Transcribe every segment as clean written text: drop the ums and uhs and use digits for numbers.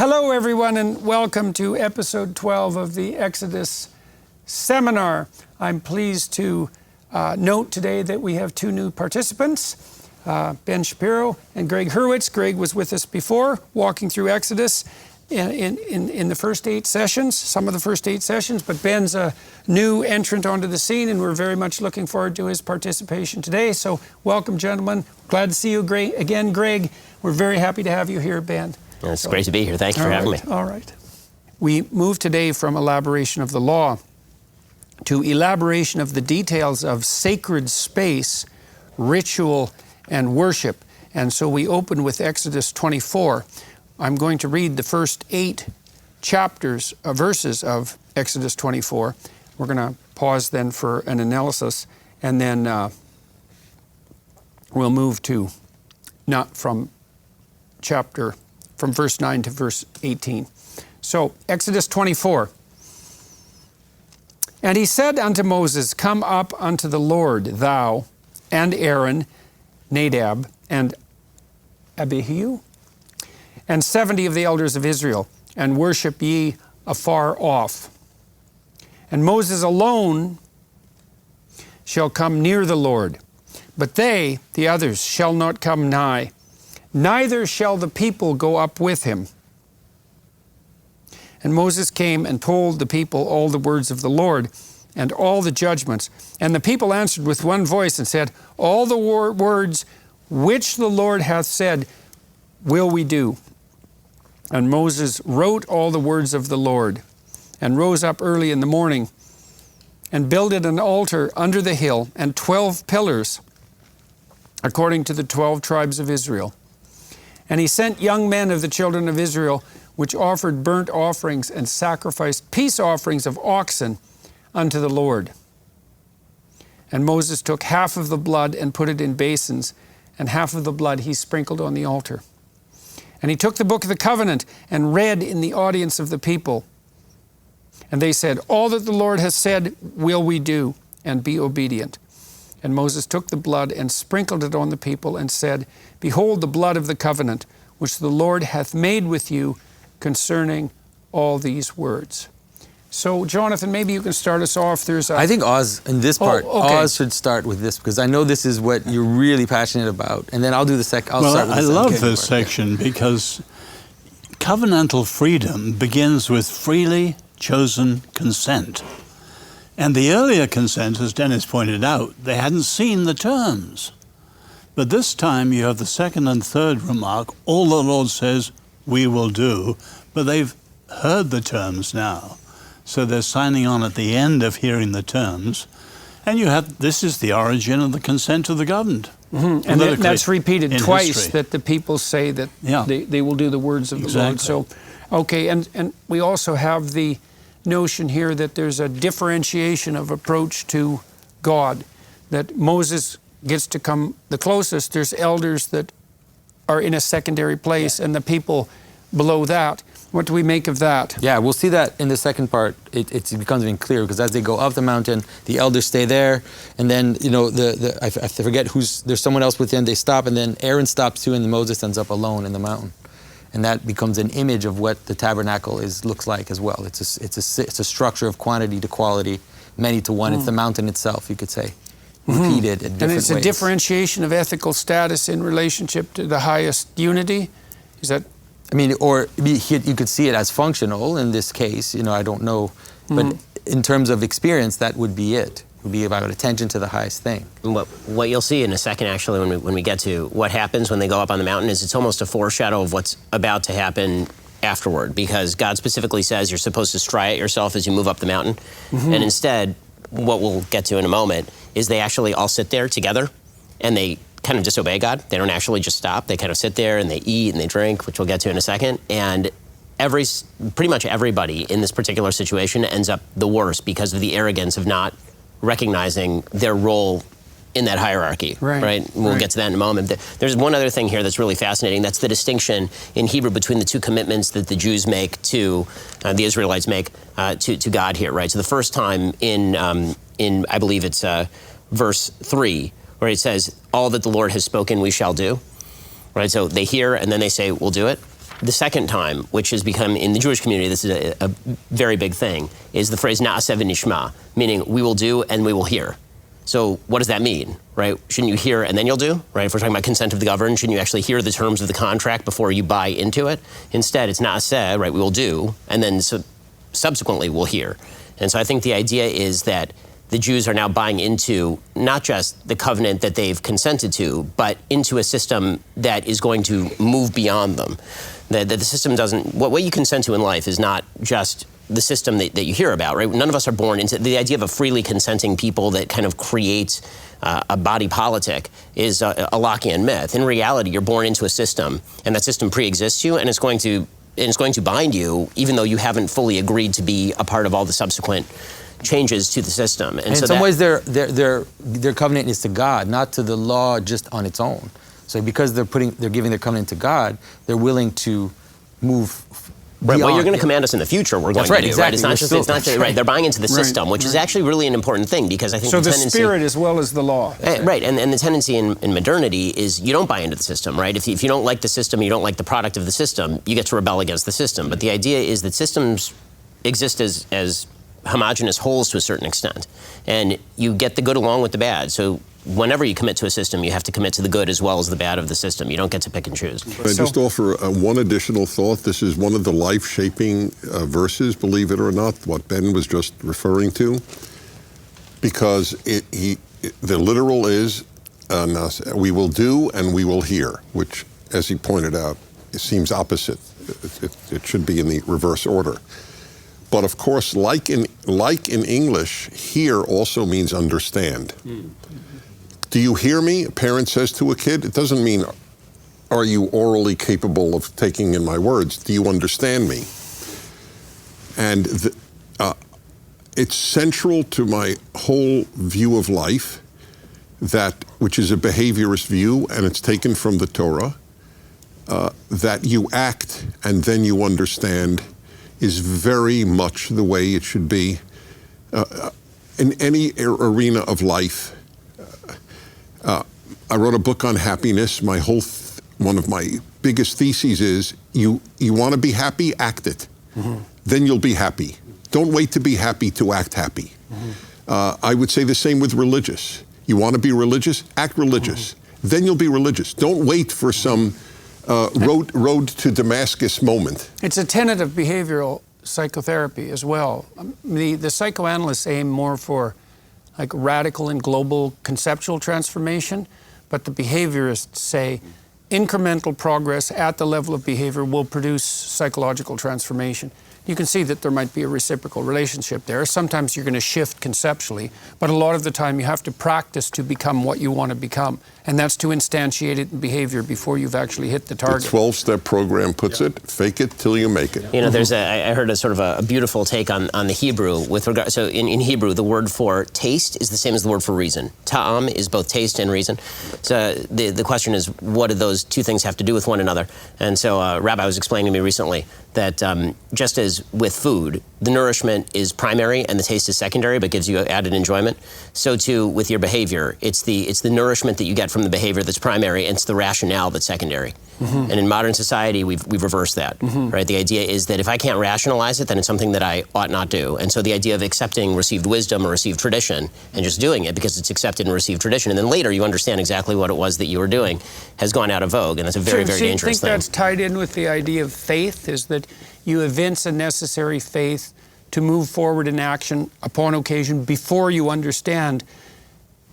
Hello, everyone, and welcome to episode 12 of the Exodus Seminar. I'm pleased to note today that we have two new participants, Ben Shapiro and Greg Hurwitz. Greg was with us before, walking through Exodus in the first 8 sessions, some of the first 8 sessions, but Ben's a new entrant onto the scene, and we're very much looking forward to his participation today. So welcome, gentlemen. Glad to see you again, Greg. We're very happy to have you here, Ben. Yeah, it's great to be here. Thank you for having me. All right. We move today from elaboration of the law to elaboration of the details of sacred space, ritual, and worship. And so we open with Exodus 24. I'm going to read the first 8 verses of Exodus 24. We're going to pause then for an analysis, and then we'll move to from verse 9 to verse 18. So, Exodus 24. And he said unto Moses, Come up unto the Lord, thou and Aaron, Nadab, and Abihu, and 70 of the elders of Israel, and worship ye afar off. And Moses alone shall come near the Lord, but they, the others, shall not come nigh, neither shall the people go up with him. And Moses came and told the people all the words of the Lord, and all the judgments. And the people answered with one voice and said, All the words which the Lord hath said will we do. And Moses wrote all the words of the Lord, and rose up early in the morning, and builded an altar under the hill, and 12 pillars, according to the 12 tribes of Israel. And he sent young men of the children of Israel, which offered burnt offerings and sacrificed peace offerings of oxen unto the Lord. And Moses took half of the blood and put it in basins, and half of the blood he sprinkled on the altar. And he took the book of the covenant and read in the audience of the people. And they said, All that the Lord has said will we do, and be obedient. And Moses took the blood and sprinkled it on the people, and said, Behold the blood of the covenant, which the Lord hath made with you concerning all these words. So, Jonathan, maybe you can start us off. I think Oz, in this part, Oz should start with this, because I know this is what you're really passionate about. And then I'll do the second. I love this section because covenantal freedom begins with freely chosen consent. And the earlier consent, as Dennis pointed out, they hadn't seen the terms. But this time you have the second and third remark, all the Lord says we will do, but they've heard the terms now. So they're signing on at the end of hearing the terms. And this is the origin of the consent of the governed. Mm-hmm. And that's repeated twice, that the people say that they will do the words of the Lord. So, okay, and we also have the notion here that there's a differentiation of approach to God, that Moses gets to come the closest. There's elders that are in a secondary place, and the people below that. What do we make of that? Yeah, we'll see that in the second part. It becomes even clearer, because as they go up the mountain, the elders stay there, and then I forget there's someone else with them. They stop, and then Aaron stops too, and Moses ends up alone in the mountain, and that becomes an image of what the tabernacle looks like as well. It's a structure of quantity to quality, many to one. It's the mountain itself, you could say, repeated in different ways. And it's a differentiation of ethical status in relationship to the highest unity. Is that? I mean, or you could see it as functional in this case, I don't know. But in terms of experience, that would be it. It would be about attention to the highest thing. What you'll see in a second, actually, when we get to what happens when they go up on the mountain, is it's almost a foreshadow of what's about to happen afterward, because God specifically says you're supposed to striate yourself as you move up the mountain. And instead, what we'll get to in a moment, is they actually all sit there together, and they kind of disobey God. They don't actually just stop. They kind of sit there and they eat and they drink, which we'll get to in a second. And pretty much everybody in this particular situation ends up the worst because of the arrogance of not recognizing their role in that hierarchy, right? We'll get to that in a moment. There's one other thing here that's really fascinating. That's the distinction in Hebrew between the two commitments that the Jews make to, the Israelites make to God here, right? So the first time in I believe it's verse 3, where it says, all that the Lord has spoken we shall do, right? So they hear and then they say, we'll do it. the second time, which has become, in the Jewish community, this is a very big thing, is the phrase na'aseh v'nishma, meaning we will do and we will hear. So what does that mean, right? Shouldn't you hear and then you'll do, right? If we're talking about consent of the governed, shouldn't you actually hear the terms of the contract before you buy into it? Instead, it's na'aseh, right? We will do, and then subsequently we'll hear. And so I think the idea is that the Jews are now buying into not just the covenant that they've consented to, but into a system that is going to move beyond them. That the system doesn't, what you consent to in life is not just the system that you hear about, right? None of us are born into, the idea of a freely consenting people that kind of creates a body politic is a Lockean myth. In reality, you're born into a system, and that system pre-exists you, and it's going to bind you, even though you haven't fully agreed to be a part of all the subsequent changes to the system. And so in some ways, their covenant is to God, not to the law just on its own. So because they're giving their covenant to God, they're willing to move right. beyond. What you're going to command us in the future, we're going to do. Exactly. Right? It's not just right. They're buying into the system, which is actually really an important thing, because I think so the tendency, spirit as well as the law. Right, and the tendency in modernity is you don't buy into the system, right? If you don't like the system, you don't like the product of the system, you get to rebel against the system. But the idea is that systems exist as homogenous wholes to a certain extent, and you get the good along with the bad. So whenever you commit to a system, you have to commit to the good as well as the bad of the system. You don't get to pick and choose. Can I just offer one additional thought? This is one of the life-shaping verses, believe it or not, what Ben was just referring to, because the literal is, we will do and we will hear, which, as he pointed out, it seems opposite. It should be in the reverse order. But of course, like in English, hear also means understand. Do you hear me? A parent says to a kid. It doesn't mean, are you orally capable of taking in my words? Do you understand me? And it's central to my whole view of life, which is a behaviorist view, and it's taken from the Torah, that you act and then you understand is very much the way it should be in any arena of life. I wrote a book on happiness. One of my biggest theses is you want to be happy, act it. Then you'll be happy. Don't wait to be happy to act happy. I would say the same with religious. You want to be religious, act religious. Then you'll be religious. Don't wait for some road to Damascus moment. It's a tenet of behavioral psychotherapy as well. The psychoanalysts aim more for like radical and global conceptual transformation, but the behaviorists say incremental progress at the level of behavior will produce psychological transformation. You can see that there might be a reciprocal relationship there. Sometimes you're going to shift conceptually, but a lot of the time you have to practice to become what you want to become, and that's to instantiate it in behavior before you've actually hit the target. The 12-step program puts it, fake it till you make it. You know, I heard a sort of a beautiful take on the Hebrew with regard, so in Hebrew, the word for taste is the same as the word for reason. Ta'am is both taste and reason. So the question is, what do those two things have to do with one another? And so a rabbi was explaining to me recently that just as with food, the nourishment is primary and the taste is secondary, but gives you added enjoyment, so too with your behavior. It's the nourishment that you get from the behavior that's primary, and it's the rationale that's secondary. And in modern society, we've reversed that, right? The idea is that if I can't rationalize it, then it's something that I ought not do. And so the idea of accepting received wisdom or received tradition and just doing it because it's accepted and received tradition, and then later you understand exactly what it was that you were doing, has gone out of vogue, and that's a very, very dangerous thing. I think that's tied in with the idea of faith, is that you evince a necessary faith to move forward in action upon occasion before you understand.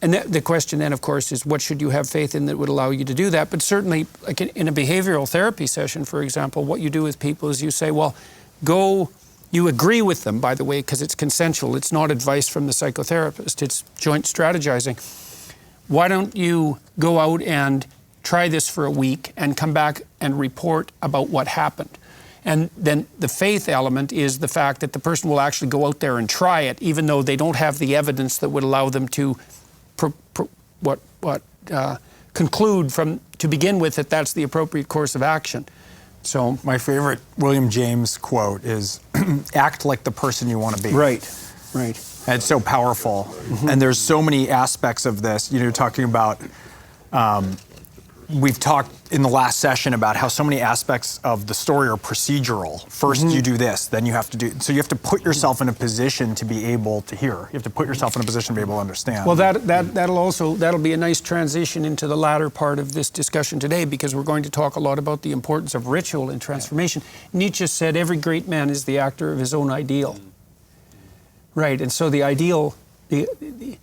And the question then, of course, is what should you have faith in that would allow you to do that? But certainly, like in a behavioral therapy session, for example, what you do with people is you say, well, you agree with them, by the way, because it's consensual. It's not advice from the psychotherapist. It's joint strategizing. Why don't you go out and try this for a week and come back and report about what happened? And then the faith element is the fact that the person will actually go out there and try it, even though they don't have the evidence that would allow them to conclude to begin with that that's the appropriate course of action. So my favorite William James quote is, act like the person you want to be. Right. And it's so powerful. And there's so many aspects of this. You know, talking about we've talked in the last session about how so many aspects of the story are procedural. First you do this, then you have to do, so you have to put yourself in a position to be able to hear. You have to put yourself in a position to be able to understand. Well, that'll be a nice transition into the latter part of this discussion today, because we're going to talk a lot about the importance of ritual in transformation. Nietzsche said every great man is the actor of his own ideal. Right, and so the ideal, the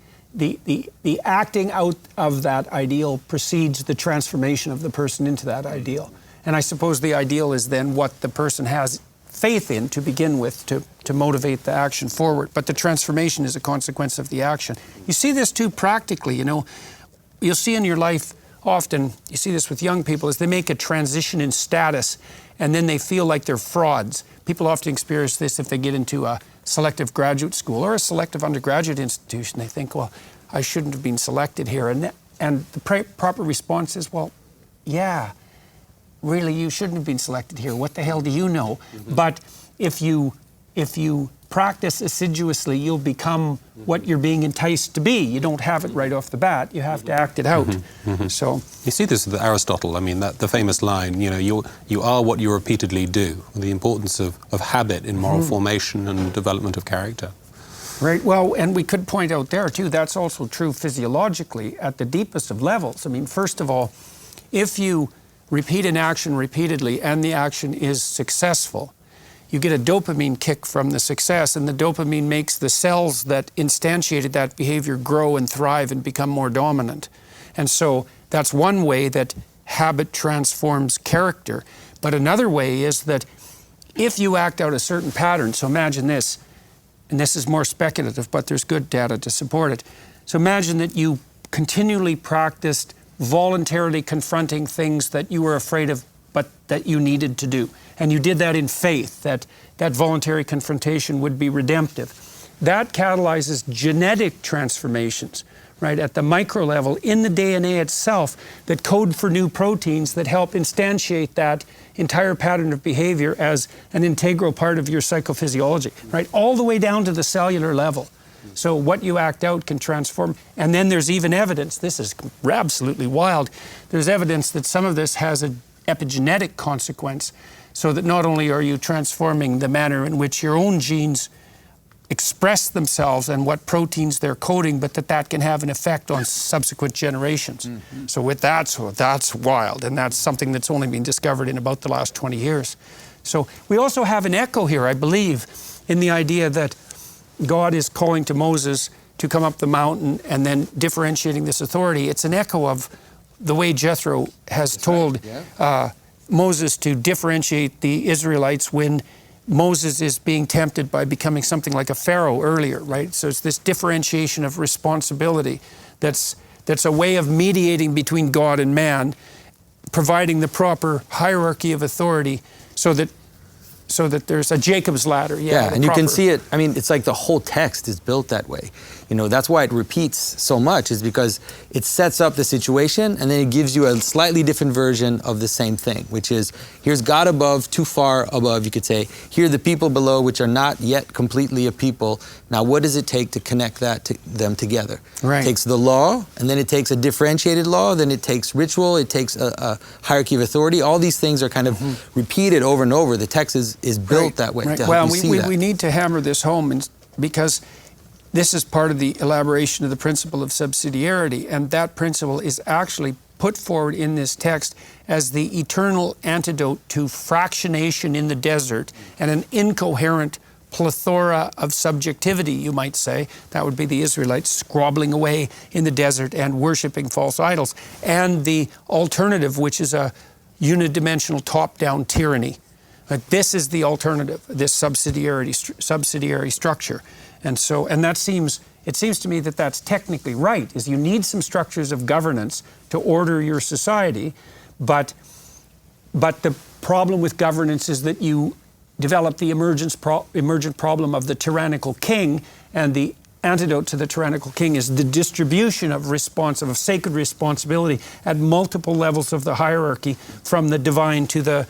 acting out of that ideal precedes the transformation of the person into that ideal. And I suppose the ideal is then what the person has faith in to begin with to motivate the action forward. But the transformation is a consequence of the action. You see this too practically, you know. You'll see in your life often, you see this with young people, is they make a transition in status and then they feel like they're frauds. People often experience this if they get into a selective graduate school or a selective undergraduate institution. They think, well, I shouldn't have been selected here. And the proper response is, well, yeah, really, you shouldn't have been selected here. What the hell do you know? But if you practice assiduously, you'll become what you're being enticed to be. You don't have it right off the bat. You have to act it out. So you see this with Aristotle. I mean, the famous line, you know, you are what you repeatedly do. The importance of habit in moral formation and development of character. Right. Well, and we could point out there too, that's also true physiologically at the deepest of levels. I mean, first of all, if you repeat an action repeatedly and the action is successful, you get a dopamine kick from the success, and the dopamine makes the cells that instantiated that behavior grow and thrive and become more dominant. And so that's one way that habit transforms character. But another way is that if you act out a certain pattern, so imagine this, and this is more speculative, but there's good data to support it. So imagine that you continually practiced voluntarily confronting things that you were afraid of, but that you needed to do. And you did that in faith, that voluntary confrontation would be redemptive. That catalyzes genetic transformations, right, at the micro level in the DNA itself that code for new proteins that help instantiate that entire pattern of behavior as an integral part of your psychophysiology, right, all the way down to the cellular level. So what you act out can transform. And then there's even evidence, this is absolutely wild, there's evidence that some of this has an epigenetic consequence, so that not only are you transforming the manner in which your own genes express themselves and what proteins they're coding, but that can have an effect on subsequent generations. So that's wild, and that's something that's only been discovered in about the last 20 years. So we also have an echo here, I believe, in the idea that God is calling to Moses to come up the mountain and then differentiating this authority. It's an echo of the way Jethro has told Moses to differentiate the Israelites when Moses is being tempted by becoming something like a pharaoh earlier, right? So it's this differentiation of responsibility that's a way of mediating between God and man, providing the proper hierarchy of authority so that there's a Jacob's ladder. Yeah, and you can see it. I mean, it's like the whole text is built that way. You know, that's why it repeats so much, is because it sets up the situation and then it gives you a slightly different version of the same thing, which is, here's God above, too far above, you could say. Here are the people below, which are not yet completely a people. Now, what does it take to connect them together? Right. It takes the law, and then it takes a differentiated law, then it takes ritual, it takes a hierarchy of authority. All these things are kind of repeated over and over. The text is built that way. To well, help you see that. we need to hammer this home, because this is part of the elaboration of the principle of subsidiarity, and that principle is actually put forward in this text as the eternal antidote to fractionation in the desert and an incoherent plethora of subjectivity, you might say. That would be the Israelites squabbling away in the desert and worshiping false idols, and the alternative, which is a unidimensional top-down tyranny. But this is the alternative, this subsidiary structure. And so, it seems to me that that's technically right, is you need some structures of governance to order your society, but the problem with governance is that you develop the emergent problem of the tyrannical king, and the antidote to the tyrannical king is the distribution of sacred responsibility at multiple levels of the hierarchy, from the divine to the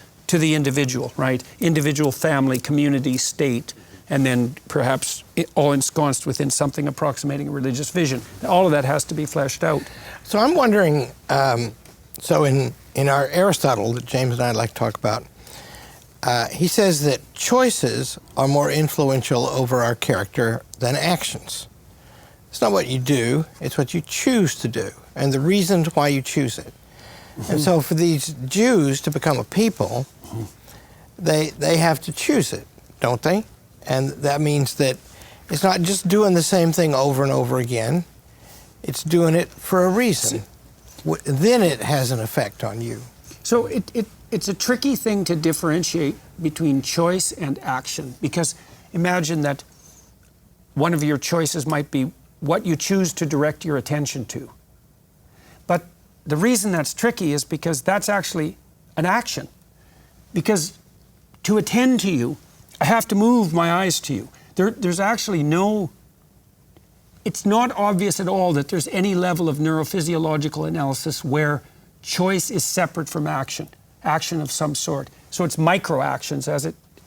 individual, right? Individual, family, community, state, and then perhaps all ensconced within something approximating a religious vision. All of that has to be fleshed out. So I'm wondering, So in our Aristotle that James and I like to talk about, he says that choices are more influential over our character than actions. It's not what you do, it's what you choose to do, and the reasons why you choose it. And so for these Jews to become a people, they have to choose it, don't they? And that means that it's not just doing the same thing over and over again, it's doing it for a reason. Then it has an effect on you. So it's a tricky thing to differentiate between choice and action, because imagine that one of your choices might be what you choose to direct your attention to. But the reason that's tricky is because that's actually an action. Because to attend to you, I have to move my eyes to you. There's actually it's not obvious at all that there's any level of neurophysiological analysis where choice is separate from action of some sort. So it's micro actions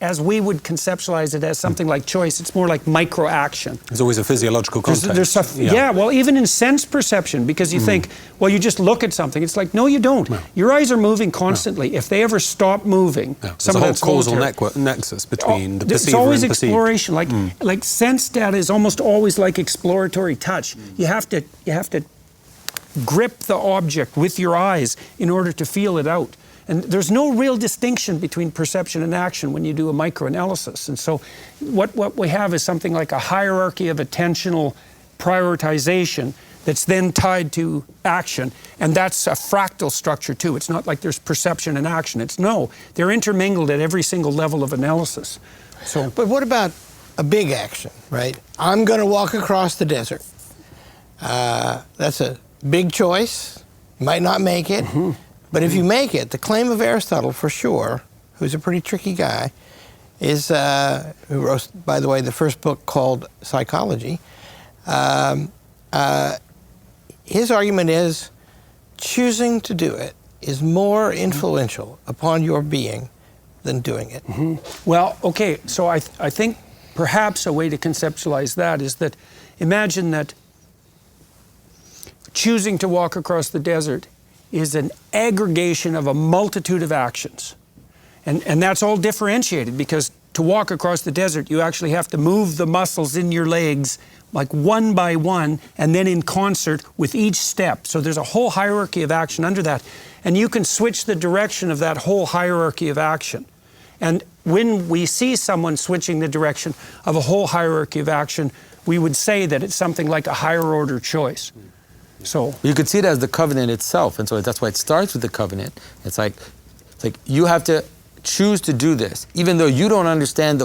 as we would conceptualize it as something like choice. It's more like micro action. There's always a physiological context. There's stuff, yeah, well, even in sense perception, because you think, well, you just look at something. It's like, no, you don't. No. Your eyes are moving constantly. No. If they ever stop moving, there's a whole causal nexus between the perceiver it's always and perceived. Exploration. Like sense data is almost always like exploratory touch. You have to grip the object with your eyes in order to feel it out. And there's no real distinction between perception and action when you do a microanalysis. And so what we have is something like a hierarchy of attentional prioritization that's then tied to action. And that's a fractal structure too. It's not like there's perception and action. They're intermingled at every single level of analysis. So, but what about a big action, right? I'm going to walk across the desert. That's a big choice. You might not make it. But if you make it, the claim of Aristotle, for sure, who's a pretty tricky guy, is, who wrote, by the way, the first book called Psychology, his argument is choosing to do it is more influential upon your being than doing it. Well, okay, so I think perhaps a way to conceptualize that is that imagine that choosing to walk across the desert is an aggregation of a multitude of actions. And that's all differentiated, because to walk across the desert, you actually have to move the muscles in your legs like one by one, and then in concert with each step. So there's a whole hierarchy of action under that. And you can switch the direction of that whole hierarchy of action. And when we see someone switching the direction of a whole hierarchy of action, we would say that it's something like a higher order choice. So you could see it as the covenant itself, and so that's why it starts with the covenant. It's like you have to choose to do this, even though you don't understand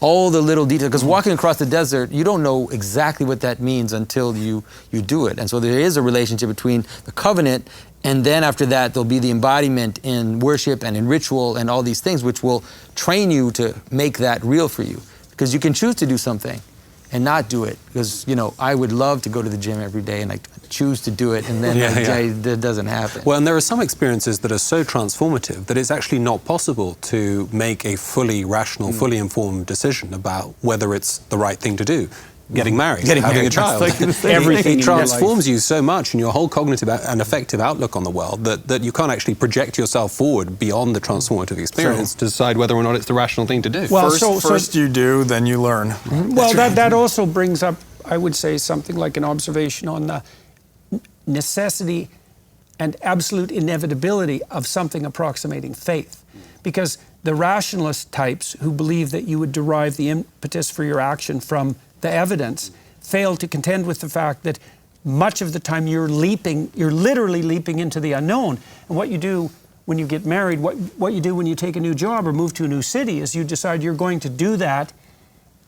all the little details. Because walking across the desert, you don't know exactly what that means until you do it. And so there is a relationship between the covenant, and then after that, there'll be the embodiment in worship and in ritual and all these things, which will train you to make that real for you. Because you can choose to do something and not do it, because I would love to go to the gym every day and I choose to do it, and then that doesn't happen. Well, and there are some experiences that are so transformative that it's actually not possible to make a fully rational, fully informed decision about whether it's the right thing to do. Getting married, having a child. Everything transforms you so much in your whole cognitive and affective outlook on the world that you can't actually project yourself forward beyond the transformative experience to decide whether or not it's the rational thing to do. Well, first you do, then you learn. Well, that also brings up, I would say, something like an observation on the necessity and absolute inevitability of something approximating faith. Because the rationalist types who believe that you would derive the impetus for your action from the evidence fail to contend with the fact that much of the time you're literally leaping into the unknown. And what you do when you get married, what you do when you take a new job or move to a new city is you decide you're going to do that,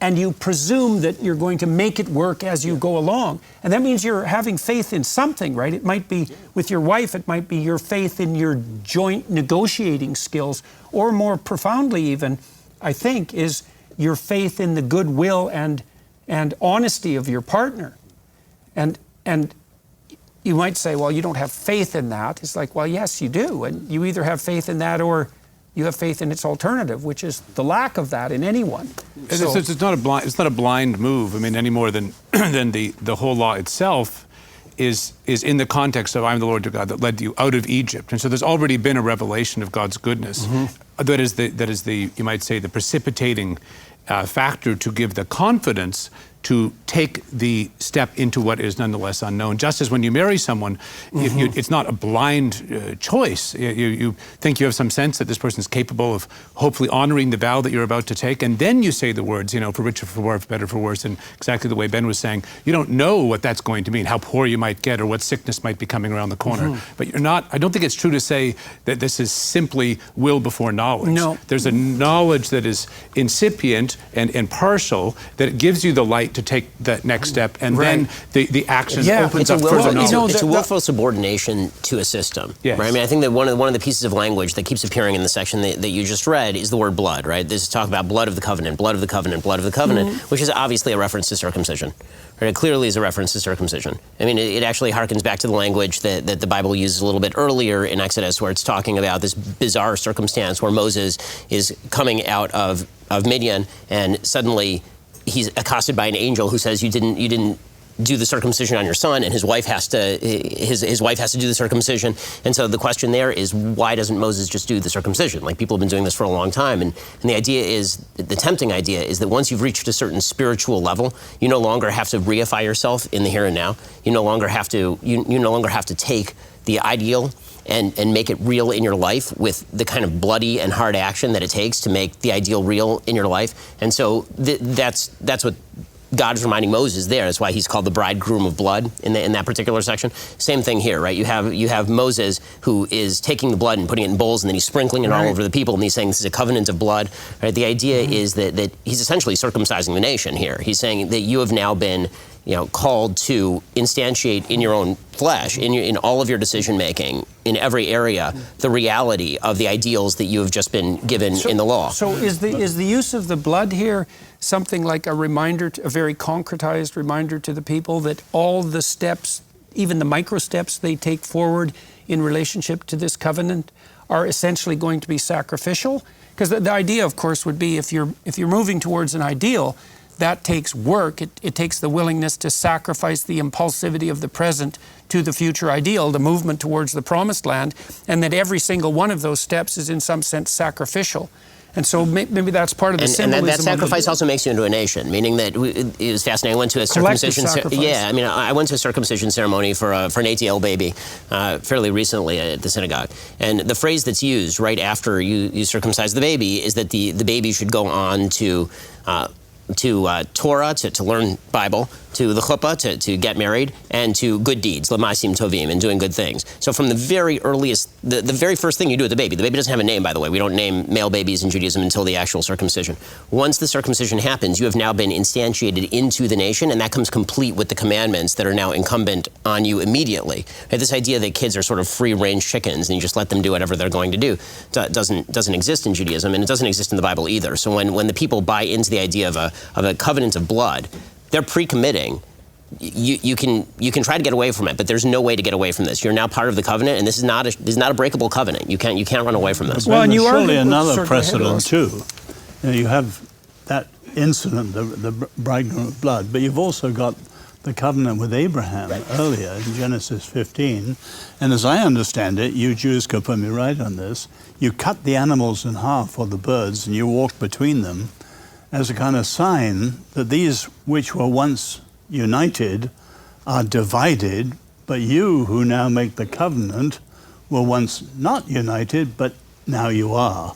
and you presume that you're going to make it work as you go along. And that means you're having faith in something, right? It might be with your wife, it might be your faith in your joint negotiating skills, or more profoundly even, I think, is your faith in the goodwill and honesty of your partner. And you might say, well, you don't have faith in that. It's like, well, yes, you do. And you either have faith in that or you have faith in its alternative, which is the lack of that in anyone. It's not a blind move. I mean, any more than than the whole law itself is in the context of I'm the Lord your God that led you out of Egypt. And so there's already been a revelation of God's goodness. That is the you might say, the precipitating factor to give the confidence to take the step into what is nonetheless unknown. Just as when you marry someone, it's not a blind choice. You think you have some sense that this person is capable of hopefully honoring the vow that you're about to take, and then you say the words, for richer, for worse, for better, for worse, and exactly the way Ben was saying. You don't know what that's going to mean, how poor you might get, or what sickness might be coming around the corner. But you're not. I don't think it's true to say that this is simply will before knowledge. No. There's a knowledge that is incipient and partial that gives you the light to take that next step, and then the action opens up further knowledge. It's a willful subordination to a system. Yes. Right? I mean, I think that one of the pieces of language that keeps appearing in the section that you just read is the word blood, right? This is talk about blood of the covenant, blood of the covenant, blood of the covenant, which is obviously a reference to circumcision. Right? It clearly is a reference to circumcision. I mean, it actually harkens back to the language that the Bible uses a little bit earlier in Exodus, where it's talking about this bizarre circumstance where Moses is coming out of Midian, and suddenly he's accosted by an angel who says, you didn't do the circumcision on your son, and his wife has to do the circumcision. And so the question there is, why doesn't Moses just do the circumcision? Like, people have been doing this for a long time, and the idea is, the tempting idea is that once you've reached a certain spiritual level, you no longer have to reify yourself in the here and now. You no longer have to take the ideal and make it real in your life with the kind of bloody and hard action that it takes to make the ideal real in your life. And so that's what God is reminding Moses there. That's why he's called the bridegroom of blood in that particular section. Same thing here, right? You have Moses who is taking the blood and putting it in bowls, and then he's sprinkling it all over the people, and he's saying this is a covenant of blood. Right? The idea is that he's essentially circumcising the nation here. He's saying that you have now been called to instantiate in your own flesh, in all of your decision making, in every area, the reality of the ideals that you have just been given in the law. So is the use of the blood here something like a reminder, a very concretized reminder to the people that all the steps, even the micro steps they take forward in relationship to this covenant, are essentially going to be sacrificial? Because the idea, of course, would be if you're moving towards an ideal, that takes work. It takes the willingness to sacrifice the impulsivity of the present to the future ideal, the movement towards the promised land, and that every single one of those steps is in some sense sacrificial. And so maybe that's part of the symbolism. And that sacrifice also makes you into a nation, meaning that it was fascinating. I went to a circumcision. I went to a circumcision ceremony for an ATL baby fairly recently at the synagogue. And the phrase that's used right after you circumcise the baby is that the baby should go on to Torah, to learn Bible, to the chuppah, to get married, and to good deeds, l'maasim tovim, and doing good things. So from the very earliest, the very first thing you do with the baby doesn't have a name, by the way. We don't name male babies in Judaism until the actual circumcision. Once the circumcision happens, you have now been instantiated into the nation, and that comes complete with the commandments that are now incumbent on you immediately. Right? This idea that kids are sort of free-range chickens, and you just let them do whatever they're going to do, doesn't exist in Judaism, and it doesn't exist in the Bible either. So when the people buy into the idea of a covenant of blood, they're pre-committing. You can try to get away from it, but there's no way to get away from this. You're now part of the covenant, and this is not a breakable covenant. You can't run away from this. Well, and you surely another precedent too. You have that incident, the bridegroom of blood, but you've also got the covenant with Abraham earlier in Genesis 15. And as I understand it, you Jews could put me right on this. You cut the animals in half, or the birds, and you walk between them, as a kind of sign that these which were once united are divided, but you who now make the covenant were once not united, but now you are.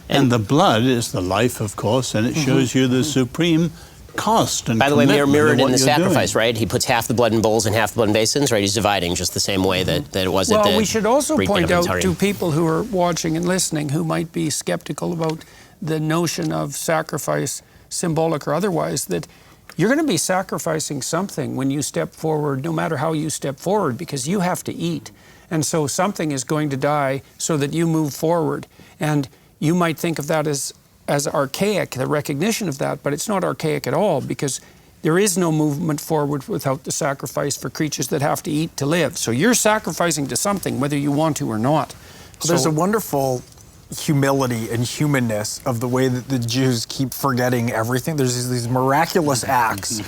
And the blood is the life, of course, and it shows you the supreme cost and by the way, mirrored in the sacrifice, doing. Right? He puts half the blood in bowls and half the blood in basins, right? He's dividing just the same way that it was at the... Well, we should also point out to people who are watching and listening who might be skeptical about the notion of sacrifice, symbolic or otherwise, that you're going to be sacrificing something when you step forward, no matter how you step forward, because you have to eat. And so something is going to die so that you move forward. And you might think of that as archaic, the recognition of that, but it's not archaic at all, because there is no movement forward without the sacrifice for creatures that have to eat to live. So you're sacrificing to something, whether you want to or not. So there's a wonderful humility and humanness of the way that the Jews keep forgetting everything. There's these miraculous acts,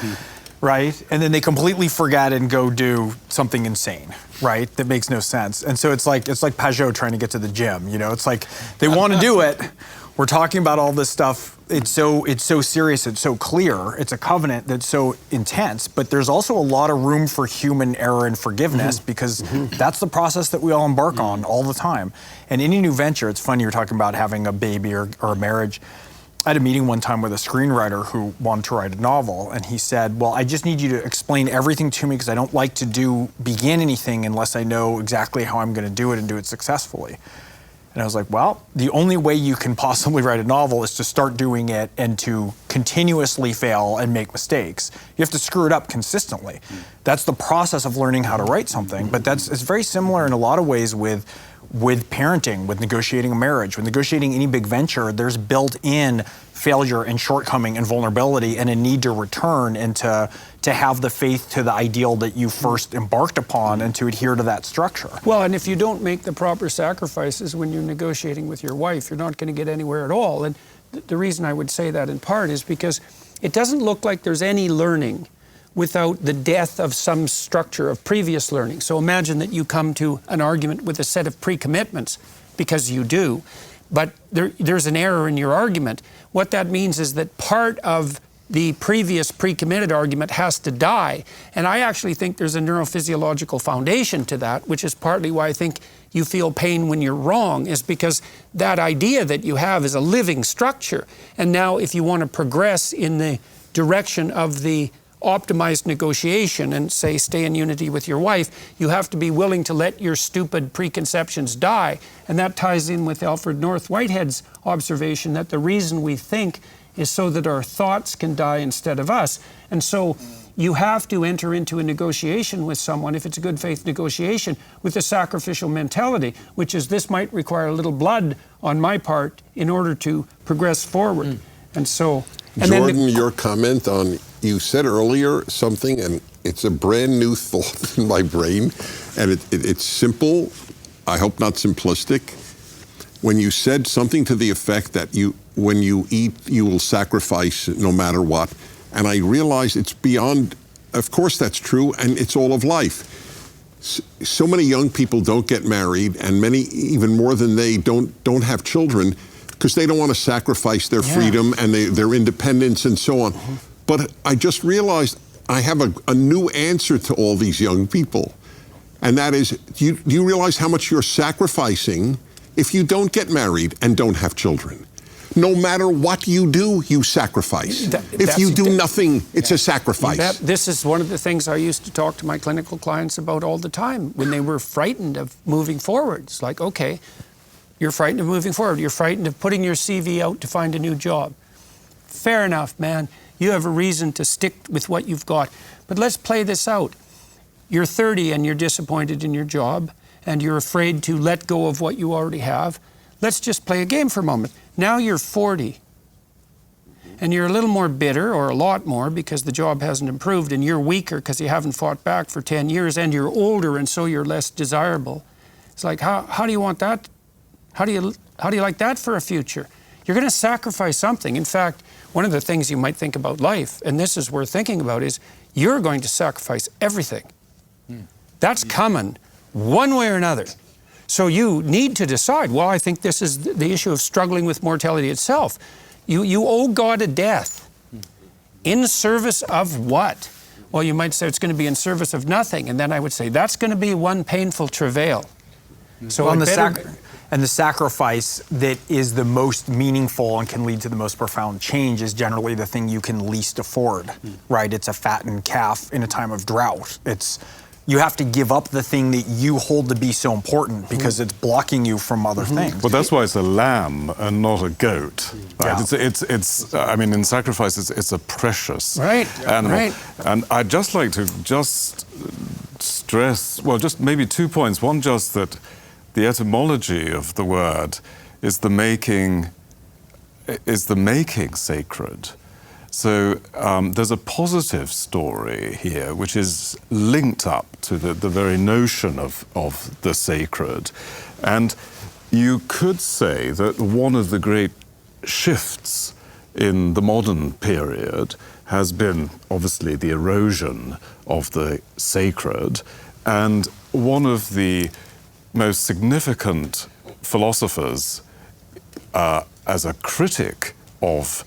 right? And then they completely forget and go do something insane, right? That makes no sense. And so it's like Pajot trying to get to the gym, you know? It's like they want to do it. We're talking about all this stuff. It's so serious. It's so clear. It's a covenant that's so intense. But there's also a lot of room for human error and forgiveness because that's the process that we all embark on all the time. And any new venture, it's funny you're talking about having a baby or a marriage. I had a meeting one time with a screenwriter who wanted to write a novel, and he said, well, I just need you to explain everything to me because I don't like to begin anything unless I know exactly how I'm going to do it and do it successfully. And I was like, well, the only way you can possibly write a novel is to start doing it and to continuously fail and make mistakes. You have to screw it up consistently. That's the process of learning how to write something, but it's very similar in a lot of ways with parenting, with negotiating a marriage, with negotiating any big venture. There's built in failure and shortcoming and vulnerability and a need to return and to have the faith to the ideal that you first embarked upon and to adhere to that structure. Well, and if you don't make the proper sacrifices when you're negotiating with your wife, you're not going to get anywhere at all. And the reason I would say that in part is because it doesn't look like there's any learning without the death of some structure of previous learning. So imagine that you come to an argument with a set of pre-commitments, because you do, but there's an error in your argument. What that means is that part of the previous pre-committed argument has to die. And I actually think there's a neurophysiological foundation to that, which is partly why I think you feel pain when you're wrong, is because that idea that you have is a living structure. And now if you want to progress in the direction of the optimized negotiation and say stay in unity with your wife, you have to be willing to let your stupid preconceptions die. And that ties in with Alfred North Whitehead's observation that the reason we think is so that our thoughts can die instead of us. And so you have to enter into a negotiation with someone, if it's a good faith negotiation, with a sacrificial mentality, which is this might require a little blood on my part in order to progress forward. And so... And Jordan, your comment on, you said earlier something, and it's a brand new thought in my brain, and it's simple, I hope not simplistic. When you said something to the effect that when you eat, you will sacrifice no matter what, and I realized it's beyond, of course that's true, and it's all of life. So many young people don't get married, and many, even more than they, don't have children, because they don't want to sacrifice their freedom and their independence and so on. But I just realized I have a new answer to all these young people. And that is, do you realize how much you're sacrificing if you don't get married and don't have children? No matter what you do, you sacrifice. If you do nothing, it's a sacrifice. This is one of the things I used to talk to my clinical clients about all the time when they were frightened of moving forward. It's like, okay, you're frightened of moving forward. You're frightened of putting your CV out to find a new job. Fair enough, man. You have a reason to stick with what you've got. But let's play this out. You're 30 and you're disappointed in your job and you're afraid to let go of what you already have. Let's just play a game for a moment. Now you're 40 and you're a little more bitter, or a lot more, because the job hasn't improved, and you're weaker because you haven't fought back for 10 years, and you're older and so you're less desirable. It's like, how do you want that? How do you like that for a future? You're going to sacrifice something. In fact, one of the things you might think about life, and this is worth thinking about, is you're going to sacrifice everything. That's coming one way or another. So you need to decide. Well, I think this is the issue of struggling with mortality itself. You owe God a death. In service of what? Well, you might say it's going to be in service of nothing. And then I would say that's going to be one painful travail. So and the sacrifice that is the most meaningful and can lead to the most profound change is generally the thing you can least afford, right? It's a fattened calf in a time of drought. You have to give up the thing that you hold to be so important because it's blocking you from other things. Well, that's why it's a lamb and not a goat. Right? Yeah. It's. I mean, in sacrifice, it's a precious animal. Right. And I'd just like to stress, well, just maybe 2 points. One, just that the etymology of the word is the making sacred. So there's a positive story here, which is linked up to the very notion of the sacred. And you could say that one of the great shifts in the modern period has been obviously the erosion of the sacred, and one of the most significant philosophers as a critic of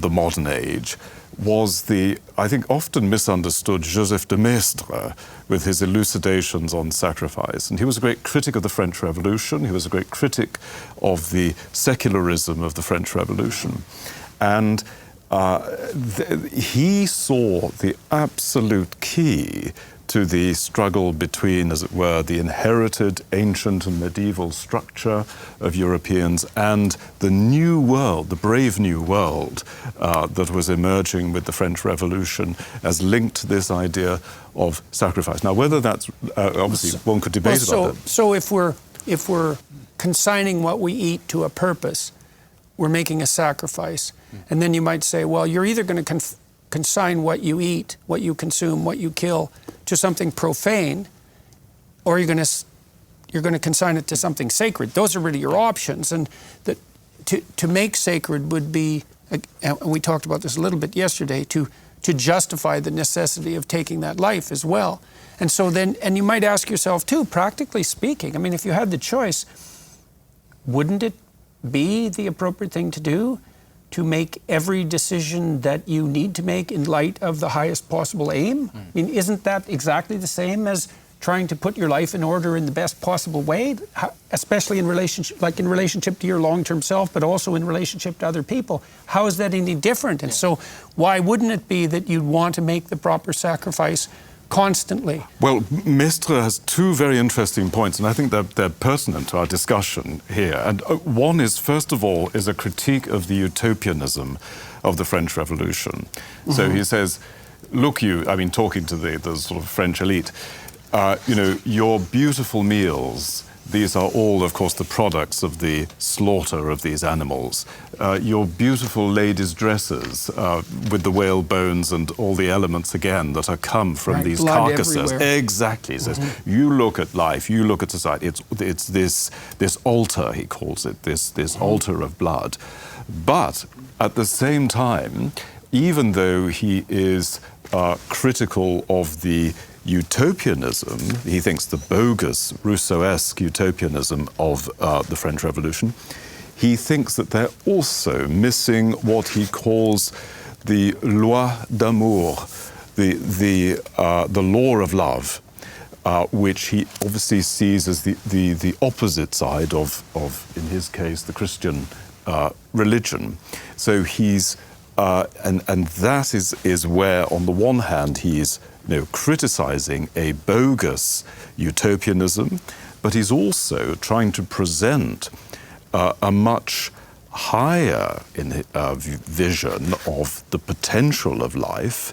the modern age was the, I think, often misunderstood Joseph de Maistre with his elucidations on sacrifice. And he was a great critic of the French Revolution. He was a great critic of the secularism of the French Revolution. And he saw the absolute key to the struggle between, as it were, the inherited ancient and medieval structure of Europeans and the new world, the brave new world that was emerging with the French Revolution as linked to this idea of sacrifice. Now, whether that's, obviously one could debate about that. So if we're consigning what we eat to a purpose, we're making a sacrifice. And then you might say, well, you're either going to consign what you eat, what you consume, what you kill to something profane, or you're going to consign it to something sacred. Those are really your options. And to make sacred would be, and we talked about this a little bit yesterday, to justify the necessity of taking that life as well. And so then, and you might ask yourself too, practically speaking, I mean, if you had the choice, wouldn't it be the appropriate thing to do to make every decision that you need to make in light of the highest possible aim? I mean, isn't that exactly the same as trying to put your life in order in the best possible way, especially in relationship to your long-term self, but also in relationship to other people? How is that any different? And so why wouldn't it be that you'd want to make the proper sacrifice constantly? Well, Maistre has two very interesting points, and I think they're pertinent to our discussion here. And one is, first of all, is a critique of the utopianism of the French Revolution. Mm-hmm. So he says, look, talking to the sort of French elite, your beautiful meals, these are all, of course, the products of the slaughter of these animals. Your beautiful ladies' dresses with the whale bones and all the elements, again, that are come from these blood carcasses. Everywhere. Exactly. He says, you look at life, you look at society. It's this altar, he calls it, this altar of blood. But at the same time, even though he is critical of the utopianism, he thinks the bogus Rousseau-esque utopianism of the French Revolution, he thinks that they're also missing what he calls the loi d'amour, the law of love, which he obviously sees as the opposite side of, in his case, the Christian religion. So he's and that is where, on the one hand, he's criticizing a bogus utopianism, but he's also trying to present a much higher vision of the potential of life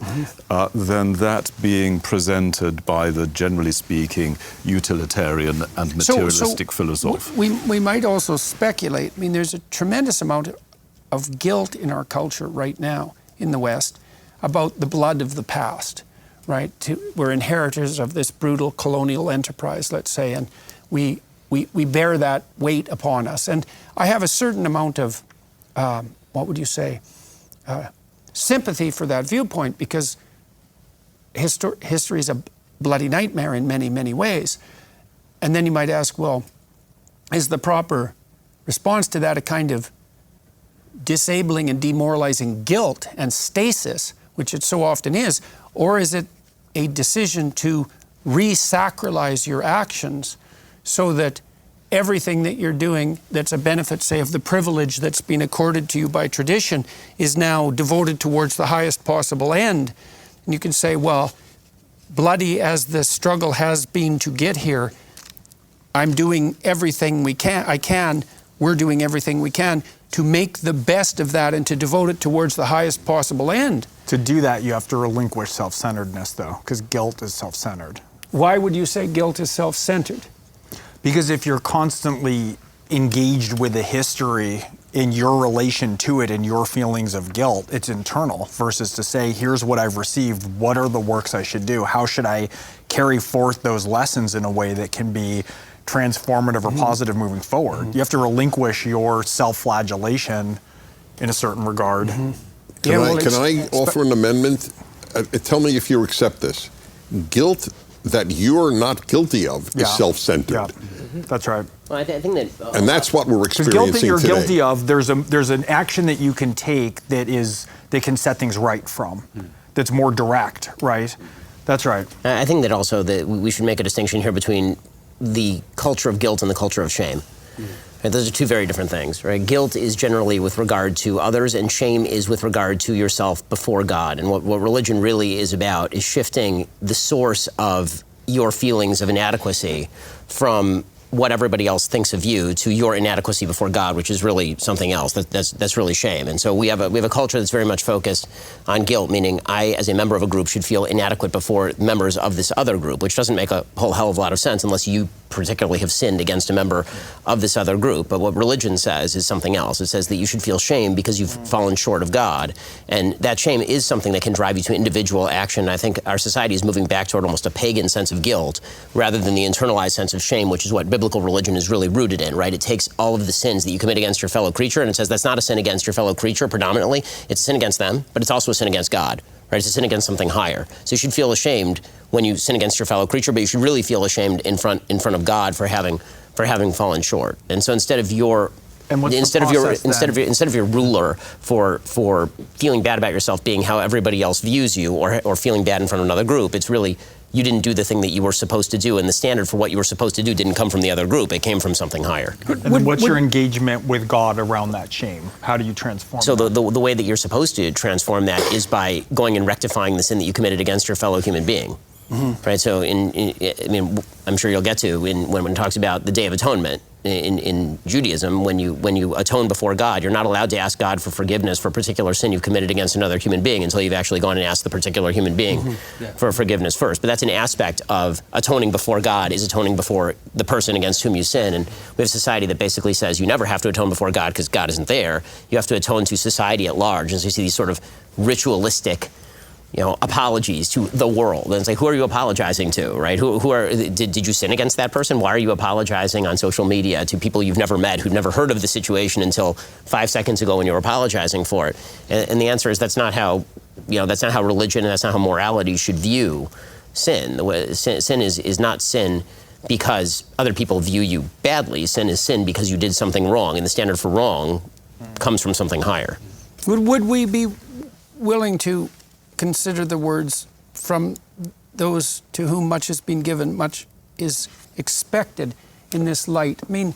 than that being presented by the, generally speaking, utilitarian and materialistic philosopher. We might also speculate. I mean, there's a tremendous amount of guilt in our culture right now in the West about the blood of the past, right? We're inheritors of this brutal colonial enterprise, let's say, and we bear that weight upon us. And I have a certain amount of, sympathy for that viewpoint, because history is a bloody nightmare in many, many ways. And then you might ask, well, is the proper response to that a kind of disabling and demoralizing guilt and stasis, which it so often is, or is it a decision to re-sacralize your actions so that everything that you're doing that's a benefit, say, of the privilege that's been accorded to you by tradition is now devoted towards the highest possible end? And you can say, well, bloody as the struggle has been to get here, I'm doing everything we're doing everything we can to make the best of that and to devote it towards the highest possible end. To do that, you have to relinquish self-centeredness, though, because guilt is self-centered. Why would you say guilt is self-centered? Because if you're constantly engaged with the history in your relation to it and your feelings of guilt, it's internal, versus to say, here's what I've received, what are the works I should do, how should I carry forth those lessons in a way that can be transformative or positive moving forward. You have to relinquish your self-flagellation in a certain regard. Can I offer an amendment? Tell me if you accept this. Guilt that you're not guilty of is self-centered. Yeah, that's right. Well, I think that, and that's what we're experiencing guilt that you're today. guilty of, there's an action that you can take that can set things right from. That's more direct, right? That's right. I think that also that we should make a distinction here between the culture of guilt and the culture of shame. Right, those are two very different things, right? Guilt is generally with regard to others, and shame is with regard to yourself before God. And what religion really is about is shifting the source of your feelings of inadequacy from what everybody else thinks of you to your inadequacy before God, which is really something else. That's really shame. And so we have a culture that's very much focused on guilt, meaning I, as a member of a group, should feel inadequate before members of this other group, which doesn't make a whole hell of a lot of sense unless you particularly have sinned against a member of this other group. But what religion says is something else. It says that you should feel shame because you've fallen short of God. And that shame is something that can drive you to individual action. I think our society is moving back toward almost a pagan sense of guilt rather than the internalized sense of shame, which is what biblical religion is really rooted in, right? It takes all of the sins that you commit against your fellow creature, and it says that's not a sin against your fellow creature predominantly. It's a sin against them, but it's also a sin against God, right? It's a sin against something higher. So you should feel ashamed when you sin against your fellow creature, but you should really feel ashamed in front of God for having fallen short. And so instead of your ruler for feeling bad about yourself being how everybody else views you or feeling bad in front of another group, it's really you didn't do the thing that you were supposed to do, and the standard for what you were supposed to do didn't come from the other group. It came from something higher. And what's your engagement with God around that shame? How do you transform So that? the way that you're supposed to transform that is by going and rectifying the sin that you committed against your fellow human being. Right, so I mean, I'm sure you'll get to when it talks about the Day of Atonement in Judaism. When you atone before God, you're not allowed to ask God for forgiveness for a particular sin you've committed against another human being until you've actually gone and asked the particular human being for forgiveness first. But that's an aspect of atoning before God, is atoning before the person against whom you sin. And we have a society that basically says you never have to atone before God because God isn't there. You have to atone to society at large. And so you see these sort of ritualistic apologies to the world. And it's like, who are you apologizing to, right? Did you sin against that person? Why are you apologizing on social media to people you've never met, who've never heard of the situation until 5 seconds ago when you were apologizing for it? And the answer is that's not how religion and that's not how morality should view sin. Sin is not sin because other people view you badly. Sin is sin because you did something wrong, and the standard for wrong comes from something higher. Would we be willing to consider the words, from those to whom much has been given, much is expected, in this light? I mean,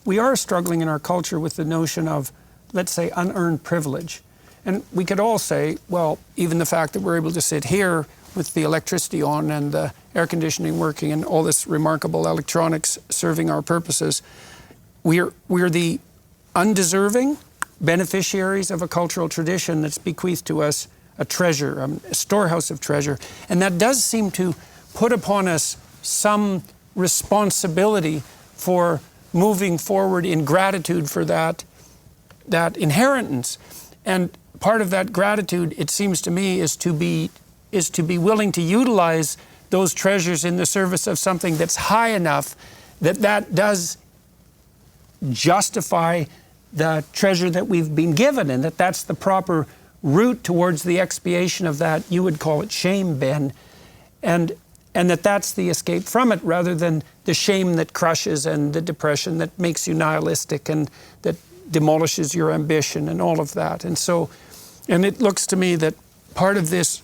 we are struggling in our culture with the notion of, let's say, unearned privilege. And we could all say, well, even the fact that we're able to sit here with the electricity on and the air conditioning working and all this remarkable electronics serving our purposes, we're the undeserving beneficiaries of a cultural tradition that's bequeathed to us a treasure, a storehouse of treasure. And that does seem to put upon us some responsibility for moving forward in gratitude for that inheritance. And part of that gratitude, it seems to me, is to be willing to utilize those treasures in the service of something that's high enough that does justify the treasure that we've been given, and that's the proper route towards the expiation of that, you would call it shame, Ben, and that's the escape from it, rather than the shame that crushes and the depression that makes you nihilistic and that demolishes your ambition and all of that. And so, and it looks to me that part of this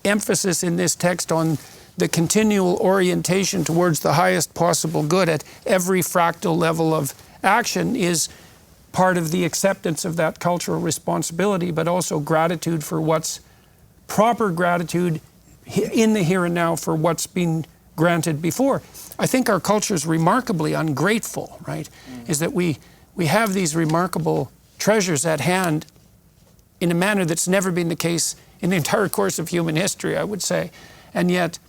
emphasis in this text on the continual orientation towards the highest possible good at every fractal level of action is part of the acceptance of that cultural responsibility, but also gratitude for what's proper gratitude in the here and now for what's been granted before. I think our culture is remarkably ungrateful, right? Is that we have these remarkable treasures at hand in a manner that's never been the case in the entire course of human history, I would say. And yet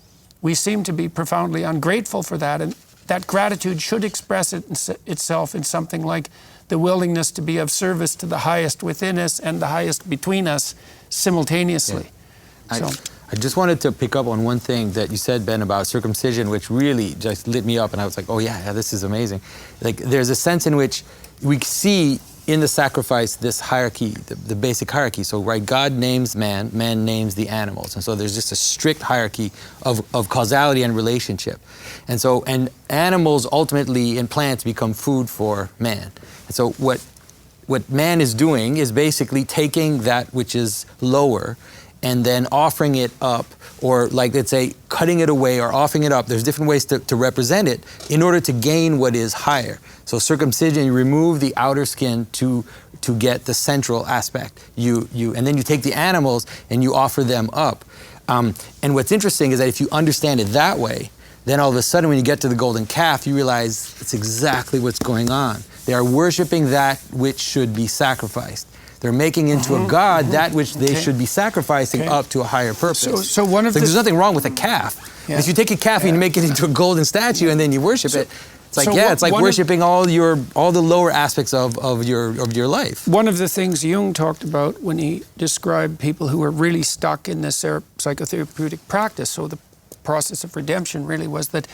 we seem to be profoundly ungrateful for that. And that gratitude should express itself in something like the willingness to be of service to the highest within us and the highest between us simultaneously. Yeah. I just wanted to pick up on one thing that you said, Ben, about circumcision, which really just lit me up, and I was like, oh yeah, this is amazing. Like, there's a sense in which we see in the sacrifice, this hierarchy, the basic hierarchy. So, right, God names man, man names the animals. And so there's just a strict hierarchy of causality and relationship. And so, and animals ultimately and plants become food for man. And so what man is doing is basically taking that which is lower and then offering it up, or like, let's say, cutting it away or offering it up. There's different ways to represent it in order to gain what is higher. So circumcision, you remove the outer skin to get the central aspect. And then you take the animals and you offer them up. And what's interesting is that if you understand it that way, then all of a sudden when you get to the golden calf, you realize it's exactly what's going on. They are worshiping that which should be sacrificed. They're making into a god that which they should be sacrificing up to a higher purpose. So one of there's nothing wrong with a calf. Yeah. If you take a calf and you make it into a golden statue and then you worship it, it's like, it's like worshiping all the lower aspects of your life. One of the things Jung talked about when he described people who were really stuck in this psychotherapeutic practice, so the process of redemption really was that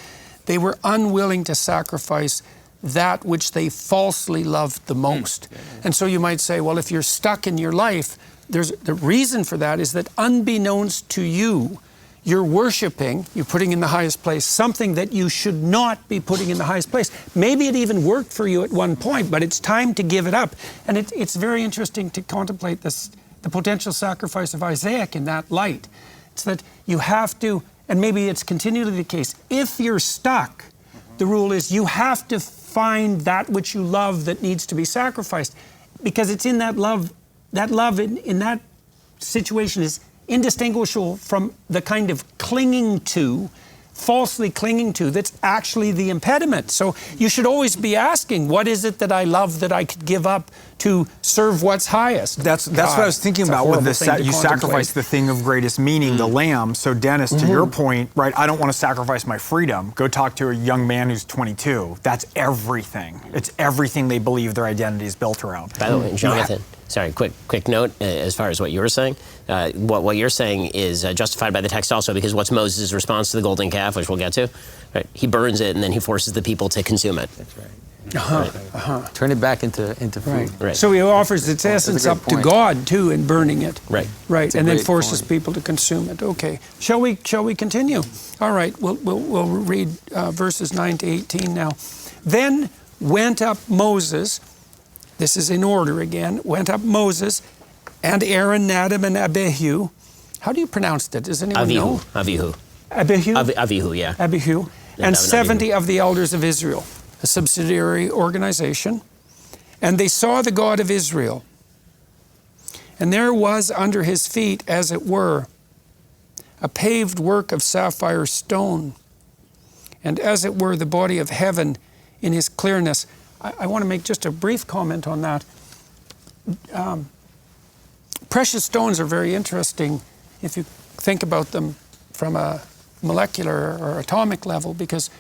they were unwilling to sacrifice that which they falsely loved the most. And so you might say, well, if you're stuck in your life, the reason for that is that unbeknownst to you, you're worshiping, you're putting in the highest place, something that you should not be putting in the highest place. Maybe it even worked for you at one point, but it's time to give it up. And it's very interesting to contemplate the potential sacrifice of Isaac in that light. It's that you have to, and maybe it's continually the case, if you're stuck, the rule is you have to find that which you love that needs to be sacrificed, because it's in that love in that situation is indistinguishable from the kind of falsely clinging to, that's actually the impediment. So you should always be asking, what is it that I love that I could give up to serve what's highest? That's what I was thinking about with this. You sacrifice the thing of greatest meaning, the lamb. So Dennis, to your point, right, I don't want to sacrifice my freedom. Go talk to a young man who's 22. That's everything. It's everything they believe their identity is built around. By the way, Jonathan, sorry, quick note as far as what you were saying. What you're saying is justified by the text also, because what's Moses' response to the golden calf, which we'll get to? Right? He burns it and then he forces the people to consume it. That's right. Turn it back into food. Right. So he offers its essence up to God too in burning it. Right. Right, and then forces people to consume it. Okay. Shall we continue? All right. We'll read verses 9 to 18 now. Then went up Moses. This is in order again. Went up Moses and Aaron, Nadab, and Abihu. How do you pronounce that? Does anyone know? Abihu. Abihu? Abihu, yeah. Abihu. And 70 of the elders of Israel, a subsidiary organization. And they saw the God of Israel. And there was under his feet, as it were, a paved work of sapphire stone, and as it were, the body of heaven in his clearness. I want to make just a brief comment on that. Precious stones are very interesting if you think about them from a molecular or atomic level, because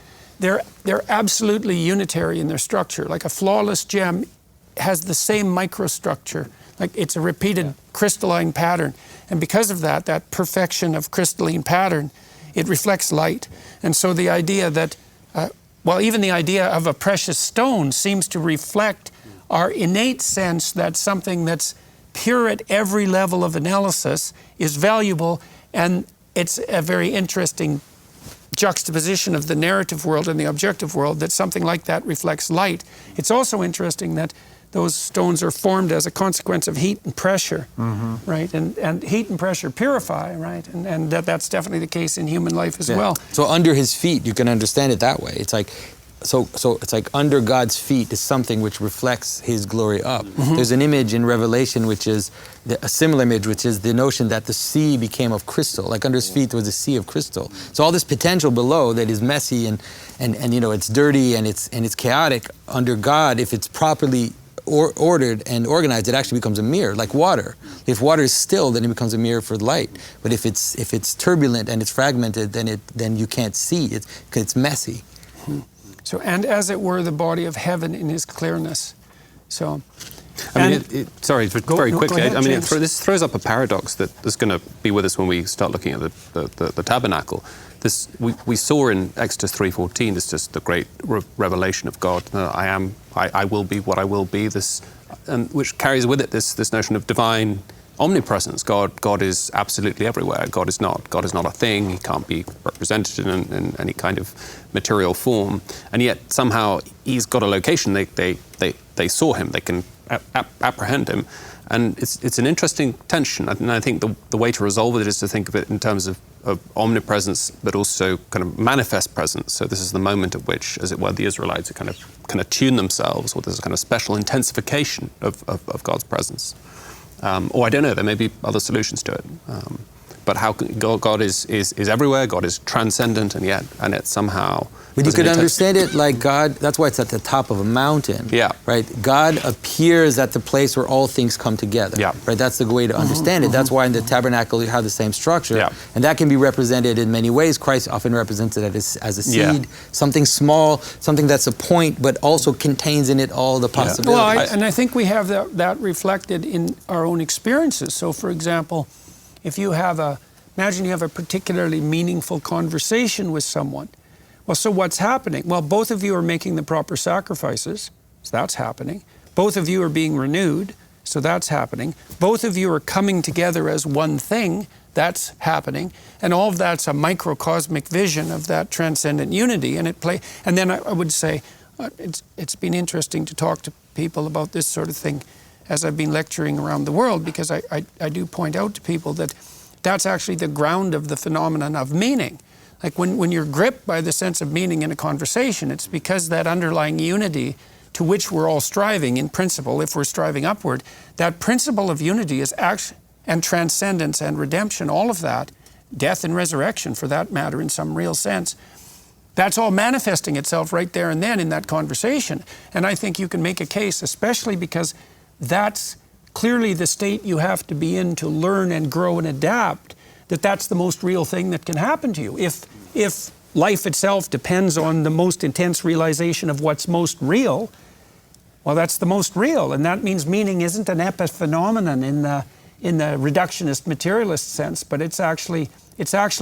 they're absolutely unitary in their structure. Like a flawless gem has the same microstructure, like it's a repeated crystalline pattern. And because of that perfection of crystalline pattern, it reflects light. And so the idea that even the idea of a precious stone seems to reflect our innate sense that something that's pure at every level of analysis is valuable, and it's a very interesting juxtaposition of the narrative world and the objective world, that something like that reflects light. It's also interesting that those stones are formed as a consequence of heat and pressure, right? And heat and pressure purify, right? And that's definitely the case in human life as well. So under his feet, you can understand it that way. It's like, so it's like under God's feet is something which reflects his glory up. There's an image in Revelation which is a similar image, which is the notion that the sea became of crystal. Like under his feet there was a sea of crystal. So all this potential below that is messy and you know, it's dirty and it's chaotic, under God, if it's properly ordered and organized, it actually becomes a mirror, like water. If water is still, then it becomes a mirror for light. But if it's turbulent and it's fragmented, then you can't see it because it's messy. So, and as it were, the body of heaven in his clearness. So, I mean, sorry, very quickly. ahead, I mean, James. this throws up a paradox that is going to be with us when we start looking at the tabernacle. This we saw in Exodus 3:14. It's just the great revelation of God. I will be what I will be. This, and which carries with it this notion of divine omnipresence. God is absolutely everywhere. God is not a thing. He can't be represented in any kind of material form. And yet somehow he's got a location. They saw him. They can apprehend him. And it's an interesting tension. And I think the way to resolve it is to think of it in terms of omnipresence, but also kind of manifest presence. So this is the moment at which, as it were, the Israelites are kind of tune themselves, or there's a kind of special intensification of God's presence. Or I don't know, there may be other solutions to it. But how God is everywhere, God is transcendent, and yet somehow... But you could understand it like God, that's why it's at the top of a mountain. Yeah. Right? God appears at the place where all things come together. Yeah. Right? That's the way to understand it. That's why in the tabernacle you have the same structure. Yeah. And that can be represented in many ways. Christ often represents it as a seed, something small, something that's a point, but also contains in it all the possibilities. Well, I think we have that reflected in our own experiences. So, for example, if you imagine you have a particularly meaningful conversation with someone. Well, so what's happening? Well, both of you are making the proper sacrifices, so that's happening. Both of you are being renewed, so that's happening. Both of you are coming together as one thing, that's happening. And all of that's a microcosmic vision of that transcendent unity. And then I would say, it's been interesting to talk to people about this sort of thing as I've been lecturing around the world, because I do point out to people that that's actually the ground of the phenomenon of meaning. Like when you're gripped by the sense of meaning in a conversation, it's because that underlying unity to which we're all striving in principle, if we're striving upward, that principle of unity is actually, and transcendence and redemption, all of that, death and resurrection for that matter in some real sense, that's all manifesting itself right there and then in that conversation. And I think you can make a case, especially because that's clearly the state you have to be in to learn and grow and adapt, that's the most real thing that can happen to you. If life itself depends on the most intense realization of what's most real, well, that's the most real. And that means meaning isn't an epiphenomenon in the reductionist materialist sense, but it's actually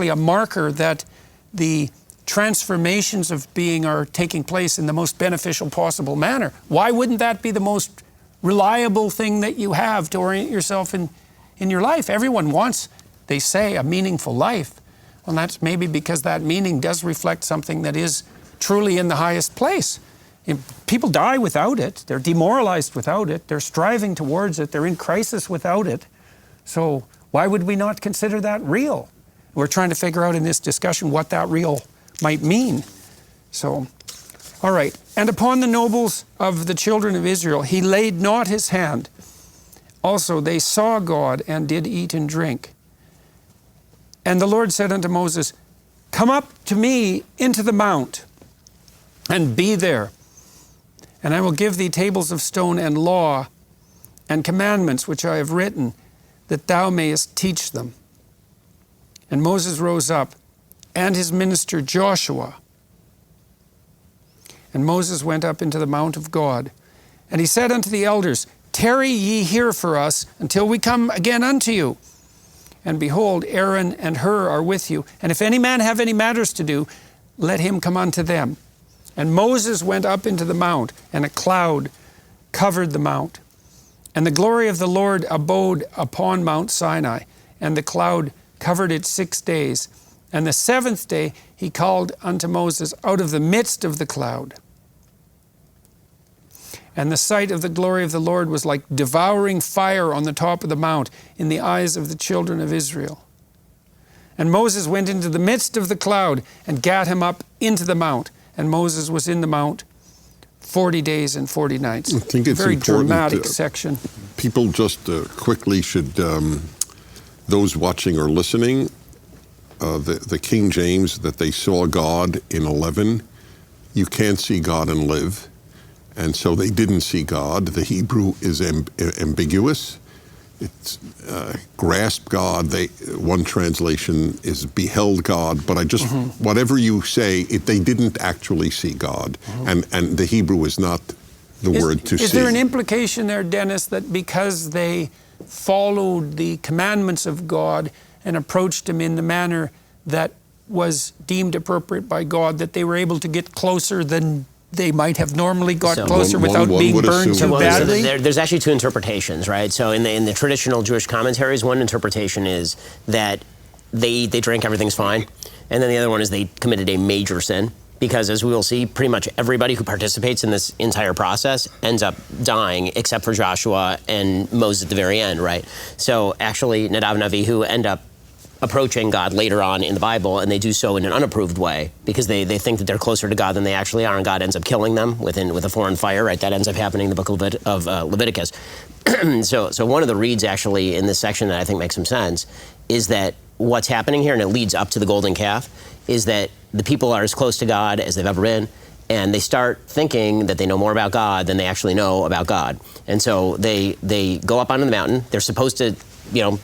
a marker that the transformations of being are taking place in the most beneficial possible manner. Why wouldn't that be the most reliable thing that you have to orient yourself in your life? Everyone wants, they say, a meaningful life. Well, that's maybe because that meaning does reflect something that is truly in the highest place. People die without it. They're demoralized without it. They're striving towards it. They're in crisis without it. So why would we not consider that real? We're trying to figure out in this discussion what that real might mean. So, all right. And upon the nobles of the children of Israel, he laid not his hand. Also they saw God and did eat and drink. And the Lord said unto Moses, come up to me into the mount, and be there. And I will give thee tables of stone and law and commandments which I have written, that thou mayest teach them. And Moses rose up, and his minister Joshua. And Moses went up into the mount of God. And he said unto the elders, tarry ye here for us until we come again unto you. And behold, Aaron and Hur are with you. And if any man have any matters to do, let him come unto them. And Moses went up into the mount, and a cloud covered the mount. And the glory of the Lord abode upon Mount Sinai, and the cloud covered it 6 days. And the seventh day he called unto Moses out of the midst of the cloud. And the sight of the glory of the Lord was like devouring fire on the top of the mount in the eyes of the children of Israel. And Moses went into the midst of the cloud and gat him up into the mount. And Moses was in the mount 40 days and 40 nights. I think it's very important, dramatic section. People just quickly should, those watching or listening, the King James, that they saw God in 11, you can't see God and live. And so they didn't see God. The Hebrew is ambiguous. It's grasp God. One translation is beheld God. But whatever you say, they didn't actually see God. And the Hebrew is not the word to see. Is there an implication there, Dennis, that because they followed the commandments of God and approached him in the manner that was deemed appropriate by God, that they were able to get closer than they might have normally got closer without being burned too badly? There's actually two interpretations, right? So in the traditional Jewish commentaries, one interpretation is that they drank, everything's fine. And then the other one is they committed a major sin. Because as we will see, pretty much everybody who participates in this entire process ends up dying, except for Joshua and Moses at the very end, right? So actually, Nadav and Avihu end up approaching God later on in the Bible, and they do so in an unapproved way because they think that they're closer to God than they actually are, and God ends up killing them with a foreign fire, right? That ends up happening in the book of Leviticus. So one of the reads actually in this section that I think makes some sense is that what's happening here, and it leads up to the golden calf, is that the people are as close to God as they've ever been, and they start thinking that they know more about God than they actually know about God. And so they go up onto the mountain. They're supposed to,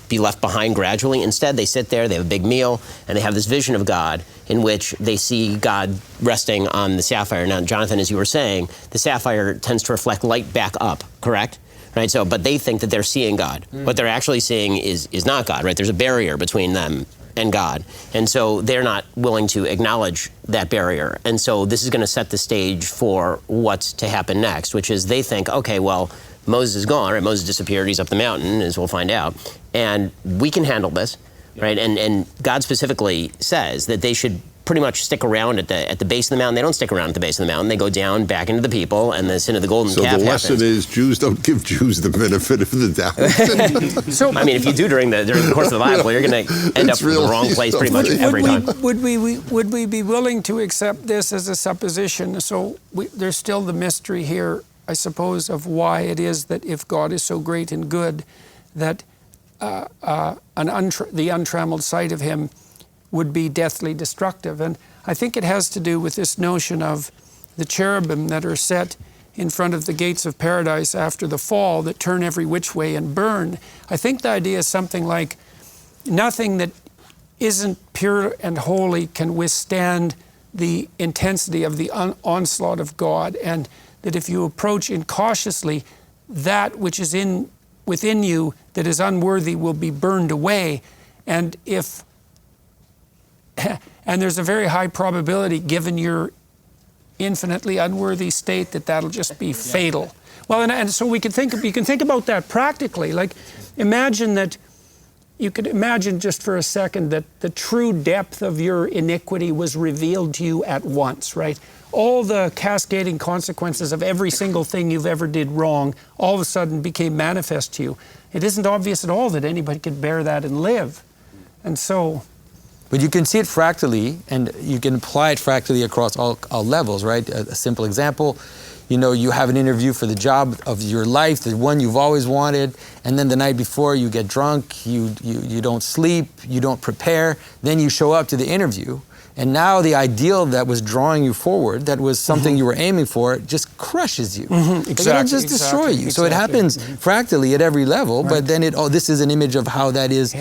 be left behind gradually. Instead, they sit there, they have a big meal, and they have this vision of God in which they see God resting on the sapphire. Now, Jonathan, as you were saying, the sapphire tends to reflect light back up, correct? Right, so, but they think that they're seeing God. What they're actually seeing is not God, right? There's a barrier between them and God. And so they're not willing to acknowledge that barrier. And so this is going to set the stage for what's to happen next, which is they think, okay, well, Moses is gone, right? Moses disappeared, he's up the mountain, as we'll find out. And we can handle this, right? And God specifically says that they should pretty much stick around at the base of the mountain. They don't stick around at the base of the mountain. They go down back into the people, and the sin of the golden calf happens. So the lesson is Jews don't give Jews the benefit of the doubt. So I mean, if you do during the course of the Bible, you're going to end up in the wrong place pretty much every time. Would we be willing to accept this as a supposition? So there's still the mystery here, I suppose, of why it is that if God is so great and good, that the untrammeled sight of him would be deathly destructive. And I think it has to do with this notion of the cherubim that are set in front of the gates of paradise after the fall that turn every which way and burn. I think the idea is something like nothing that isn't pure and holy can withstand the intensity of the onslaught of God, and that if you approach incautiously, that which is within you that is unworthy will be burned away. And there's a very high probability, given your infinitely unworthy state, that that'll just be fatal. Well, and so you can think about that practically. Like, you could imagine just for a second that the true depth of your iniquity was revealed to you at once, right? All the cascading consequences of every single thing you've ever did wrong all of a sudden became manifest to you. It isn't obvious at all that anybody could bear that and live. And so... But you can see it fractally, and you can apply it fractally across all levels, right? A simple example, you have an interview for the job of your life, the one you've always wanted, and then the night before you get drunk, you don't sleep, you don't prepare, then you show up to the interview, and now the ideal that was drawing you forward, that was something you were aiming for, just crushes you. Exactly. It'll just destroy you. So it happens fractally at every level, but then this is an image of how that is.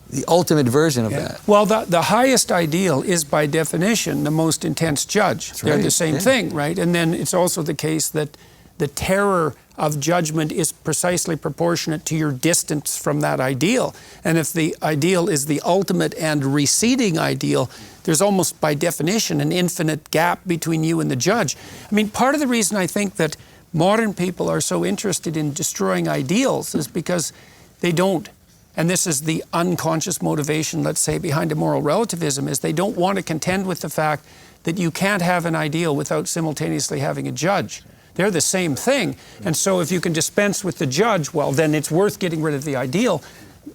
The ultimate version of that. Well, the highest ideal is by definition the most intense judge. They're the same thing, right? And then it's also the case that the terror of judgment is precisely proportionate to your distance from that ideal. And if the ideal is the ultimate and receding ideal, there's almost by definition an infinite gap between you and the judge. I mean, part of the reason I think that modern people are so interested in destroying ideals is because they don't. And this is the unconscious motivation, let's say, behind immoral relativism, is they don't want to contend with the fact that you can't have an ideal without simultaneously having a judge. They're the same thing. And so if you can dispense with the judge, well, then it's worth getting rid of the ideal.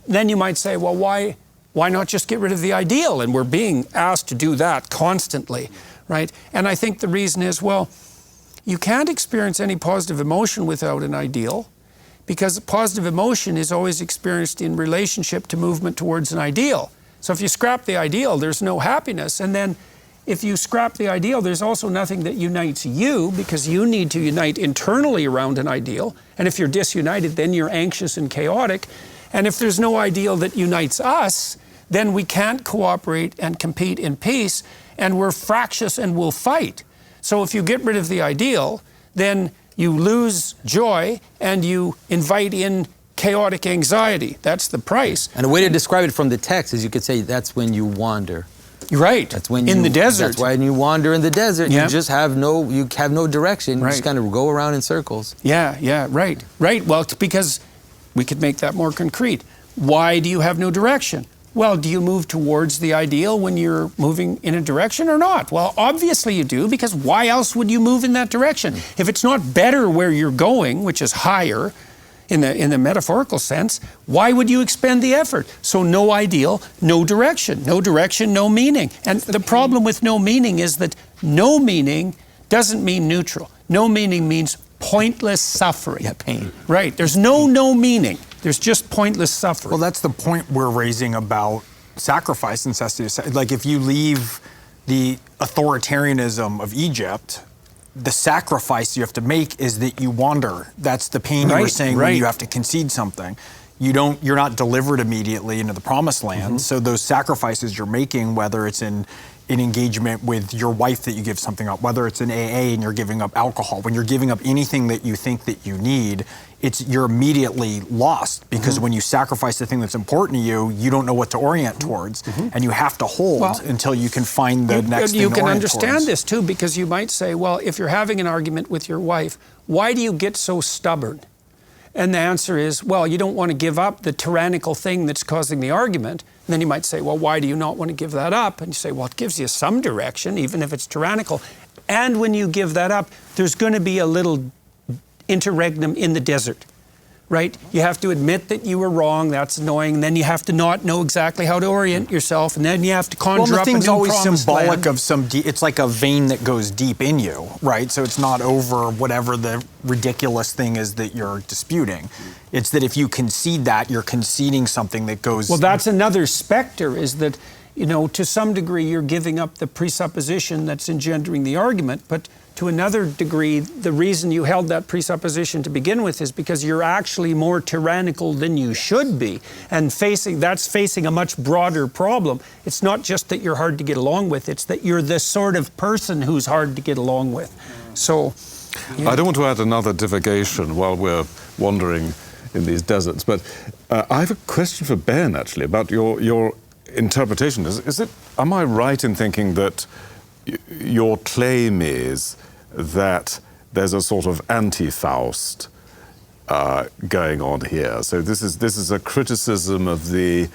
Then you might say, well, why not just get rid of the ideal? And we're being asked to do that constantly, right? And I think the reason is, well, you can't experience any positive emotion without an ideal, because positive emotion is always experienced in relationship to movement towards an ideal. So if you scrap the ideal, there's no happiness. And then if you scrap the ideal, there's also nothing that unites you, because you need to unite internally around an ideal. And if you're disunited, then you're anxious and chaotic. And if there's no ideal that unites us, then we can't cooperate and compete in peace, and we're fractious and we'll fight. So if you get rid of the ideal, then you lose joy and you invite in chaotic anxiety. That's the price. And a way to describe it from the text is you could say that's when you wander. Right. That's when in the desert. That's why you wander in the desert. Yeah. You just have no direction. You just kind of go around in circles. Yeah, right. Well, it's because we could make that more concrete. Why do you have no direction? Well, do you move towards the ideal when you're moving in a direction or not? Well, obviously you do, because why else would you move in that direction? If it's not better where you're going, which is higher in the metaphorical sense, why would you expend the effort? So no ideal, no direction. No direction, no meaning. And the problem with no meaning is that no meaning doesn't mean neutral. No meaning means pointless suffering. Yeah, pain. Right. There's no meaning. There's just pointless suffering. Well, that's the point we're raising about sacrifice and necessity. Like, if you leave the authoritarianism of Egypt, the sacrifice you have to make is that you wander. That's the pain you were saying when you have to concede something. You're not delivered immediately into the promised land. So those sacrifices you're making, whether it's in engagement with your wife that you give something up, whether it's in AA and you're giving up alcohol, when you're giving up anything that you think that you need, you're immediately lost, because when you sacrifice the thing that's important to you, you don't know what to orient towards, and you have to hold until you can find the next thing to orient towards. You can understand this too, because you might say, well, if you're having an argument with your wife, why do you get so stubborn? And the answer is, well, you don't want to give up the tyrannical thing that's causing the argument. And then you might say, well, why do you not want to give that up? And you say, well, it gives you some direction, even if it's tyrannical. And when you give that up, there's going to be a little interregnum in the desert, right? You have to admit that you were wrong. That's annoying. And then you have to not know exactly how to orient yourself. And then you have to conjure up a new promised land. Well, the thing's always symbolic of some it's like a vein that goes deep in you, right? So it's not over whatever the ridiculous thing is that you're disputing. It's that if you concede that, you're conceding something that goes... Well, that's another specter, is that, to some degree, you're giving up the presupposition that's engendering the argument, but to another degree, the reason you held that presupposition to begin with is because you're actually more tyrannical than you should be, and that's facing a much broader problem. It's not just that you're hard to get along with, it's that you're the sort of person who's hard to get along with. So... I don't want to add another divagation while we're wandering in these deserts, but I have a question for Ben, actually, about your interpretation. Am I right in thinking that your claim is that there's a sort of anti-Faust going on here? So this is a criticism of they're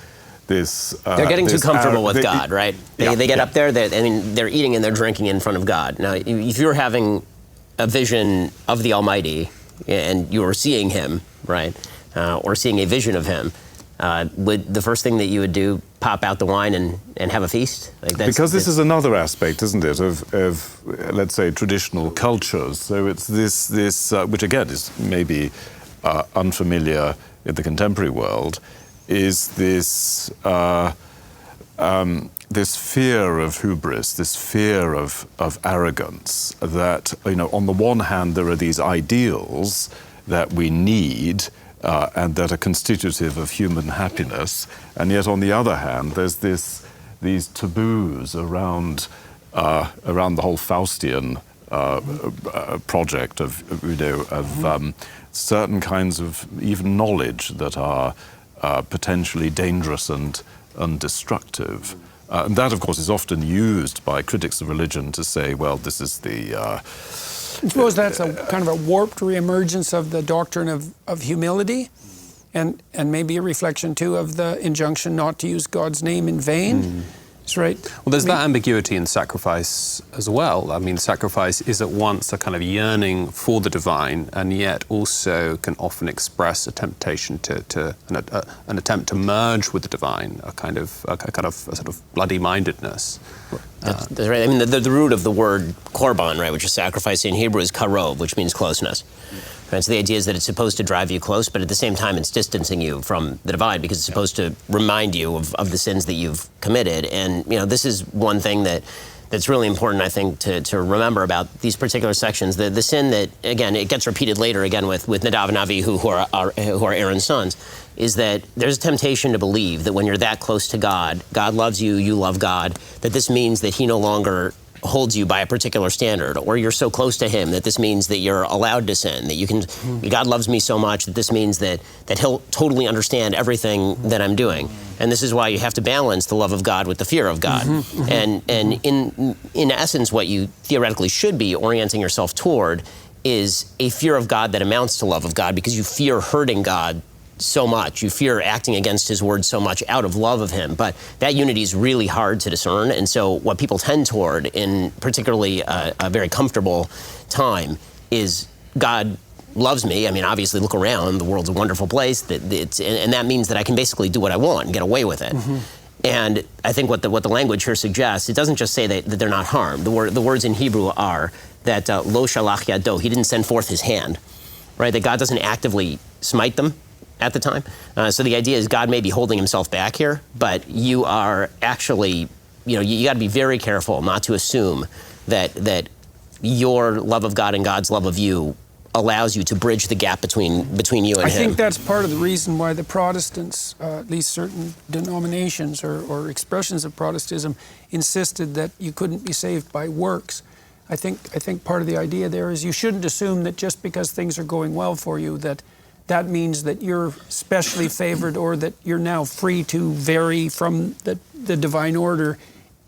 getting too comfortable with God, right? They get up there, they're eating and they're drinking in front of God. Now, if you're having a vision of the Almighty and you're seeing Him, right, or seeing a vision of Him, would the first thing that you would do pop out the wine and have a feast? Because this is another aspect, isn't it, of let's say, traditional cultures. So it's this which again is maybe unfamiliar in the contemporary world, is this this fear of hubris, this fear of arrogance, that, on the one hand, there are these ideals that we need and that are constitutive of human happiness, and yet on the other hand, there's these taboos around the whole Faustian project of certain kinds of even knowledge that are potentially dangerous and destructive. And that, of course, is often used by critics of religion to say, well, this is the... I suppose that's a kind of a warped reemergence of the doctrine of humility, and maybe a reflection, too, of the injunction not to use God's name in vain. That's right. Well, there's that ambiguity in sacrifice as well. I mean, sacrifice is at once a kind of yearning for the divine, and yet also can often express a temptation an attempt to merge with the divine, a sort of bloody-mindedness. That's right. I mean, the root of the word korban, right, which is sacrifice in Hebrew, is karov, which means closeness. Right? So the idea is that it's supposed to drive you close, but at the same time, it's distancing you from the divine, because it's supposed to remind you of the sins that you've committed. And this is one thing that's really important, I think, to remember about these particular sections. The sin that, again, it gets repeated later again with Nadav and Avihu, who are Aaron's sons, is that there's a temptation to believe that when you're that close to God, God loves you, you love God, that this means that He no longer holds you by a particular standard, or you're so close to him that this means that you're allowed to sin, that you can, God loves me so much that this means that he'll totally understand everything that I'm doing. And this is why you have to balance the love of God with the fear of God. And in essence, what you theoretically should be orienting yourself toward is a fear of God that amounts to love of God, because you fear hurting God so much. You fear acting against his word so much out of love of him. But that unity is really hard to discern. And so what people tend toward in particularly a very comfortable time is God loves me. I mean, obviously, look around. The world's a wonderful place. And that means that I can basically do what I want and get away with it. And I think what the language here suggests, it doesn't just say that they're not harmed. The words in Hebrew are that lo shalach yado, he didn't send forth his hand, right? That God doesn't actively smite them at the time. So the idea is God may be holding himself back here, but you are actually, you got to be very careful not to assume that your love of God and God's love of you allows you to bridge the gap between you and him. I think that's part of the reason why the Protestants, at least certain denominations or expressions of Protestantism, insisted that you couldn't be saved by works. I think part of the idea there is you shouldn't assume that just because things are going well for you that means that you're specially favored, or that you're now free to vary from the divine order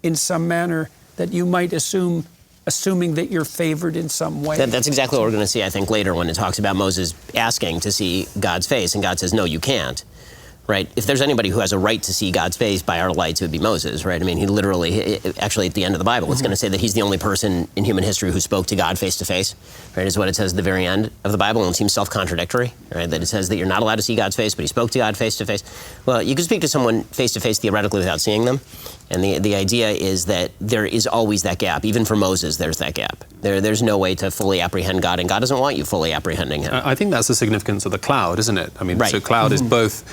in some manner, that you might assuming that you're favored in some way. That's exactly what we're going to see, I think, later when it talks about Moses asking to see God's face, and God says, no, you can't. Right? If there's anybody who has a right to see God's face by our lights, it would be Moses, right? I mean, he literally, actually at the end of the Bible, it's going to say that he's the only person in human history who spoke to God face to face, right? Is what it says at the very end of the Bible, and it seems self-contradictory, right? That it says that you're not allowed to see God's face, but he spoke to God face to face. Well, you can speak to someone face to face theoretically without seeing them, and the idea is that there is always that gap. Even for Moses, there's that gap. There's no way to fully apprehend God, and God doesn't want you fully apprehending him. I think that's the significance of the cloud, isn't it? I mean, right. So cloud is both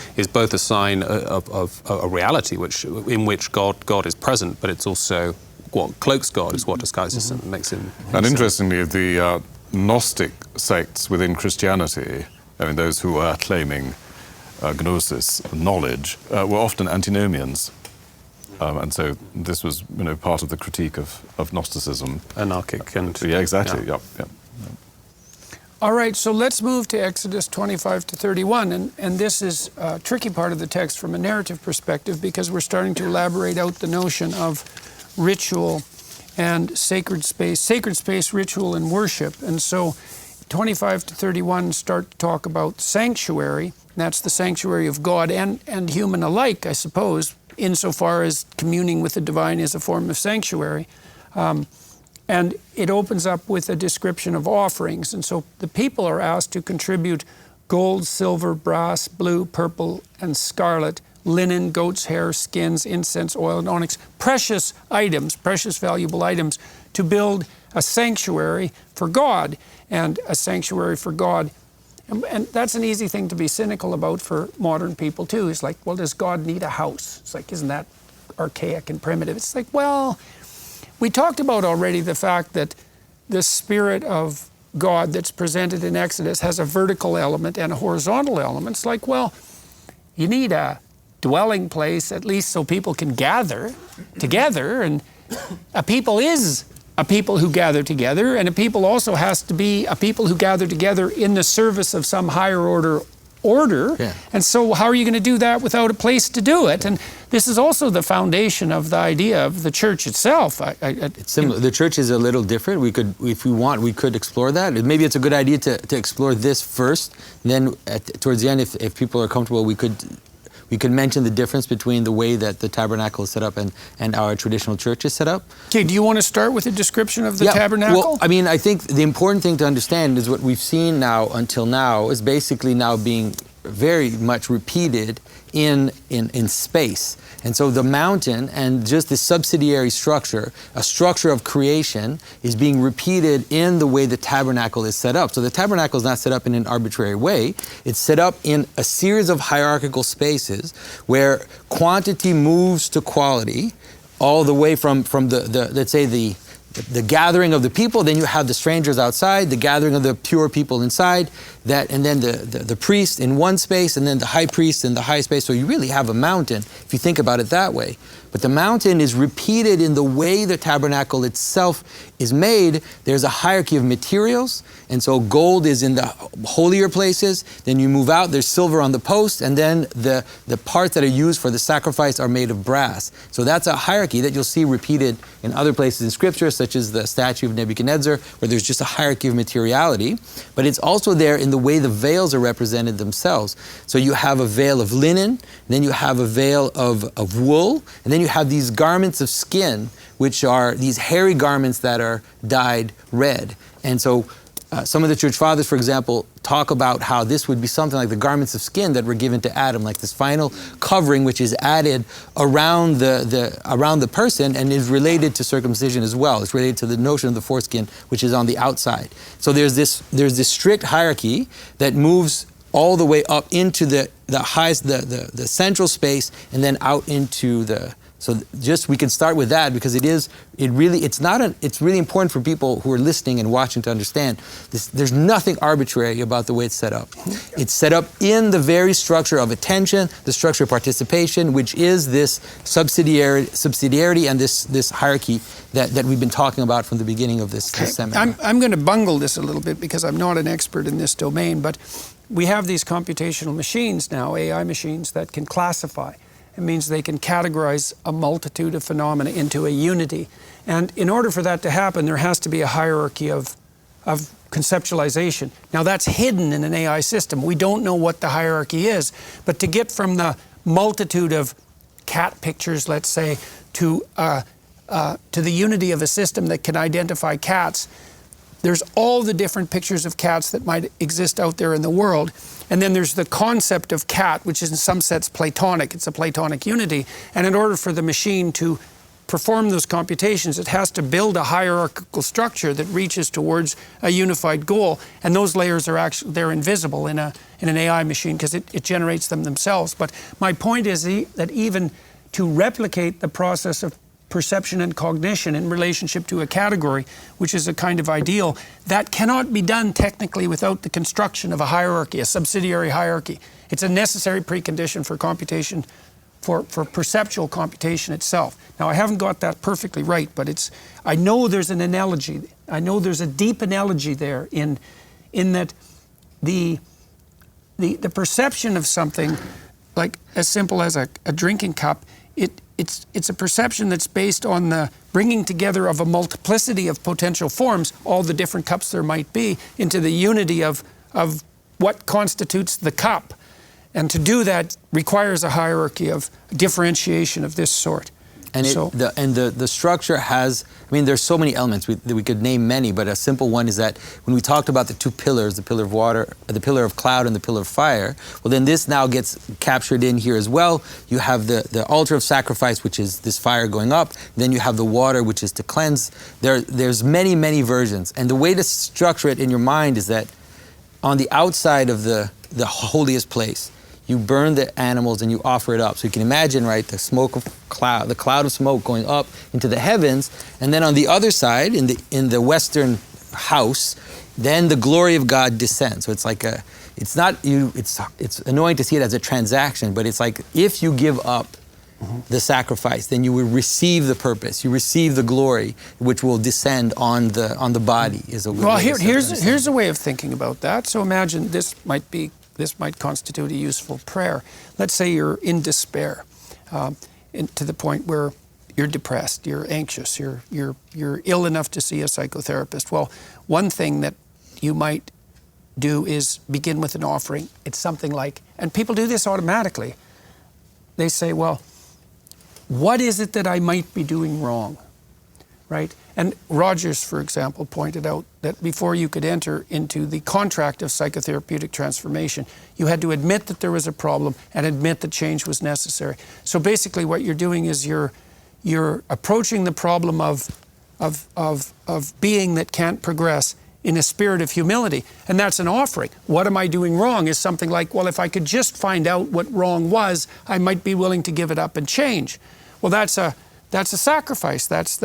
a sign of a reality in which God is present, but it's also what cloaks God, is what disguises him, makes him. And interestingly, the Gnostic sects within Christianity, I mean, those who were claiming gnosis, knowledge, were often antinomians. And so this was, part of the critique of Gnosticism. Anarchic and... Yeah, exactly, yep. All right, so let's move to Exodus 25 to 31, and this is a tricky part of the text from a narrative perspective, because we're starting to elaborate out the notion of ritual and sacred space, ritual, and worship. And so 25 to 31 start to talk about sanctuary. That's the sanctuary of God and human alike, I suppose, insofar as communing with the divine is a form of sanctuary. And it opens up with a description of offerings. And so the people are asked to contribute gold, silver, brass, blue, purple, and scarlet, linen, goat's hair, skins, incense, oil, and onyx, precious items, precious valuable items, to build a sanctuary for God. And a sanctuary for God. And that's an easy thing to be cynical about for modern people too. It's like, well, does God need a house? It's like, isn't that archaic and primitive? It's like, well, we talked about already the fact that the Spirit of God that's presented in Exodus has a vertical element and a horizontal element. It's like, well, you need a dwelling place, at least so people can gather together, and a people is a people who gather together, and a people also has to be a people who gather together in the service of some higher order. Yeah. And so how are you going to do that without a place to do it? And this is also the foundation of the idea of the church itself. It's similar. The church is a little different. We could, if we want, we could explore that. Maybe it's a good idea to explore this first. Then towards the end, if people are comfortable, we could mention the difference between the way that the tabernacle is set up and our traditional church is set up. Okay, do you want to start with a description of the tabernacle? Well, I mean, I think the important thing to understand is what we've seen now until now is basically now being very much repeated in space. And so the mountain and just the subsidiary structure, a structure of creation, is being repeated in the way the tabernacle is set up. So the tabernacle is not set up in an arbitrary way. It's set up in a series of hierarchical spaces where quantity moves to quality all the way from the let's say the gathering of the people, then you have the strangers outside, the gathering of the pure people inside, and then the priest in one space, and then the high priest in the high space. So you really have a mountain, if you think about it that way. But the mountain is repeated in the way the tabernacle itself is made. There's a hierarchy of materials, and so gold is in the holier places. Then you move out, there's silver on the post, and then the parts that are used for the sacrifice are made of brass. So that's a hierarchy that you'll see repeated in other places in Scripture, such as the statue of Nebuchadnezzar, where there's just a hierarchy of materiality. But it's also there in the way the veils are represented themselves. So you have a veil of linen, then you have a veil of wool, and then you have these garments of skin, which are these hairy garments that are dyed red. And so some of the church fathers, for example, talk about how this would be something like the garments of skin that were given to Adam, like this final covering which is added around the person and is related to circumcision as well. It's related to the notion of the foreskin, which is on the outside. So there's this strict hierarchy that moves all the way up into the central space and then out into the. So just we can start with that because it's really important for people who are listening and watching to understand this. There's nothing arbitrary about the way it's set up. It's set up in the very structure of attention, the structure of participation, which is this subsidiarity and this hierarchy that we've been talking about from the beginning of this seminar. I'm going to bungle this a little bit because I'm not an expert in this domain, but we have these computational machines now, AI machines, that can classify. It means they can categorize a multitude of phenomena into a unity. And in order for that to happen, there has to be a hierarchy of conceptualization. Now that's hidden in an AI system. We don't know what the hierarchy is, but to get from the multitude of cat pictures, let's say, to the unity of a system that can identify cats, there's all the different pictures of cats that might exist out there in the world. And then there's the concept of cat, which is in some sense Platonic. It's a Platonic unity. And in order for the machine to perform those computations, it has to build a hierarchical structure that reaches towards a unified goal. And those layers are actually, they're invisible in an AI machine because it generates them themselves. But my point is that even to replicate the process of perception and cognition in relationship to a category, which is a kind of ideal, that cannot be done technically without the construction of a hierarchy, a subsidiary hierarchy. It's a necessary precondition for computation, for perceptual computation itself. Now, I haven't got that perfectly right, but I know there's an analogy. I know there's a deep analogy there in that the perception of something, like as simple as a drinking cup, it's a perception that's based on the bringing together of a multiplicity of potential forms, all the different cups there might be, into the unity of what constitutes the cup. And to do that requires a hierarchy of differentiation of this sort. And the structure has, I mean, there's so many elements. We could name many, but a simple one is that when we talked about the two pillars, the pillar of water, the pillar of cloud, and the pillar of fire, well, then this now gets captured in here as well. You have the altar of sacrifice, which is this fire going up. Then you have the water, which is to cleanse. There's many, many versions. And the way to structure it in your mind is that on the outside of the holiest place, you burn the animals and you offer it up. So you can imagine, right, the cloud of smoke going up into the heavens, and then on the other side, in the western house, then the glory of God descends. So it's like it's annoying to see it as a transaction, but it's like if you give up the sacrifice, then you will receive the purpose. You receive the glory, which will descend on the body. Well, here's a way of thinking about that. So imagine this might constitute a useful prayer. Let's say you're in despair, to the point where you're depressed, you're anxious, you're ill enough to see a psychotherapist. Well, one thing that you might do is begin with an offering. It's something like, and people do this automatically. They say, well, what is it that I might be doing wrong, right? And Rogers, for example, pointed out that before you could enter into the contract of psychotherapeutic transformation, you had to admit that there was a problem and admit that change was necessary. So basically what you're doing is you're approaching the problem of being that can't progress in a spirit of humility, and that's an offering. What am I doing wrong is something like, well, if I could just find out what wrong was, I might be willing to give it up and change. Well, that's a sacrifice. That's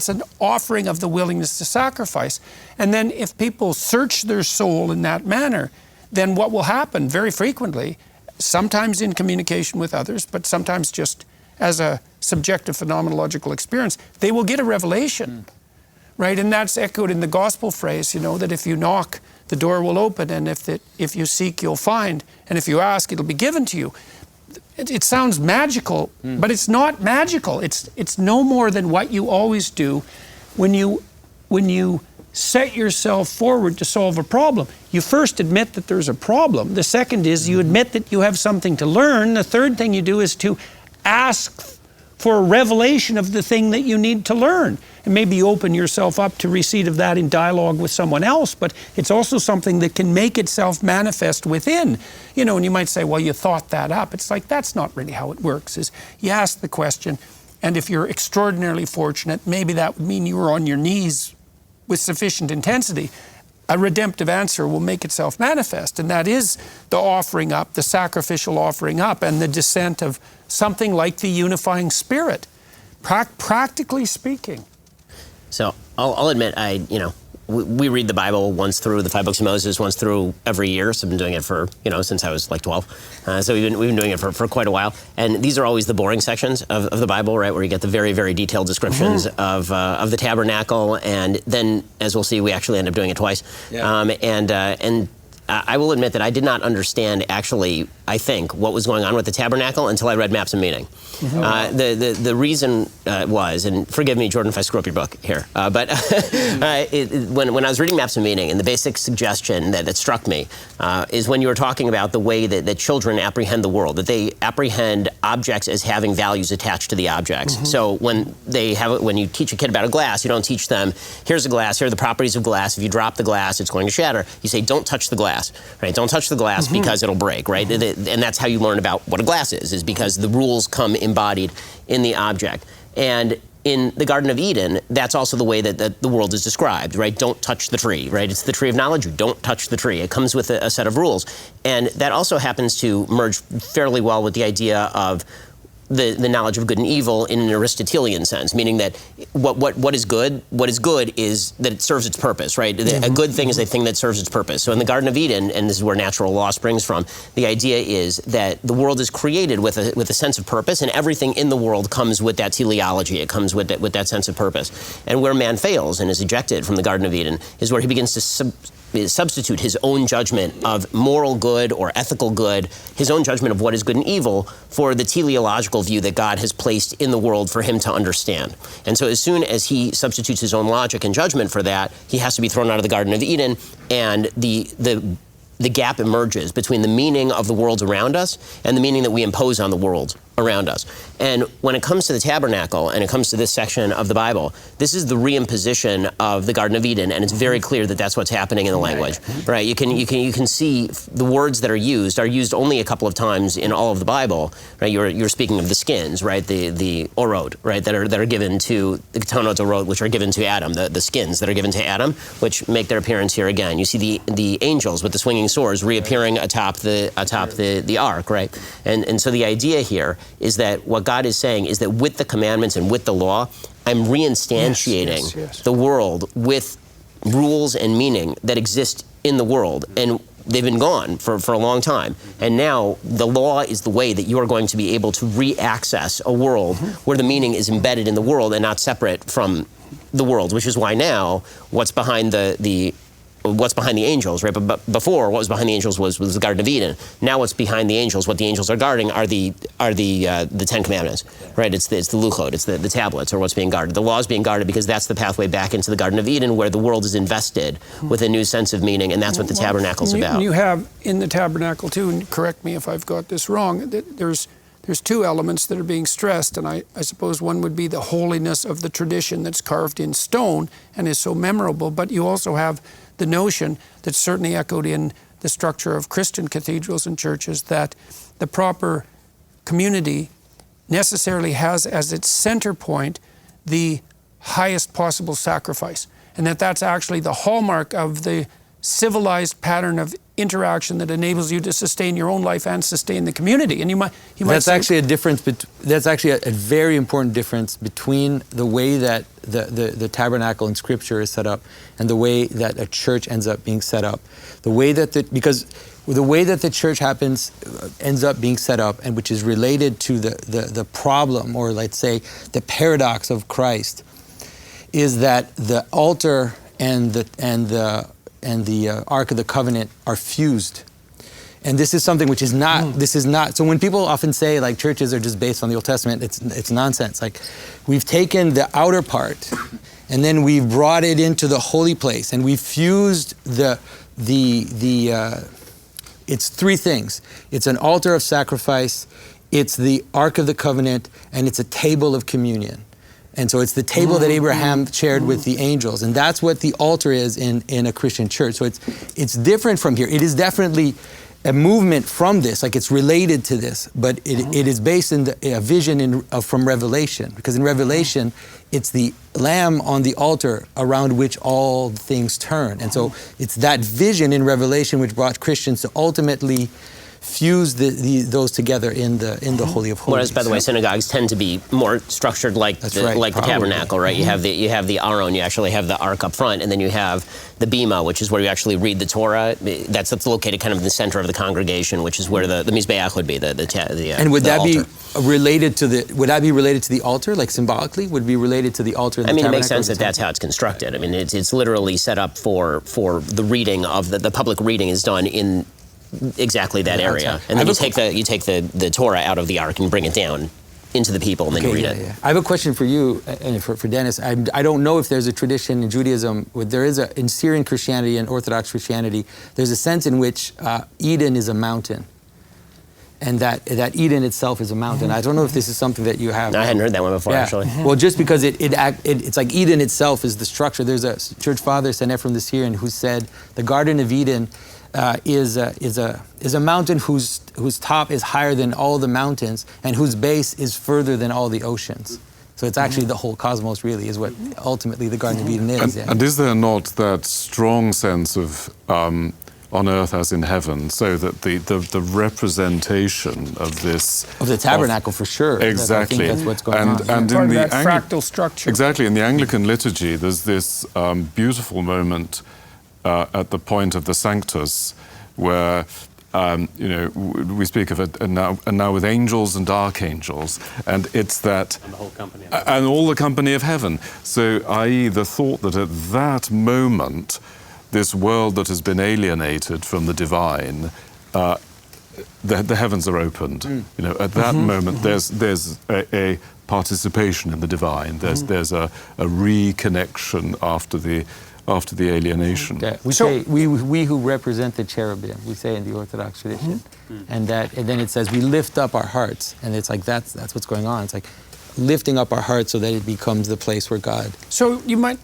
an offering of the willingness to sacrifice. And then if people search their soul in that manner, then what will happen very frequently, sometimes in communication with others, but sometimes just as a subjective phenomenological experience, they will get a revelation, right? And that's echoed in the gospel phrase, you know, that if you knock, the door will open, and if you seek, you'll find, and if you ask, it'll be given to you. It sounds magical, but it's not magical. It's no more than what you always do when you set yourself forward to solve a problem. You first admit that there's a problem. The second is you admit that you have something to learn. The third thing you do is to ask for a revelation of the thing that you need to learn. And maybe you open yourself up to receipt of that in dialogue with someone else, but it's also something that can make itself manifest within. You know, and you might say, well, you thought that up. It's like, that's not really how it works. Is you ask the question, and if you're extraordinarily fortunate, maybe that would mean you were on your knees with sufficient intensity. A redemptive answer will make itself manifest, and that is the offering up, the sacrificial offering up, and the descent of something like the unifying spirit, practically speaking. So I'll admit, we read the Bible once through the 5 books of Moses, once through every year. So I've been doing it for, since I was like 12. So we've been doing it for quite a while. And these are always the boring sections of the Bible, right, where you get the very, very detailed descriptions of the tabernacle. And then, as we'll see, we actually end up doing it twice. Yeah. I will admit that I did not understand, actually, I think, what was going on with the tabernacle until I read Maps and Meaning. The reason was, and forgive me, Jordan, if I screw up your book here, but when I was reading Maps and Meaning, and the basic suggestion that struck me is when you were talking about the way that children apprehend the world, that they apprehend objects as having values attached to the objects. So when you teach a kid about a glass, you don't teach them, here's a glass, here are the properties of glass. If you drop the glass, it's going to shatter. You say, don't touch the glass. Right? Don't touch the glass because it'll break, right? And that's how you learn about what a glass is because the rules come embodied in the object. And in the Garden of Eden, that's also the way that the world is described, right? Don't touch the tree, right? It's the tree of knowledge. You don't touch the tree. It comes with a set of rules. And that also happens to merge fairly well with the idea of the knowledge of good and evil in an Aristotelian sense, meaning that what is good is that it serves its purpose, right? A good thing is a thing that serves its purpose. So in the Garden of Eden, and this is where natural law springs from, the idea is that the world is created with a sense of purpose, and everything in the world comes with that teleology. It comes with that sense of purpose. And where man fails and is ejected from the Garden of Eden is where he begins to substitute his own judgment of moral good or ethical good, his own judgment of what is good and evil, for the teleological view that God has placed in the world for him to understand. And so as soon as he substitutes his own logic and judgment for that, he has to be thrown out of the Garden of Eden, and the gap emerges between the meaning of the world around us and the meaning that we impose on the world around us. And when it comes to the tabernacle and it comes to this section of the Bible, this is the reimposition of the Garden of Eden, and it's very clear that that's what's happening in the language, right? You can see the words that are used only a couple of times in all of the Bible, right? You're speaking of the skins, right? The orod, right? That are given to the ketonot orod, which are given to Adam, the skins that are given to Adam, which make their appearance here again. You see the angels with the swinging swords reappearing atop the ark, right? And so the idea here is that what God is saying is that with the commandments and with the law, I'm reinstantiating the world with rules and meaning that exist in the world. And they've been gone for a long time. And now the law is the way that you are going to be able to re-access a world where the meaning is embedded in the world and not separate from the world, which is why now what's behind the angels, right? But before, what was behind the angels was the Garden of Eden. Now, what's behind the angels, what the angels are guarding, are the Ten Commandments, right? It's the luchot, it's the tablets, or what's being guarded. The law is being guarded because that's the pathway back into the Garden of Eden, where the world is invested with a new sense of meaning, and that's what the tabernacle's about. You have in the tabernacle too, and correct me if I've got this wrong. There's two elements that are being stressed, and I suppose one would be the holiness of the tradition that's carved in stone and is so memorable. But you also have the notion that's certainly echoed in the structure of Christian cathedrals and churches that the proper community necessarily has as its center point the highest possible sacrifice, and that's actually the hallmark of the civilized pattern of interaction that enables you to sustain your own life and sustain the community. And you might that's actually a difference. That's actually a very important difference between the way that the tabernacle in Scripture is set up and the way that a church ends up being set up, the way that the church ends up being set up, and which is related to the problem, or let's say the paradox of Christ, is that the altar and the Ark of the Covenant are fused. And this is something which is not, so when people often say like churches are just based on the Old Testament, it's nonsense. Like, we've taken the outer part and then we've brought it into the holy place, and we've fused it's three things. It's an altar of sacrifice, it's the Ark of the Covenant, and it's a table of communion. And so it's the table that Abraham shared with the angels, and that's what the altar is in a Christian church. So it's different from here. It is definitely a movement from this, like it's related to this, but it is based in a vision from Revelation, because in Revelation, it's the Lamb on the altar around which all things turn. And so it's that vision in Revelation which brought Christians to ultimately fuse those together in the Holy of Holies. Whereas, by the way, synagogues tend to be more structured like the tabernacle, right? You have the Aron, you actually have the Ark up front, and then you have the Bima, which is where you actually read the Torah. That's located kind of in the center of the congregation, which is where the Mizbeach would be. And would that altar. be related to the altar, like symbolically? Would it be related to the altar? In the it makes sense that that's how it's constructed. I mean, it's literally set up for the reading of the public reading is done in exactly that area, and then you take the Torah out of the Ark and bring it down into the people, and then you read it. I have a question for you and for Dennis. I don't know if there's a tradition in Judaism. There is in Syrian Christianity and Orthodox Christianity, there's a sense in which Eden is a mountain, and that Eden itself is a mountain. I don't know if this is something that you have. I hadn't heard that one before, actually. Well, just because it's like Eden itself is the structure. There's a church father, St. Ephraim the Syrian, who said the Garden of Eden is a mountain whose top is higher than all the mountains and whose base is further than all the oceans. So it's actually the whole cosmos, really, is what ultimately the Garden of Eden is. And is there not that strong sense of on earth as in heaven, so that the representation of this of the tabernacle, for sure. Exactly. I think that's what's going on. And Part in of the that fractal structure. Exactly. In the Anglican liturgy, there's this beautiful moment at the point of the Sanctus, where we speak of it, and now with angels and archangels, and it's that, and the whole company, and all the company of heaven. So, i.e., the thought that at that moment, this world that has been alienated from the divine, the heavens are opened. At that moment, there's a participation in the divine. There's a reconnection after the alienation. Yeah, we who represent the cherubim, we say in the Orthodox tradition, and then it says we lift up our hearts, and it's like that's what's going on. It's like lifting up our hearts so that it becomes the place where God. So you might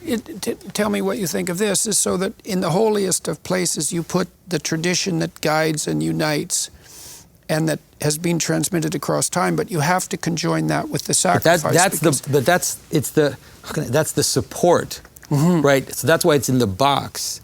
tell me what you think of this, is so that in the holiest of places you put the tradition that guides and unites and that has been transmitted across time, but you have to conjoin that with the sacrifice. That's the support, right? So that's why it's in the box.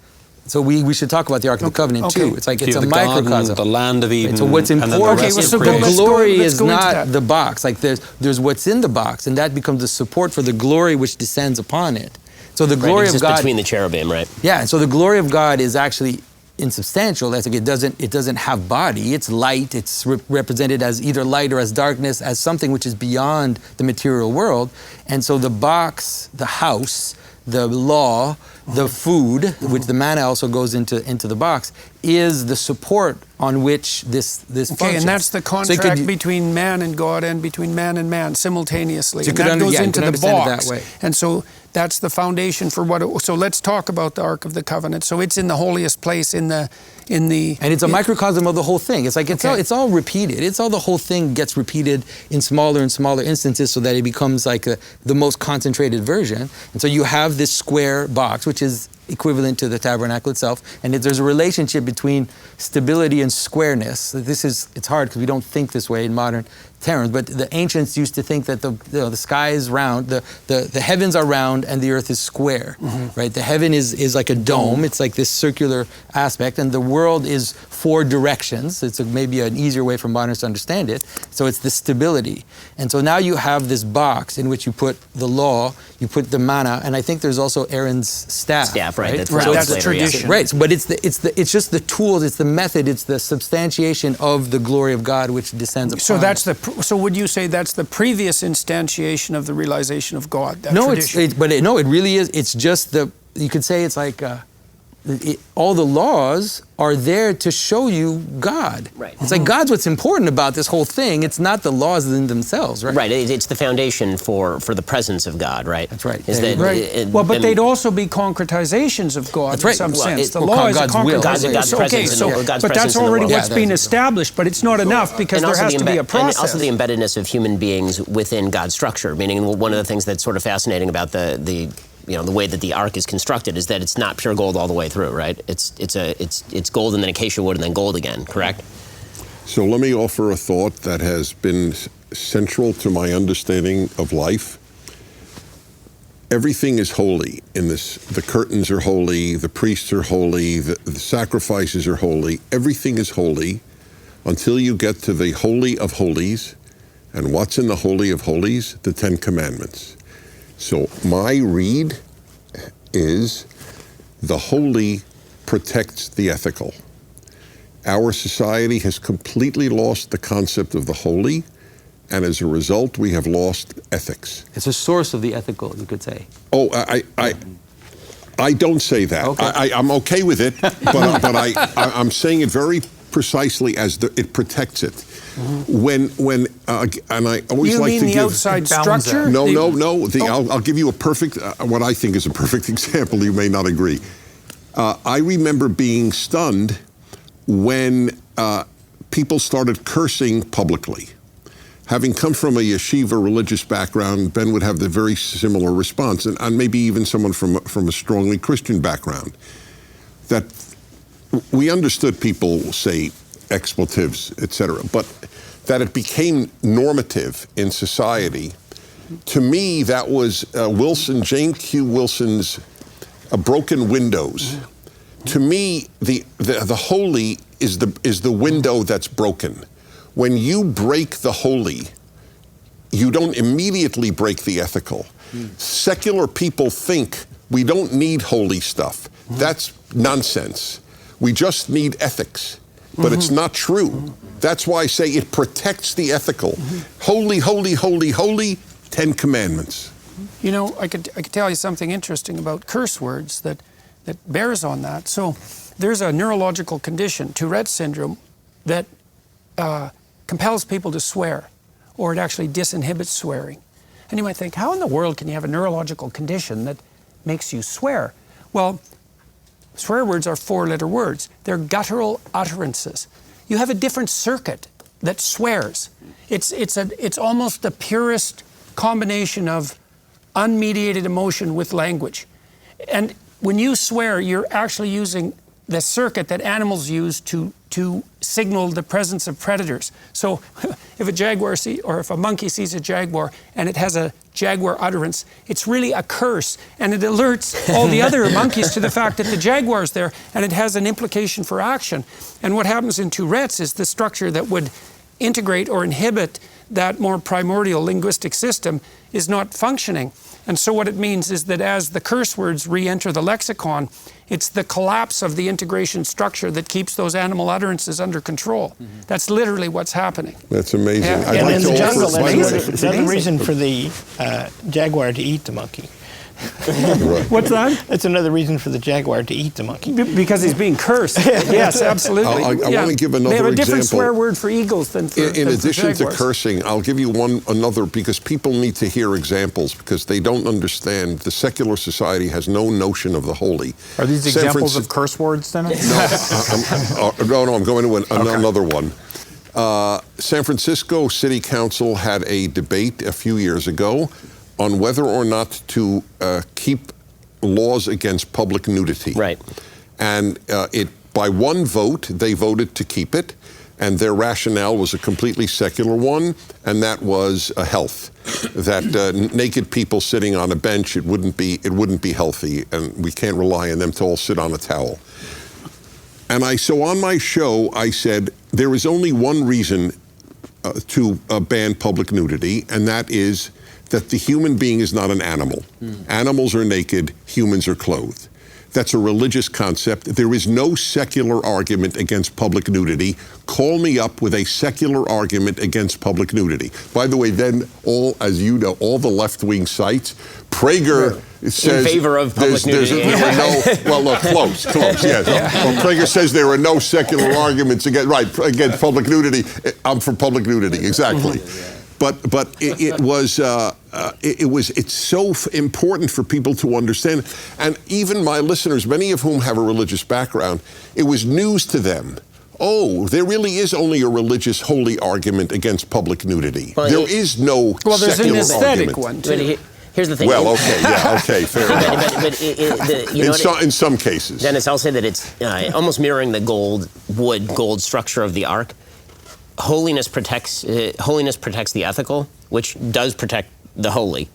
So we should talk about the Ark of the Covenant too. It's like it's a microcosm. The land of Eden. So what's important, the glory is not the box. Like there's what's in the box, and that becomes the support for the glory which descends upon it. So the glory of God between the cherubim, right? Yeah, and so the glory of God is actually insubstantial. That's like it doesn't have body. It's light. It's represented as either light or as darkness, as something which is beyond the material world. And so the box, the house, the law, the food, which the manna also goes into the box, is the support on which this functions. And that's the contract between man and God and between man and man simultaneously. So and that goes into the box. That way. And so that's the foundation for so let's talk about the Ark of the Covenant. So it's in the holiest place in the and it's a microcosm of the whole thing. It's like it's all repeated. It's all the whole thing gets repeated in smaller and smaller instances so that it becomes like the most concentrated version. And so you have this square box, which is equivalent to the tabernacle itself, and there's a relationship between stability and squareness. It's hard because we don't think this way in modern terms, but the ancients used to think that the sky is round, the heavens are round, and the earth is square, right? The heaven is like a dome. It's like this circular aspect, and the world is four directions. It's maybe an easier way for moderns to understand it. So it's the stability. And so now you have this box in which you put the law, you put the manna, and I think there's also Aaron's staff. Staff, right? That's, So that's it's tradition. Right, but it's just the tools, it's the method, it's the substantiation of the glory of God which descends upon. So that's so would you say that's the previous instantiation of the realization of God? That no, tradition? it really is. It's just you could say it's like all the laws are there to show you God. Right. It's like God's what's important about this whole thing. It's not the laws in themselves, right? Right. It's the foundation for the presence of God, right? That's right. Is that, Right. Well, but they'd also be concretizations of God That's right. in some Well, sense. it- The or law is a God's will. concretization. God's Okay, presence in the- God's but that's presence in the already world. what's been established, but it's not enough because there has to be a process. And also the embeddedness of human beings within God's structure, meaning one of the things that's sort of fascinating about the way that the ark is constructed is that it's not pure gold all the way through, right? It's gold and then acacia wood and then gold again, correct? So let me offer a thought that has been central to my understanding of life. Everything is holy in this. The curtains are holy, the priests are holy, the sacrifices are holy. Everything is holy until you get to the Holy of Holies. And what's in the Holy of Holies? The Ten Commandments. So my read is the holy protects the ethical. Our society has completely lost the concept of the holy, and as a result, we have lost ethics. It's a source of the ethical, you could say. Oh, I don't say that. Okay. I'm okay with it, but I'm saying it very precisely as it protects it. When and I always You like mean to the give outside balance it. structure? No. The- I'll give you a perfect, what I think is a perfect example. You may not agree. I remember being stunned when people started cursing publicly. Having come from a yeshiva religious background, Ben would have the very similar response, and maybe even someone from a strongly Christian background. That we understood people say expletives, etc., but that it became normative in society. To me, that was James Q. Wilson's broken windows. To me, the holy is the window that's broken. When you break the holy, you don't immediately break the ethical. Secular people think we don't need holy stuff. That's nonsense. We just need ethics. But it's not true. That's why I say it protects the ethical. Holy, holy, holy, holy, 10 Commandments. You know, I could tell you something interesting about curse words that bears on that. So there's a neurological condition, Tourette syndrome, that compels people to swear, or it actually disinhibits swearing. And you might think, how in the world can you have a neurological condition that makes you swear? Well, swear words are four-letter words. They're guttural utterances. You have a different circuit that swears. It's almost the purest combination of unmediated emotion with language. And when you swear, you're actually using the circuit that animals use to signal the presence of predators. So if a jaguar or if a monkey sees a jaguar and it has a jaguar utterance, it's really a curse, and it alerts all the other monkeys to the fact that the jaguar's there, and it has an implication for action. And what happens in Tourette's is the structure that would integrate or inhibit that more primordial linguistic system is not functioning. And so what it means is that as the curse words re-enter the lexicon, it's the collapse of the integration structure that keeps those animal utterances under control. That's literally what's happening. That's amazing. Yeah. I'd And like in to the jungle, offer, that's another reason for the jaguar to eat the monkey. What's that? That's another reason for the jaguar to eat the monkey. Because he's being cursed. Yes, absolutely. I want to give another They have a different example. swear word for eagles than for In addition to jaguars. cursing, I'll give you another, because people need to hear examples, because they don't understand. The secular society has no notion of the holy. Are these San examples Franci- of curse words, Dennis? No, I'm going to another one. San Francisco City Council had a debate a few years ago on whether or not to keep laws against public nudity. Right. And by one vote, they voted to keep it, and their rationale was a completely secular one, and that was health. That naked people sitting on a bench, it wouldn't be healthy, and we can't rely on them to all sit on a towel. So on my show, I said, there is only one reason to ban public nudity, and that is that the human being is not an animal. Animals are naked, humans are clothed. That's a religious concept. There is no secular argument against public nudity. Call me up with a secular argument against public nudity. By the way, then as you know, all the left-wing sites, Prager says in favor of public nudity. Close, yes. Well, Prager says there are no secular arguments against public nudity. I'm for public nudity, exactly. But it's so important for people to understand, and even my listeners, many of whom have a religious background, it was news to them. Oh, there really is only a religious holy argument against public nudity. There is no secular argument. There's an aesthetic one too. Here's the thing. Well, fair enough. In some cases. Dennis, I'll say that it's almost mirroring the gold structure of the ark. Holiness protects the ethical, which does protect the holy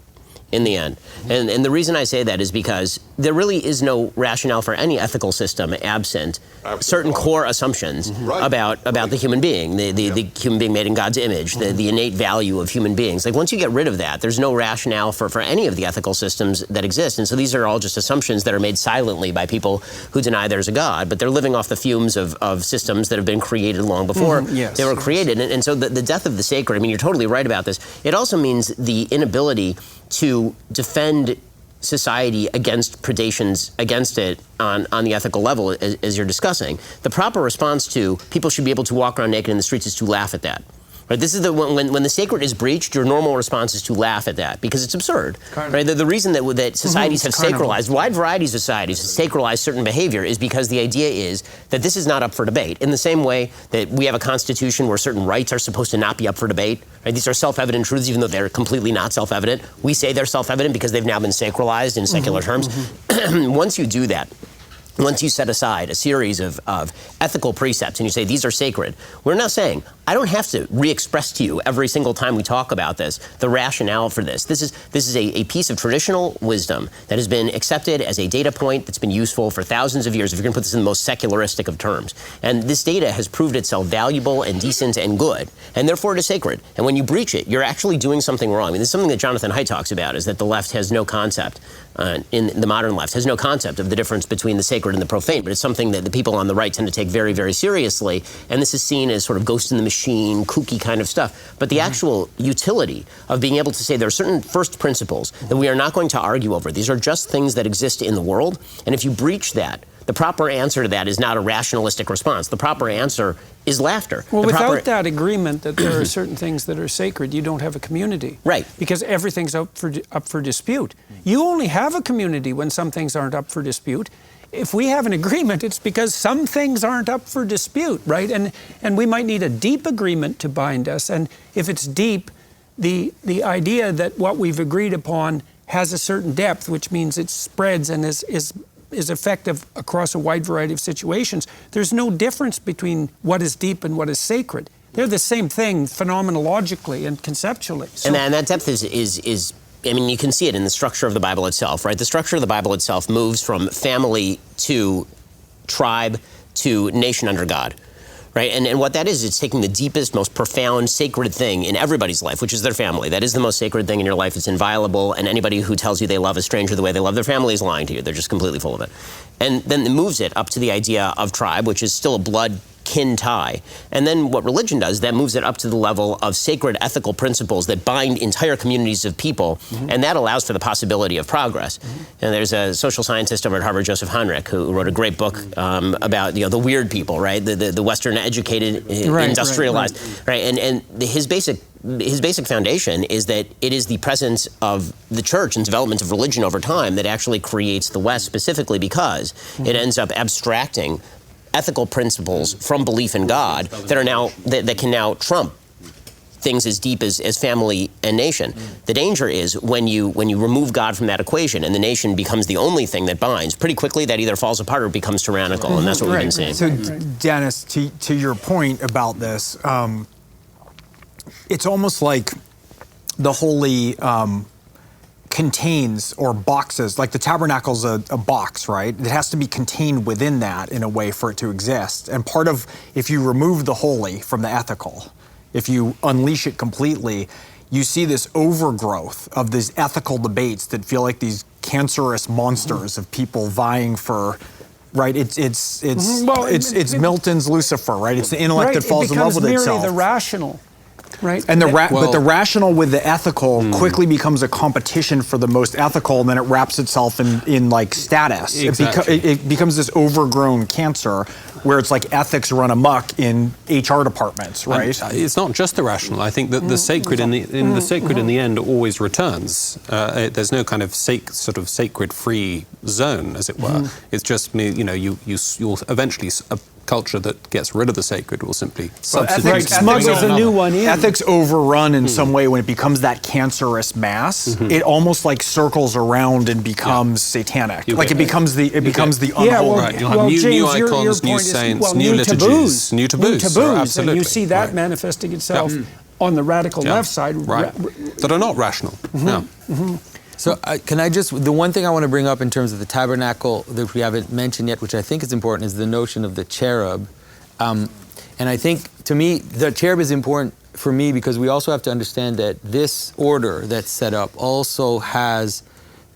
in the end. And the reason I say that is because there really is no rationale for any ethical system absent certain core assumptions about the human being, the human being made in God's image, the innate value of human beings. Like once you get rid of that, there's no rationale for any of the ethical systems that exist. And so these are all just assumptions that are made silently by people who deny there's a God, but they're living off the fumes of systems that have been created long before they were created. And so the death of the sacred, I mean, you're totally right about this. It also means the inability to defend society against predations against it on the ethical level, as you're discussing. The proper response to people should be able to walk around naked in the streets is to laugh at that. Right? This is when the sacred is breached, your normal response is to laugh at that because it's absurd. Right? The reason that societies have sacralized, wide varieties of societies have sacralized certain behavior is because the idea is that this is not up for debate. In the same way that we have a constitution where certain rights are supposed to not be up for debate, right? These are self-evident truths even though they're completely not self-evident. We say they're self-evident because they've now been sacralized in secular terms. Once you do that, once you set aside a series of ethical precepts and you say these are sacred, we're now saying, I don't have to re-express to you every single time we talk about this the rationale for this. This is a piece of traditional wisdom that has been accepted as a data point that's been useful for thousands of years, if you're going to put this in the most secularistic of terms. And this data has proved itself valuable and decent and good, and therefore it is sacred. And when you breach it, you're actually doing something wrong. I mean, this is something that Jonathan Haidt talks about, is that the left has no concept, in the modern left, has no concept of the difference between the sacred and the profane, but it's something that the people on the right tend to take very, very seriously, and this is seen as sort of ghost in the machine, kooky kind of stuff. But the actual utility of being able to say there are certain first principles that we are not going to argue over. These are just things that exist in the world, and if you breach that, the proper answer to that is not a rationalistic response. The proper answer is laughter. Well, without that agreement that there are certain things that are sacred, you don't have a community. Right. Because everything's up for dispute. You only have a community when some things aren't up for dispute. If we have an agreement, it's because some things aren't up for dispute, right? And we might need a deep agreement to bind us. And if it's deep, the idea that what we've agreed upon has a certain depth, which means it spreads and is effective across a wide variety of situations. There's no difference between what is deep and what is sacred. They're the same thing phenomenologically and conceptually. So, and that depth is I mean, you can see it in the structure of the Bible itself, right? The structure of the Bible itself moves from family to tribe to nation under God. Right, and what that is, it's taking the deepest, most profound, sacred thing in everybody's life, which is their family. That is the most sacred thing in your life. It's inviolable, and anybody who tells you they love a stranger the way they love their family is lying to you. They're just completely full of it. And then it moves it up to the idea of tribe, which is still a blood kin tie. And then what religion does, that moves it up to the level of sacred ethical principles that bind entire communities of people, and that allows for the possibility of progress. And there's a social scientist over at Harvard, Joseph Heinrich, who wrote a great book about the weird people, right? The Western educated, industrialized, right? And his basic foundation is that it is the presence of the church and development of religion over time that actually creates the West, specifically because it ends up abstracting ethical principles from belief in God that are now that can now trump things as deep as family and nation. The danger is when you remove God from that equation and the nation becomes the only thing that binds, pretty quickly that either falls apart or becomes tyrannical, and that's what we've been seeing. So, Dennis, to your point about this, it's almost like the holy contains or boxes, like the tabernacle's a box, right? It has to be contained within that in a way for it to exist. And part of, if you remove the holy from the ethical, if you unleash it completely, you see this overgrowth of these ethical debates that feel like these cancerous monsters of people vying for, right? It's Milton's Lucifer, right? It's the intellect that falls in love with itself. It becomes merely the rational. Right. And but the rational with the ethical quickly becomes a competition for the most ethical, and then it wraps itself in like status. Exactly. It becomes this overgrown cancer where it's like ethics run amok in HR departments, right? And it's not just the rational. I think that the sacred in the sacred in the end always returns. There's no kind of sort of sacred free zone, as it were. It's just you'll eventually. A culture that gets rid of the sacred will simply substitute. Smuggles a new one in. Ethics overrun in some way when it becomes that cancerous mass. It almost like circles around and becomes satanic. Like it becomes the unholy. Yeah, well, Right. You'll have new icons, new saints, new liturgies, new taboos. And you see that manifesting itself on the radical left side. That are not rational. No. So can I the one thing I want to bring up in terms of the tabernacle that we haven't mentioned yet, which I think is important, is the notion of the cherub. And I think, to me, the cherub is important for me because we also have to understand that this order that's set up also has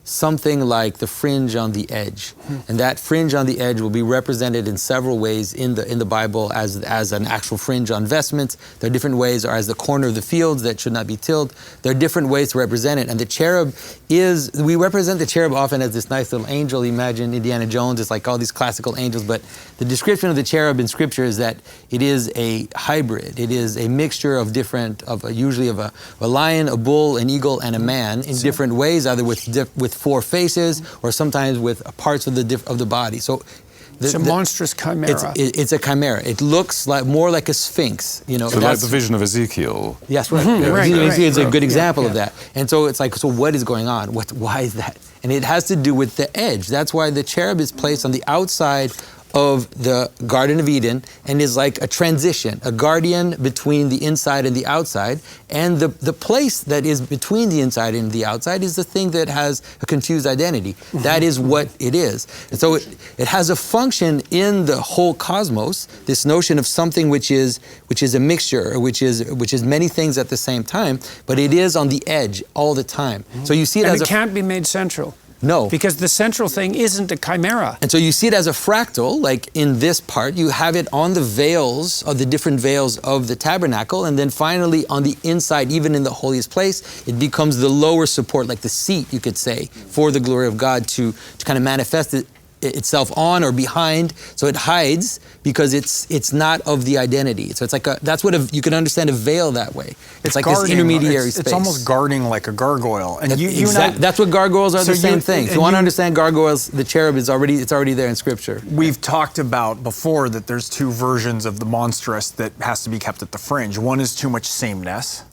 something like the fringe on the edge. And that fringe on the edge will be represented in several ways in the Bible as an actual fringe on vestments. There are different ways, or as the corner of the fields that should not be tilled. There are different ways to represent it. And the cherub we represent the cherub often as this nice little angel. Imagine Indiana Jones, it's like all these classical angels, but the description of the cherub in Scripture is that it is a hybrid. It is a mixture of usually of a lion, a bull, an eagle, and a man in different ways, either with four faces or sometimes with parts of the body. So it's a monstrous chimera. It's a chimera. It looks more like a sphinx. So like the vision of Ezekiel. Yes, right. Ezekiel is a good example of that. And so it's like, so what is going on? Why is that? And it has to do with the edge. That's why the cherub is placed on the outside of the Garden of Eden and is like a transition, a guardian between the inside and the outside. And the place that is between the inside and the outside is the thing that has a confused identity. That is what it is. And so it has a function in the whole cosmos, this notion of something which is a mixture, which is many things at the same time, but it is on the edge all the time. So you see it and it can't be made central. No. Because the central thing isn't a chimera. And so you see it as a fractal, like in this part, you have it on the veils, of the different veils of the tabernacle, and then finally on the inside, even in the holiest place, it becomes the lower support, like the seat, you could say, for the glory of God to kind of manifest itself on or behind, so it hides because it's not of the identity. So it's like that's what you can understand a veil that way. It's like guarding, this intermediary space. It's almost guarding like a gargoyle. And that's what gargoyles are. The same thing. If you want to understand gargoyles, the cherub is already there in Scripture. We've talked about before that there's two versions of the monstrous that has to be kept at the fringe. One is too much sameness,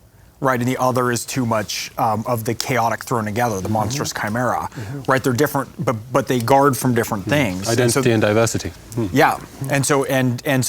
right, and the other is too much of the chaotic thrown together, the monstrous chimera, right? They're different, but they guard from different things. Identity and diversity. Yeah, and so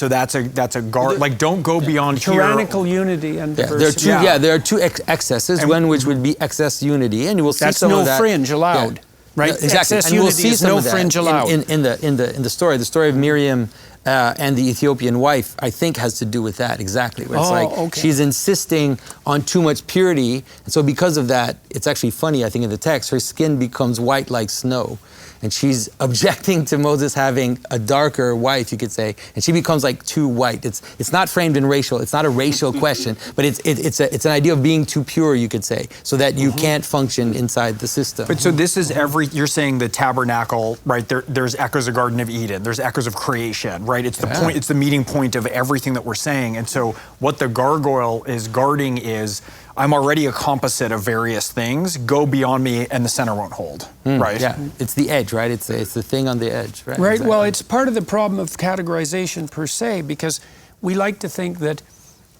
that's a guard. Like, don't go beyond tyrannical unity and diversity. There are two excesses. One which would be excess unity, and you will see that's some no of that. Fringe allowed. Yeah. Right, exactly. Excess and unity we'll see is some no of that fringe allowed. In the story of Miriam and the Ethiopian wife, I think has to do with that exactly. Where it's she's insisting on too much purity, and so because of that, it's actually funny. I think in the text, her skin becomes white like snow, and she's objecting to Moses having a darker wife, you could say, and she becomes like too white. It's not framed in racial. It's not a racial question, but it's an idea of being too pure, you could say, so that you can't function inside the system. But so this is you're saying the tabernacle, right? There's echoes of Garden of Eden. There's echoes of creation, right? It's the point. It's the meeting point of everything that we're saying. And so what the gargoyle is guarding is, I'm already a composite of various things. Go beyond me, and the center won't hold. Right? Yeah, it's the edge, right? It's the thing on the edge, right? Right. Exactly. Well, it's part of the problem of categorization per se, because we like to think that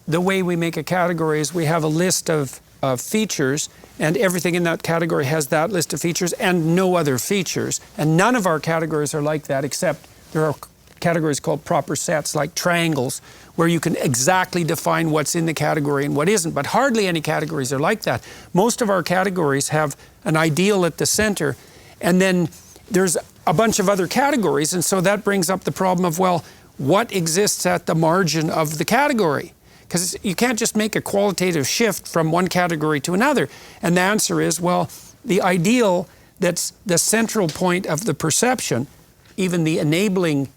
the way we make a category is we have a list of features, and everything in that category has that list of features and no other features. And none of our categories are like that, except there are categories called proper sets, like triangles, where you can exactly define what's in the category and what isn't. But hardly any categories are like that. Most of our categories have an ideal at the center, and then there's a bunch of other categories, and so that brings up the problem of, well, what exists at the margin of the category? Because you can't just make a qualitative shift from one category to another. And the answer is, well, the ideal that's the central point of the perception, even the enabling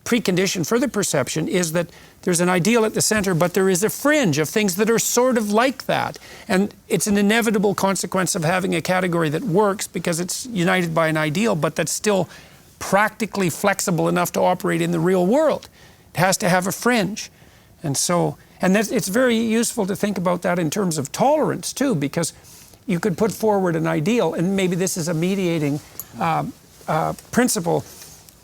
precondition for the perception, is that there's an ideal at the center, but there is a fringe of things that are sort of like that. And it's an inevitable consequence of having a category that works because it's united by an ideal, but that's still practically flexible enough to operate in the real world. It has to have a fringe. And so, it's very useful to think about that in terms of tolerance too, because you could put forward an ideal, and maybe this is a mediating principle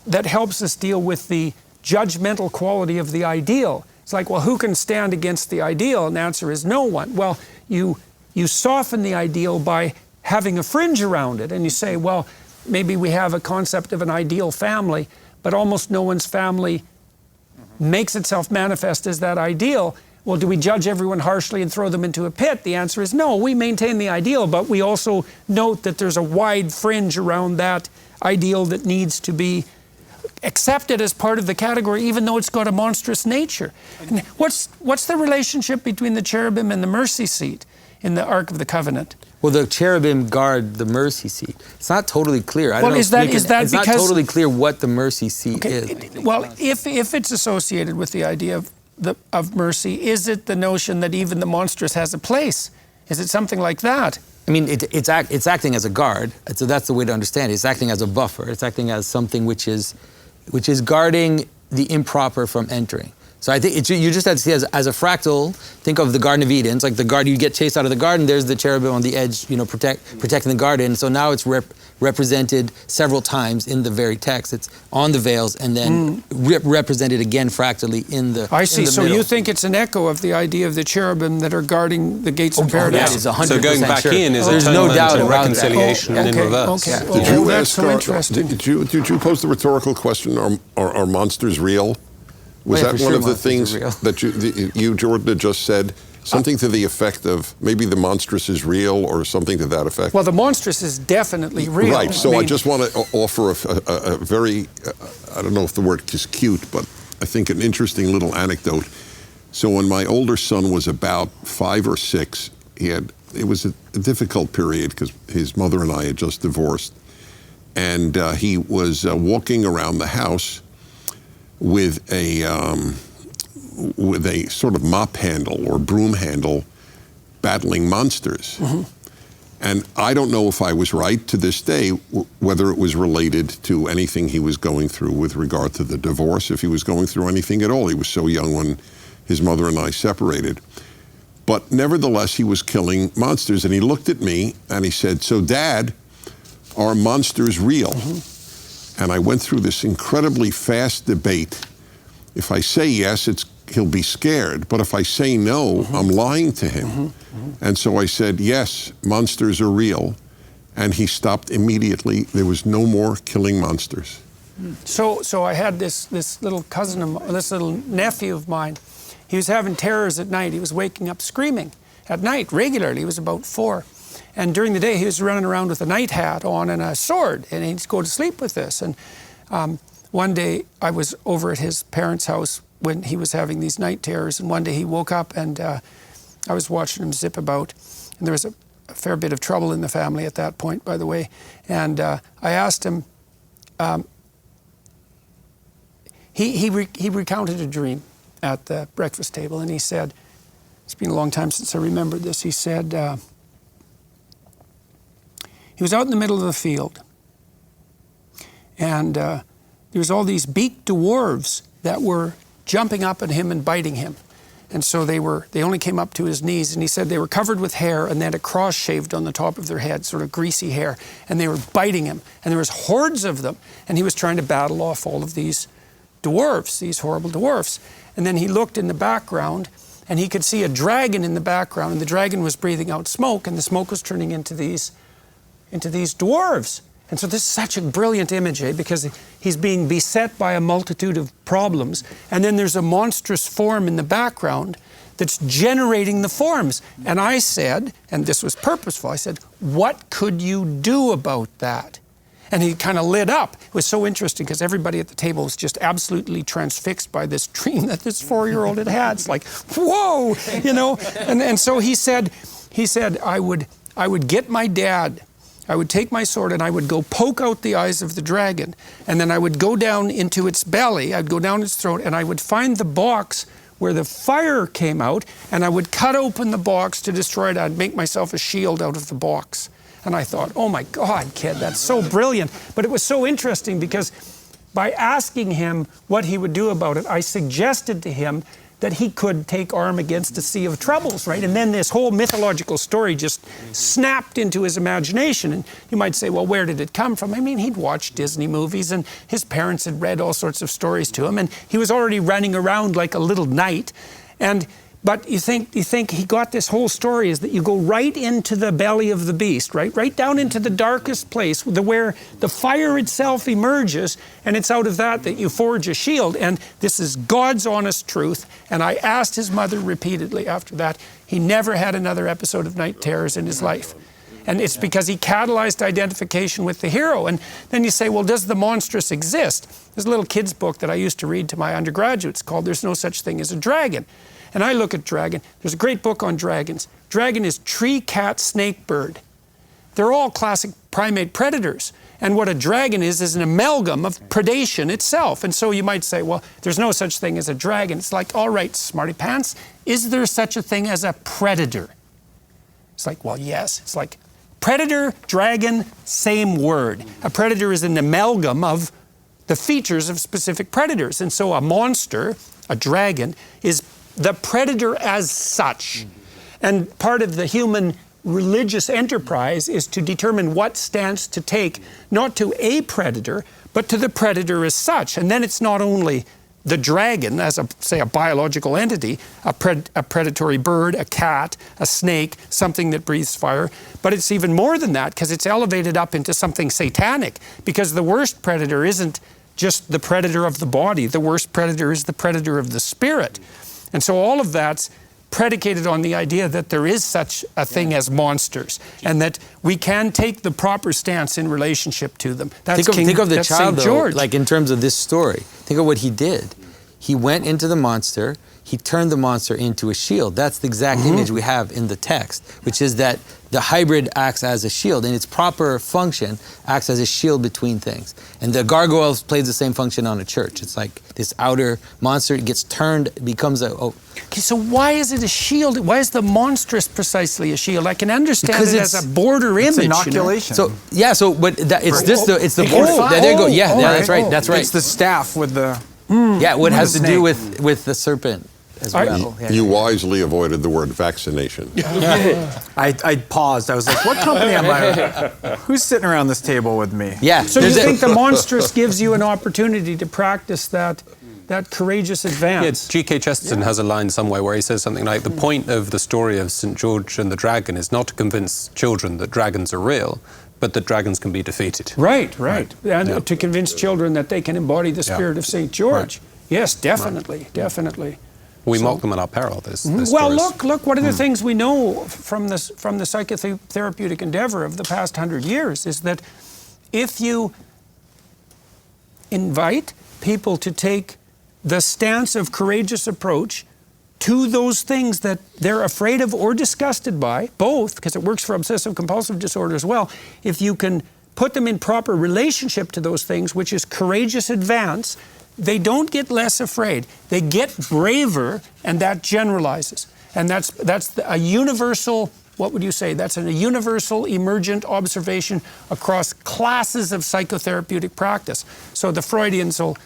that helps us deal with the judgmental quality of the ideal. It's like, well, who can stand against the ideal? And the answer is no one. Well, you soften the ideal by having a fringe around it, and you say, well, maybe we have a concept of an ideal family, but almost no one's family makes itself manifest as that ideal. Well, do we judge everyone harshly and throw them into a pit? The answer is no. We maintain the ideal, but we also note that there's a wide fringe around that ideal that needs to be accepted as part of the category, even though it's got a monstrous nature. And what's the relationship between the cherubim and the mercy seat in the Ark of the Covenant? Well, the cherubim guard the mercy seat. It's not totally clear. Well, is that it's because not totally clear what the mercy seat is. Well, if it's associated with the idea of mercy, is it the notion that even the monstrous has a place? Is it something like that? I mean, it's acting as a guard. So that's the way to understand it. It's acting as a buffer. It's acting as something which is guarding the improper from entering. So I think you just have to see it as a fractal. Think of the Garden of Eden. It's like the garden, you get chased out of the garden, there's the cherubim on the edge, protecting the garden. So now it's represented several times in the very text. It's on the veils and then represented again fractally in the I see. In the so middle. you think it's an echo of the idea of the cherubim that are guarding the gates of paradise? That is 100% So going back sure. in is There's atonement no doubt and about reconciliation in reverse. Okay. Did you that's ask so interesting. Did you pose the rhetorical question? Are monsters real? Was Yeah, that for one sure of the monsters things are real. that you, Jordan, had just said? Something to the effect of maybe the monstrous is real, or something to that effect? Well, the monstrous is definitely real. Right. So I mean, just want to offer a very, I don't know if the word is cute, but I think an interesting little anecdote. So when my older son was about 5 or 6, it was a difficult period because his mother and I had just divorced. And he was walking around the house with a sort of mop handle or broom handle, battling monsters. Mm-hmm. And I don't know if I was right to this day, whether it was related to anything he was going through with regard to the divorce, if he was going through anything at all. He was so young when his mother and I separated. But nevertheless, he was killing monsters. And he looked at me and he said, "So, Dad, are monsters real?" Mm-hmm. And I went through this incredibly fast debate. If I say yes, he'll be scared. But if I say no, mm-hmm. I'm lying to him. Mm-hmm. Mm-hmm. And so I said, yes, monsters are real. And he stopped immediately. There was no more killing monsters. So I had this little this little nephew of mine. He was having terrors at night. He was waking up screaming at night regularly. He was about 4. And during the day, he was running around with a night hat on and a sword, and he'd go to sleep with this. And one day, I was over at his parents' house when he was having these night terrors, and one day he woke up, and I was watching him zip about, and there was a fair bit of trouble in the family at that point, by the way. And I asked him, he recounted a dream at the breakfast table, and he said, it's been a long time since I remembered this, he said, he was out in the middle of the field, and there was all these beaked dwarves that were jumping up at him and biting him. And so they only came up to his knees, and he said they were covered with hair and they had a cross shaved on the top of their head, sort of greasy hair, and they were biting him, and there was hordes of them, and he was trying to battle off all of these dwarfs, these horrible dwarfs. And then he looked in the background, and he could see a dragon in the background, and the dragon was breathing out smoke, and the smoke was turning into these dwarves. And so this is such a brilliant image, because he's being beset by a multitude of problems, and then there's a monstrous form in the background that's generating the forms. And I said, and this was purposeful, I said, what could you do about that? And he kind of lit up. It was so interesting because everybody at the table was just absolutely transfixed by this dream that this 4-year-old had had. It's like, whoa, you know. And so he said, I would get my dad. I would take my sword and I would go poke out the eyes of the dragon, and then I would go down into its belly, I'd go down its throat, and I would find the box where the fire came out, and I would cut open the box to destroy it. I'd make myself a shield out of the box. And I thought, oh my God, kid, that's so brilliant. But it was so interesting because by asking him what he would do about it, I suggested to him that he could take arm against a sea of troubles, right? And then this whole mythological story just snapped into his imagination. And you might say, well, where did it come from? I mean, he'd watched Disney movies, and his parents had read all sorts of stories to him, and he was already running around like a little knight. But you think he got this whole story is that you go right into the belly of the beast, right down into the darkest place where the fire itself emerges, and it's out of that you forge a shield. And this is God's honest truth. And I asked his mother repeatedly after that. He never had another episode of night terrors in his life. And it's because he catalyzed identification with the hero. And then you say, well, does the monstrous exist? There's a little kid's book that I used to read to my undergraduates called There's No Such Thing as a Dragon. And I look at dragon. There's a great book on dragons. Dragon is tree, cat, snake, bird. They're all classic primate predators. And what a dragon is an amalgam of predation itself. And so you might say, well, there's no such thing as a dragon. It's like, all right, smarty pants, is there such a thing as a predator? It's like, well, yes. It's like predator, dragon, same word. A predator is an amalgam of the features of specific predators. And so a monster, a dragon, is the predator as such. And part of the human religious enterprise is to determine what stance to take, not to a predator, but to the predator as such. And then it's not only the dragon as a biological entity, a predatory bird, a cat, a snake, something that breathes fire, but it's even more than that because it's elevated up into something satanic, because the worst predator isn't just the predator of the body. The worst predator is the predator of the spirit. And so all of that's predicated on the idea that there is such a thing as monsters, and that we can take the proper stance in relationship to them. Think of the child, though, like in terms of this story. Think of what he did. He went into the monster. He turned the monster into a shield. That's the exact image we have in the text, which is that the hybrid acts as a shield. In its proper function, acts as a shield between things. And the gargoyle plays the same function on a church. It's like this outer monster, it gets turned, becomes a... Okay, so why is it a shield? Why is the monstrous precisely a shield? I can understand it as a border image. Inoculation. You know? It's the border. There you go. Yeah, that's right. That's right. It's the staff with the... what has to do with the serpent as well. You wisely avoided the word vaccination. I paused. I was like, what company am I? Who's sitting around this table with me? Yeah. So you think the monstrous gives you an opportunity to practice that courageous advance? Yeah, G.K. Chesterton has a line somewhere where he says something like, the point of the story of St. George and the dragon is not to convince children that dragons are real, but that dragons can be defeated. Right. And to convince children that they can embody the spirit of St. George. Right. Yes, definitely. We mock them at our peril. There's well, look. One of the things we know from the psychotherapeutic endeavor of the past 100 years is that if you invite people to take the stance of courageous approach to those things that they're afraid of or disgusted by, both, because it works for obsessive-compulsive disorder as well, if you can put them in proper relationship to those things, which is courageous advance, they don't get less afraid. They get braver, and that generalizes. And that's a universal, what would you say? That's a universal emergent observation across classes of psychotherapeutic practice. So the Freudians will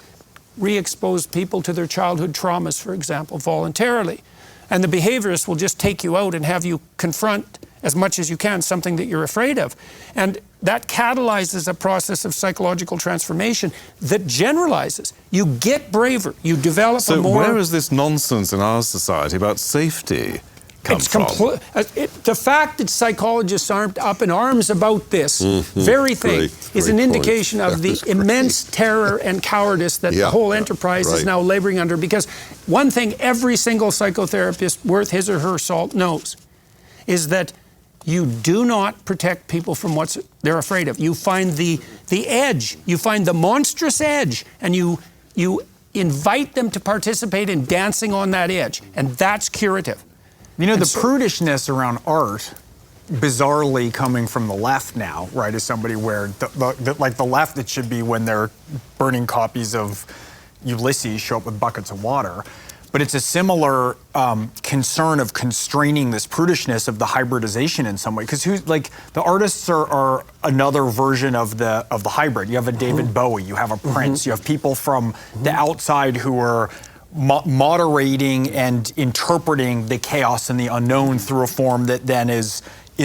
re-expose people to their childhood traumas, for example, voluntarily. And the behaviorists will just take you out and have you confront as much as you can something that you're afraid of. And that catalyzes a process of psychological transformation that generalizes. You get braver. You develop a more... So where is this nonsense in our society about safety? come from? The fact that psychologists aren't up in arms about this very thing is an indication of the immense terror and cowardice that the whole enterprise is now laboring under. Because one thing every single psychotherapist worth his or her salt knows is that you do not protect people from what they're afraid of. You find the edge, you find the monstrous edge, and you invite them to participate in dancing on that edge, and that's curative. You know, the prudishness around art, bizarrely coming from the left now, right, is somebody where, like the left, it should be when they're burning copies of Ulysses show up with buckets of water. But it's a similar concern of constraining this prudishness of the hybridization in some way. Because the artists are another version of the hybrid. You have a David Bowie, you have a Prince, you have people from the outside who are moderating and interpreting the chaos and the unknown through a form that then is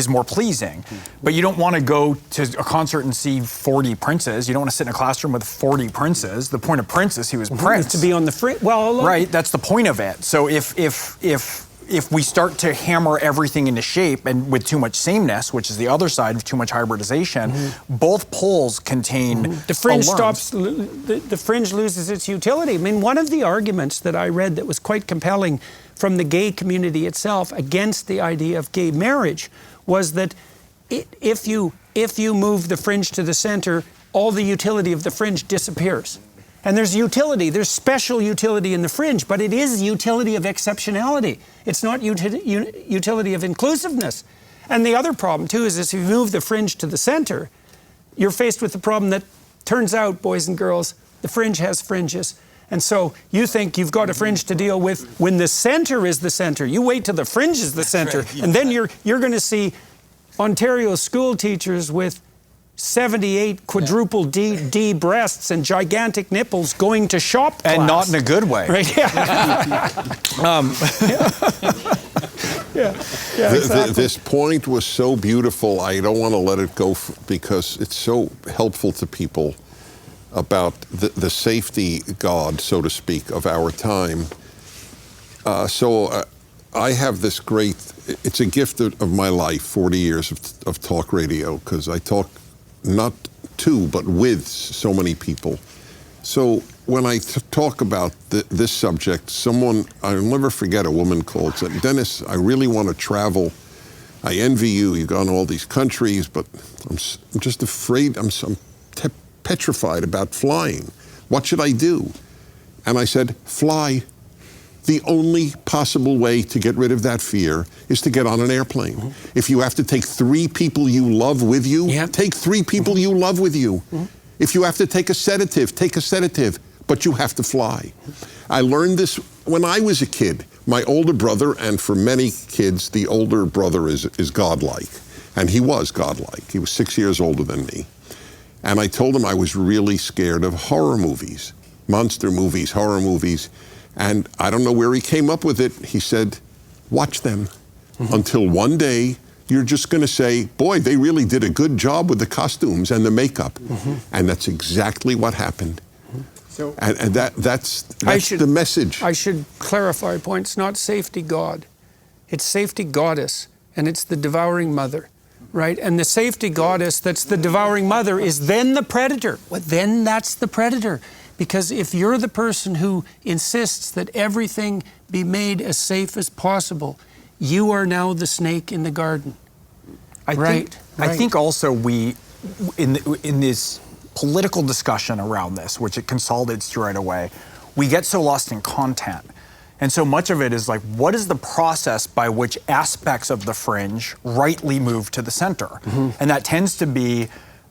more pleasing. But you don't want to go to a concert and see 40 princes. You don't want to sit in a classroom with 40 princes. The point of Prince is he was Prince. To be on the free. Well, right. That's the point of it. So if we start to hammer everything into shape and with too much sameness, which is the other side of too much hybridization, both poles contain the fringe alarms. stops. The fringe loses its utility. I mean, one of the arguments that I read that was quite compelling from the gay community itself against the idea of gay marriage was that if you move the fringe to the center, all the utility of the fringe disappears. And there's special utility in the fringe, but it is utility of exceptionality. It's not utility of inclusiveness. And the other problem, too, is if you move the fringe to the center, you're faced with the problem that turns out, boys and girls, the fringe has fringes. And so you think you've got a fringe to deal with when the center is the center. You wait till the fringe is the center, right, and then you're going to see Ontario school teachers with 78 quadruple D breasts and gigantic nipples going to shop class. And not in a good way. Right? Yeah. Exactly. This point was so beautiful. I don't want to let it go because it's so helpful to people about the safety God, so to speak, of our time. I have this great, it's a gift of my life, 40 years of talk radio, because I talk not to, but with so many people. So when I talk about this subject, I'll never forget, a woman called, said, "Dennis, I really want to travel. I envy you. You've gone to all these countries, but I'm just afraid, I'm petrified about flying. What should I do?" And I said, "Fly. The only possible way to get rid of that fear is to get on an airplane. If you have to take 3 people you love with you, take 3 people you love with you. If you have to take a sedative, take a sedative, but you have to fly." I learned this when I was a kid. My older brother, and for many kids, the older brother is godlike. And he was godlike. He was 6 years older than me. And I told him I was really scared of horror movies, monster movies, horror movies. And I don't know where he came up with it. He said, "Watch them until one day you're just going to say, boy, they really did a good job with the costumes and the makeup." And that's exactly what happened. So, and that's the message. I should clarify a point. It's not safety God. It's safety goddess, and it's the devouring mother. Right? And the safety goddess that's the devouring mother is then the predator. Well, then that's the predator. Because if you're the person who insists that everything be made as safe as possible, you are now the snake in the garden. I think also we, in this political discussion around this, which it consolidates to right away, we get so lost in content. And so much of it is like, what is the process by which aspects of the fringe rightly move to the center? And that tends to be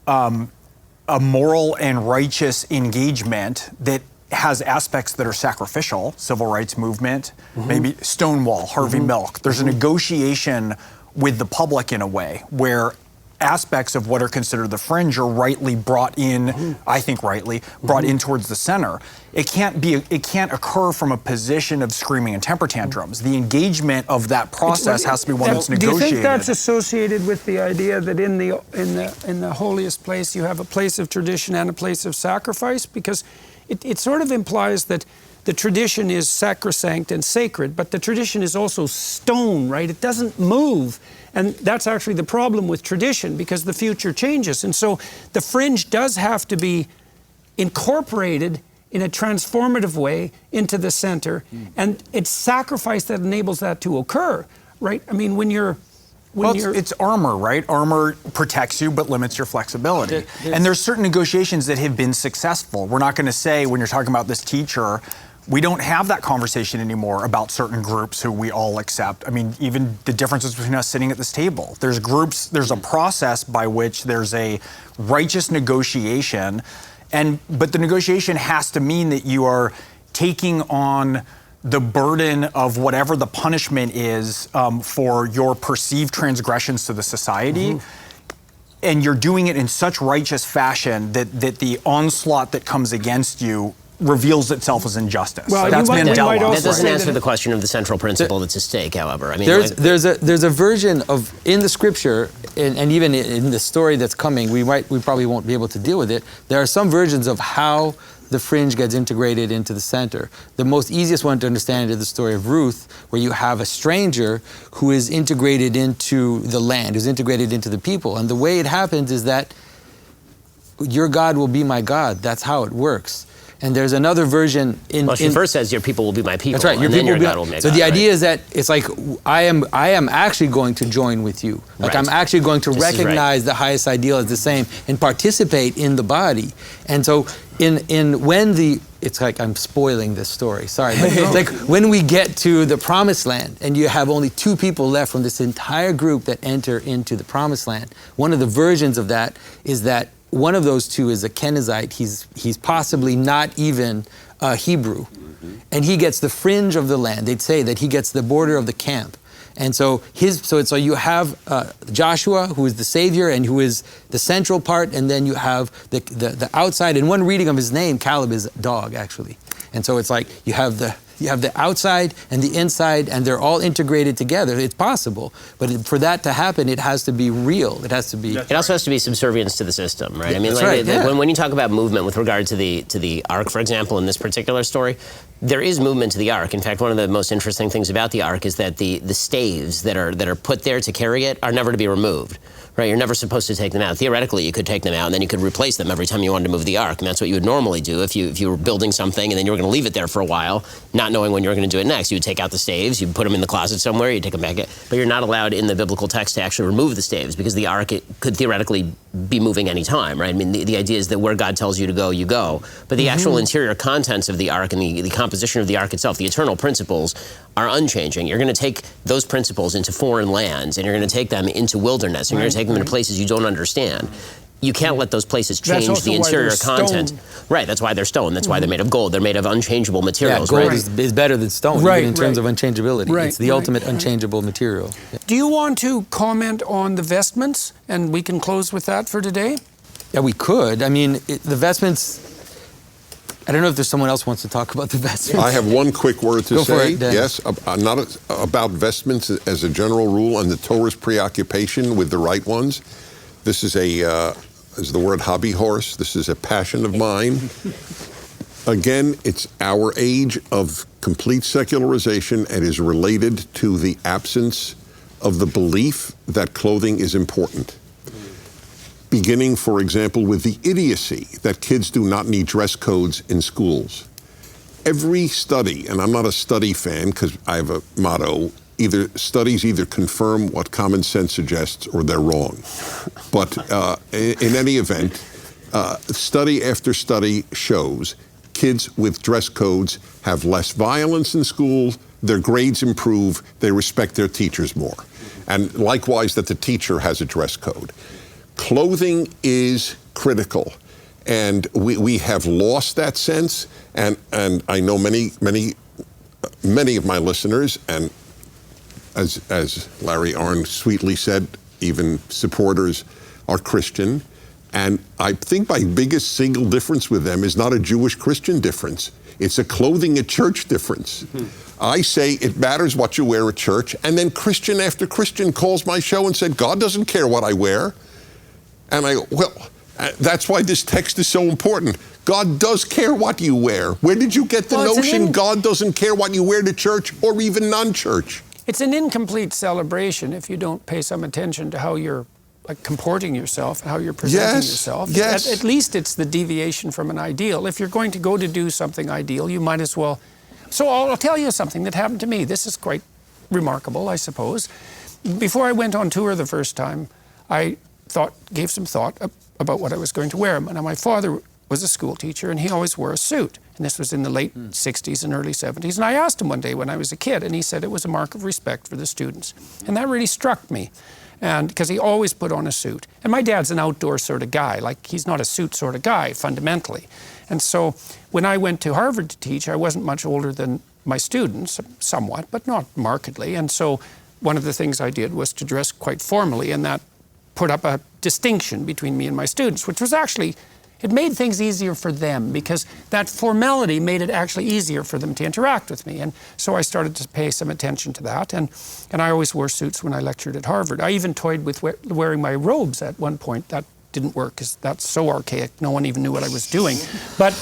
a moral and righteous engagement that has aspects that are sacrificial, civil rights movement, maybe Stonewall, Harvey Milk. There's a negotiation with the public in a way where aspects of what are considered the fringe are rightly brought in, I think rightly, brought in towards the center. It can't occur from a position of screaming and temper tantrums. The engagement of that process has to be one that's negotiated. Do you think that's associated with the idea that in the holiest place you have a place of tradition and a place of sacrifice? Because it sort of implies that the tradition is sacrosanct and sacred, but the tradition is also stone, right? It doesn't move. And that's actually the problem with tradition, because the future changes. And so the fringe does have to be incorporated in a transformative way into the center. And it's sacrifice that enables that to occur, right? I mean, when you're... It's armor, right? Armor protects you but limits your flexibility. And there's certain negotiations that have been successful. We're not going to say, when you're talking about this teacher, we don't have that conversation anymore about certain groups who we all accept. I mean, even the differences between us sitting at this table. There's groups, there's a process by which there's a righteous negotiation, but the negotiation has to mean that you are taking on the burden of whatever the punishment is for your perceived transgressions to the society. And you're doing it in such righteous fashion that the onslaught that comes against you reveals itself as injustice. Well, that's Mandela. That doesn't answer the question of the central principle that's at stake, however. I mean, there's a version of, in the scripture, and even in the story that's coming, we probably won't be able to deal with it. There are some versions of how the fringe gets integrated into the center. The most easiest one to understand is the story of Ruth, where you have a stranger who is integrated into the land, who's integrated into the people. And the way it happens is that your God will be my God. That's how it works. And there's another version she first says your people will be my people. That's right. Your people will be God will make So God, the idea is that it's like I am actually going to join with you. Like I'm actually going to recognize the highest ideal as the same and participate in the body. And so it's like I'm spoiling this story. Sorry, but it's like when we get to the promised land and you have only 2 people left from this entire group that enter into the promised land. One of the versions of that is that one of those 2 is a Kenizzite. He's possibly not even Hebrew. And he gets the fringe of the land. They'd say that he gets the border of the camp. And so you have Joshua, who is the savior and who is the central part, and then you have the outside. And one reading of his name, Caleb, is dog, actually. And so it's like you have the outside and the inside, and they're all integrated together. It's possible, but for that to happen, it has to be real. It has to be. It also has to be subservience to the system, right? I mean, when you talk about movement with regard to the ark, for example, in this particular story, there is movement to the ark. In fact, one of the most interesting things about the ark is that the staves that are put there to carry it are never to be removed. Right, you're never supposed to take them out. Theoretically, you could take them out, and then you could replace them every time you wanted to move the ark, and that's what you would normally do if you were building something, and then you were going to leave it there for a while, not knowing when you were going to do it next. You would take out the staves, you'd put them in the closet somewhere, you'd take them back, but you're not allowed in the biblical text to actually remove the staves, because the ark could theoretically be moving any time, right? I mean, the idea is that where God tells you to go, you go. But the actual interior contents of the ark and the composition of the ark itself, the eternal principles, are unchanging. You're going to take those principles into foreign lands, and you're going to take them into wilderness, and you're going to take them into places you don't understand. You can't let those places change the interior content. Right, that's why they're stone. That's why they're made of gold. They're made of unchangeable materials. Yeah, gold is better than stone, even in terms of unchangeability. Right, it's the ultimate unchangeable material. Yeah. Do you want to comment on the vestments? And we can close with that for today? Yeah, we could. I mean, the vestments... I don't know if there's someone else who wants to talk about the vestments. I have one quick word to say. Yes, not about vestments as a general rule and the Torah's preoccupation with the right ones. This is is the word hobby horse. This is a passion of mine. Again, it's our age of complete secularization and is related to the absence of the belief that clothing is important. Beginning, for example, with the idiocy that kids do not need dress codes in schools. Every study, and I'm not a study fan because I have a motto, studies either confirm what common sense suggests or they're wrong. But in any event, study after study shows kids with dress codes have less violence in school, their grades improve, they respect their teachers more. And likewise that the teacher has a dress code. Clothing is critical, and we have lost that sense. And I know many of my listeners, and as Larry Arnn sweetly said, even supporters are Christian. And I think my biggest single difference with them is not a Jewish-Christian difference. It's a clothing at church difference. I say it matters what you wear at church, and then Christian after Christian calls my show and said, God doesn't care what I wear. And I go, well, That's why this text is so important. God does care what you wear. Where did you get the notion God doesn't care what you wear to church or even non-church? It's an incomplete celebration if you don't pay some attention to how you're comporting yourself, how you're presenting yourself. Yes. At least it's the deviation from an ideal. If you're going to go to do something ideal, you might as well. So I'll tell you something that happened to me. This is quite remarkable, I suppose. Before I went on tour the first time, I gave some thought about what I was going to wear. Now, my father was a school teacher, and he always wore a suit. And this was in the late 60s and early 70s. And I asked him one day when I was a kid, and he said it was a mark of respect for the students. And that really struck me, and because he always put on a suit. And my dad's an outdoor sort of guy. Like, he's not a suit sort of guy, fundamentally. And so when I went to Harvard to teach, I wasn't much older than my students, somewhat, but not markedly. And so one of the things I did was to dress quite formally, and that put up a distinction between me and my students, which was actually, it made things easier for them because that formality made it actually easier for them to interact with me. And so I started to pay some attention to that. And I always wore suits when I lectured at Harvard. I even toyed with wearing my robes at one point. That didn't work because that's so archaic. No one even knew what I was doing. But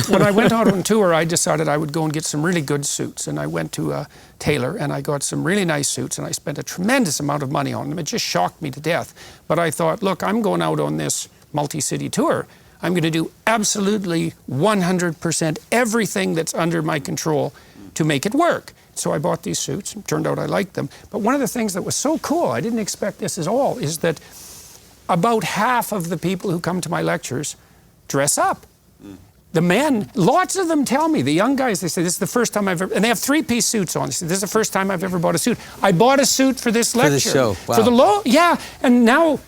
when I went out on tour, I decided I would go and get some really good suits. And I went to a tailor and I got some really nice suits, and I spent a tremendous amount of money on them. It just shocked me to death. But I thought, look, I'm going out on this multi-city tour. I'm going to do absolutely 100% everything that's under my control to make it work. So I bought these suits. It turned out I liked them. But one of the things that was so cool, I didn't expect this at all, is that about half of the people who come to my lectures dress up. The men, lots of them tell me, the young guys, they say, this is the first time I've ever, and they have three-piece suits on. They say, this is the first time I've ever bought a suit. I bought a suit for this lecture. For the show, wow. For the yeah, and now,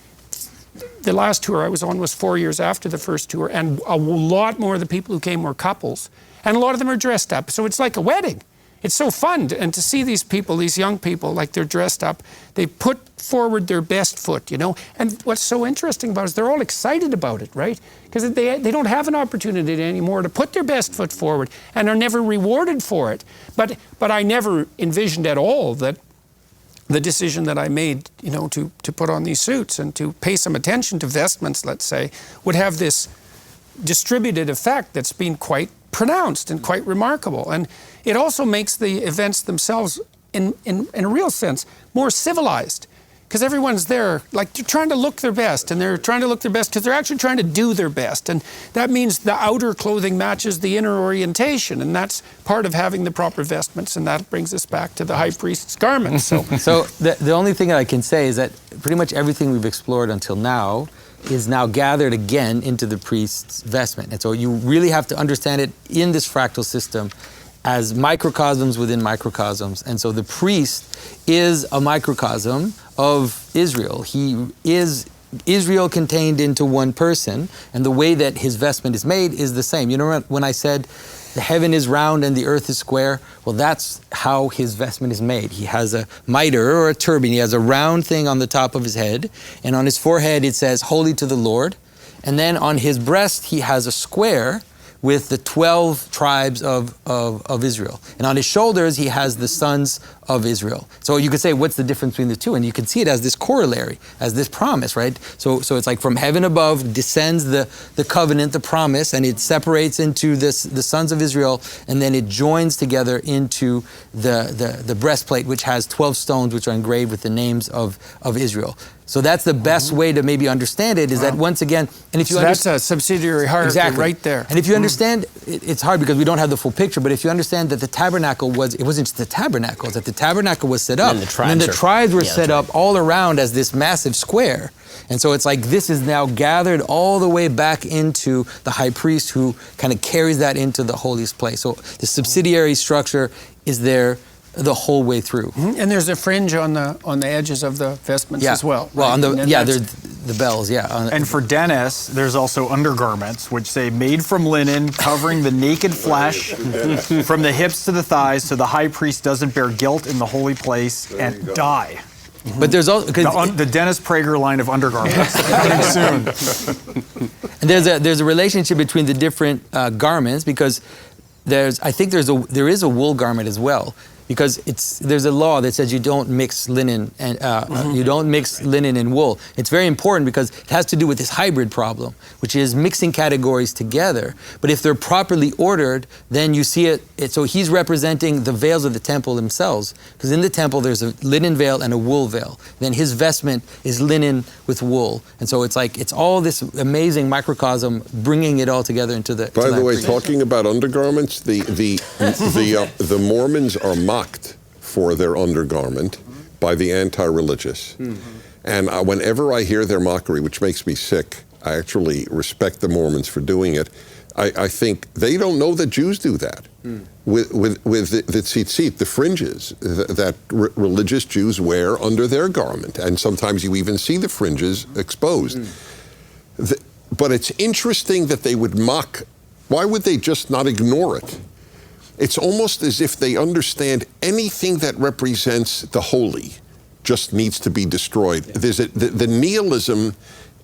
the last tour I was on was 4 years after the first tour, and a lot more of the people who came were couples, and a lot of them are dressed up. So it's like a wedding. It's so fun, and to see these people, these young people, like they're dressed up, they put forward their best foot, you know. And what's so interesting about it is they're all excited about it, right? Because they don't have an opportunity anymore to put their best foot forward and are never rewarded for it. But I never envisioned at all that the decision that I made, you know, to put on these suits and to pay some attention to vestments, let's say, would have this distributed effect that's been quite pronounced and quite remarkable. And it also makes the events themselves, in a real sense, more civilized. Because everyone's there, like, they're trying to look their best, and they're trying to look their best because they're actually trying to do their best. And that means the outer clothing matches the inner orientation, and that's part of having the proper vestments, and that brings us back to the high priest's garments. So the only thing that I can say is that pretty much everything we've explored until now is now gathered again into the priest's vestment. And so you really have to understand it in this fractal system as microcosms within microcosms. And so the priest is a microcosm of Israel. He is Israel contained into one person, and the way that his vestment is made is the same. You know when I said the heaven is round and the earth is square? Well, that's how his vestment is made. He has a mitre or a turban. He has a round thing on the top of his head, and on his forehead it says, Holy to the Lord. And then on his breast he has a square with the 12 tribes of Israel. And on his shoulders, he has the sons of Israel. So you could say, what's the difference between the two? And you can see it as this corollary, as this promise, right? So it's like from heaven above descends the covenant, the promise, and it separates into the sons of Israel, and then it joins together into the breastplate, which has 12 stones, which are engraved with the names of Israel. So that's the best way to maybe understand it, is that once again, and if you that's a subsidiary hierarchy right there. And if you understand, it's hard because we don't have the full picture, but if you understand that the tabernacle it wasn't just the tabernacles, that the tabernacle was set up, and then the tribes were set up all around as this massive square. And so it's like this is now gathered all the way back into the high priest, who kind of carries that into the holiest place. So the subsidiary structure is there the whole way through. And there's a fringe on the edges of the vestments as well. Well, right? There's the bells, And for Dennis, there's also undergarments, which say made from linen, covering the naked flesh from the hips to the thighs, so the high priest doesn't bear guilt in the holy place and die. But there's also the Dennis Prager line of undergarments coming soon. And there's a relationship between the different garments, because there is a wool garment as well. because there's a law that says you don't mix linen and you don't mix linen and wool. It's very important because it has to do with this hybrid problem, which is mixing categories together. But if they're properly ordered, then you see it. So he's representing the veils of the temple themselves, because in the temple there's a linen veil and a wool veil. Then his vestment is linen with wool, and so it's all this amazing microcosm, bringing it all together into the. By the way, talking about undergarments, the Mormons are mocked for their undergarment by the anti-religious, and whenever I hear their mockery, which makes me sick, I actually respect the Mormons for doing it. I think they don't know that Jews do that with the tzitzit, the fringes that religious Jews wear under their garment, and sometimes you even see the fringes exposed. But it's interesting that they would mock. Why would they just not ignore it? It's almost as if they understand anything that represents the holy just needs to be destroyed. The nihilism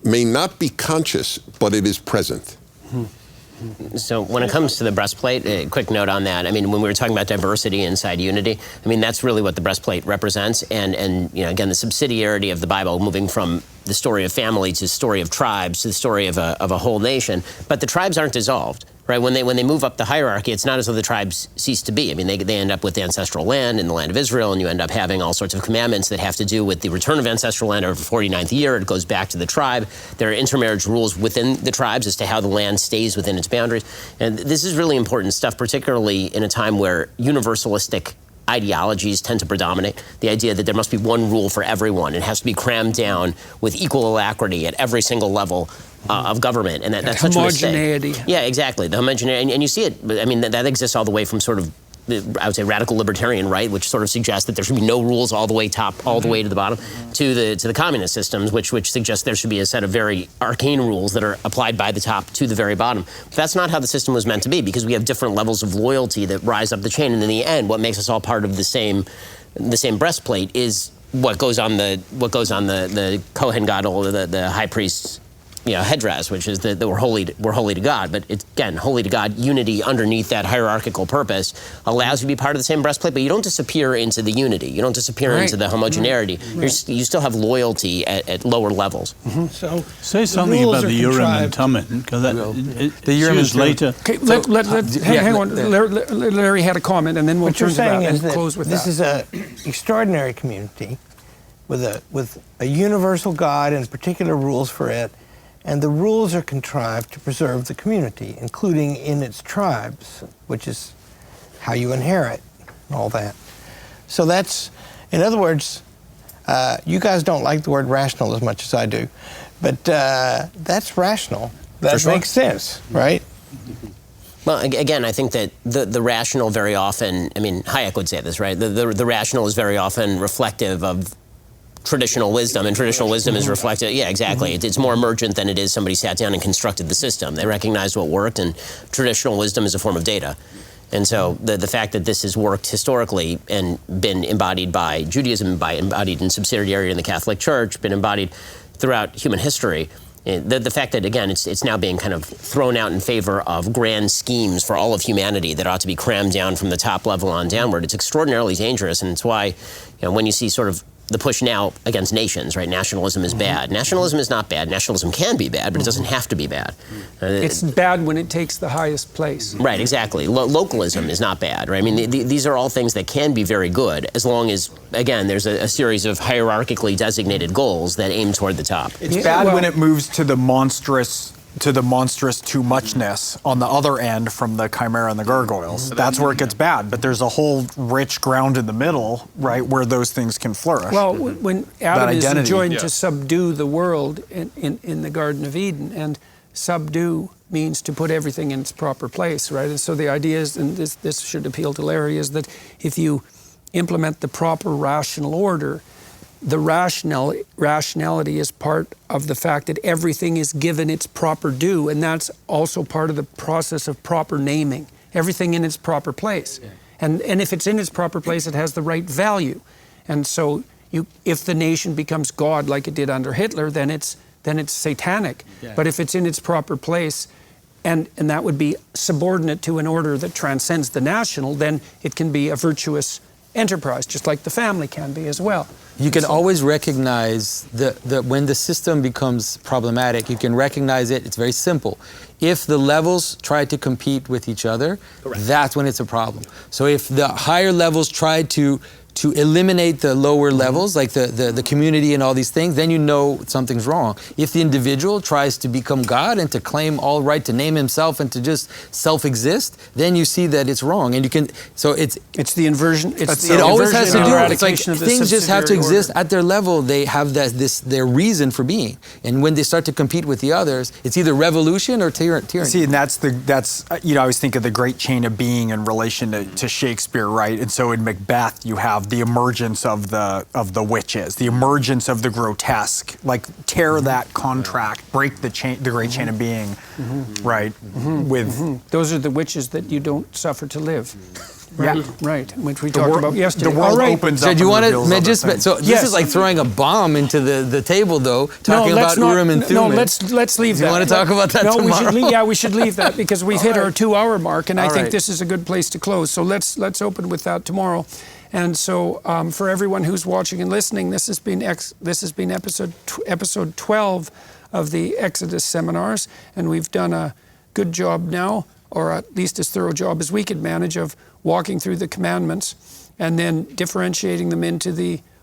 may not be conscious, but it is present. So when it comes to the breastplate, a quick note on that. I mean, when we were talking about diversity inside unity, I mean, that's really what the breastplate represents. And again, the subsidiarity of the Bible, moving from the story of family to the story of tribes to the story of a whole nation. But the tribes aren't dissolved. Right, when they move up the hierarchy, it's not as though the tribes cease to be. I mean, they end up with the ancestral land in the land of Israel, and you end up having all sorts of commandments that have to do with the return of ancestral land over the 49th year. It goes back to the tribe. There are intermarriage rules within the tribes as to how the land stays within its boundaries. And this is really important stuff, particularly in a time where universalistic ideologies tend to predominate. The idea that there must be one rule for everyone. It has to be crammed down with equal alacrity at every single level of government, and that's such a homogeneity. mistake. Yeah, exactly. The homogeneity, and you see it. I mean, that exists all the way from sort of, I would say, radical libertarian, right, which sort of suggests that there should be no rules all the way top, all the way to the bottom, to the communist systems, which suggests there should be a set of very arcane rules that are applied by the top to the very bottom. But that's not how the system was meant to be, because we have different levels of loyalty that rise up the chain, and in the end, what makes us all part of the same breastplate is what goes on the Kohen Gadol, the high priest's headdress, which is that we're holy to God. But it's, again, holy to God, unity underneath that hierarchical purpose allows you to be part of the same breastplate, but you don't disappear into the unity. You don't disappear into the homogeneity. Right. You still have loyalty at lower levels. So say something about the Urim and Thummim, because the Urim is later. Okay, hang on. Larry had a comment, and then we'll turn to that and close with that. This is an extraordinary community with a universal God and particular rules for it. And the rules are contrived to preserve the community, including in its tribes, which is how you inherit and all that. So that's, in other words, you guys don't like the word rational as much as I do, but that's rational. That makes sense, right? Well, again, I think that the rational very often, I mean, Hayek would say this, right? The rational is very often reflective of traditional wisdom, and traditional wisdom is reflected. Yeah, exactly. It's more emergent than it is somebody sat down and constructed the system. They recognized what worked, and traditional wisdom is a form of data. And so the fact that this has worked historically and been embodied by Judaism, embodied in subsidiarity in the Catholic Church, been embodied throughout human history, the fact that, again, it's now being kind of thrown out in favor of grand schemes for all of humanity that ought to be crammed down from the top level on downward, it's extraordinarily dangerous. And it's why, when you see sort of the push now against nations, right? Nationalism is bad. Nationalism is not bad. Nationalism can be bad, but it doesn't have to be bad. It's bad when it takes the highest place. Right, exactly. Localism is not bad, right? I mean, these are all things that can be very good, as long as, again, there's a series of hierarchically designated goals that aim toward the top. It's bad when it moves to the monstrous too muchness on the other end from the chimera and the gargoyles. That's where it gets bad. But there's a whole rich ground in the middle, right, where those things can flourish. Well, when Adam is enjoined to subdue the world in the Garden of Eden, and subdue means to put everything in its proper place, right? And so the idea is, and this should appeal to Larry, is that if you implement the proper rational order, the rationality is part of the fact that everything is given its proper due, and that's also part of the process of proper naming. Everything in its proper place. Yeah. And if it's in its proper place, it has the right value. And so if the nation becomes God like it did under Hitler, then it's satanic. Yeah. But if it's in its proper place, and that would be subordinate to an order that transcends the national, then it can be a virtuous enterprise, just like the family can be as well. You can always recognize when the system becomes problematic, you can recognize it. It's very simple. If the levels try to compete with each other, that's when it's a problem. So if the higher levels try to eliminate the lower levels, like the community and all these things, then you know something's wrong. If the individual tries to become God and to claim all right to name himself and to just self-exist, then you see that it's wrong. And you can, so it's the inversion. It always has to do. It's like things just have to exist at their level. They have their reason for being. And when they start to compete with the others, it's either revolution or tyranny. See, and that's I always think of the great chain of being in relation to Shakespeare, right? And so in Macbeth, you have the emergence of the witches, the emergence of the grotesque, like tear that contract, break the great chain of being, right? With those are the witches that you don't suffer to live. Right. Right, which we talked about yesterday. The world opens up. So do you want to just this is like throwing a bomb into the table, though, talking about Urim and Thummim. No, let's leave that. You want to talk about that tomorrow? We should leave that because we've hit our 2-hour mark, and I think this is a good place to close. So let's open with that tomorrow. And so for everyone who's watching and listening, this has been episode 12 of the Exodus seminars, and we've done a good job now, or at least as thorough job as we could manage, of walking through the commandments and then differentiating them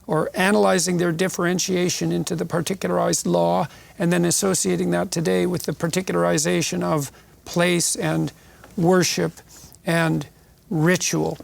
or analyzing their differentiation into the particularized law, and then associating that today with the particularization of place and worship and ritual.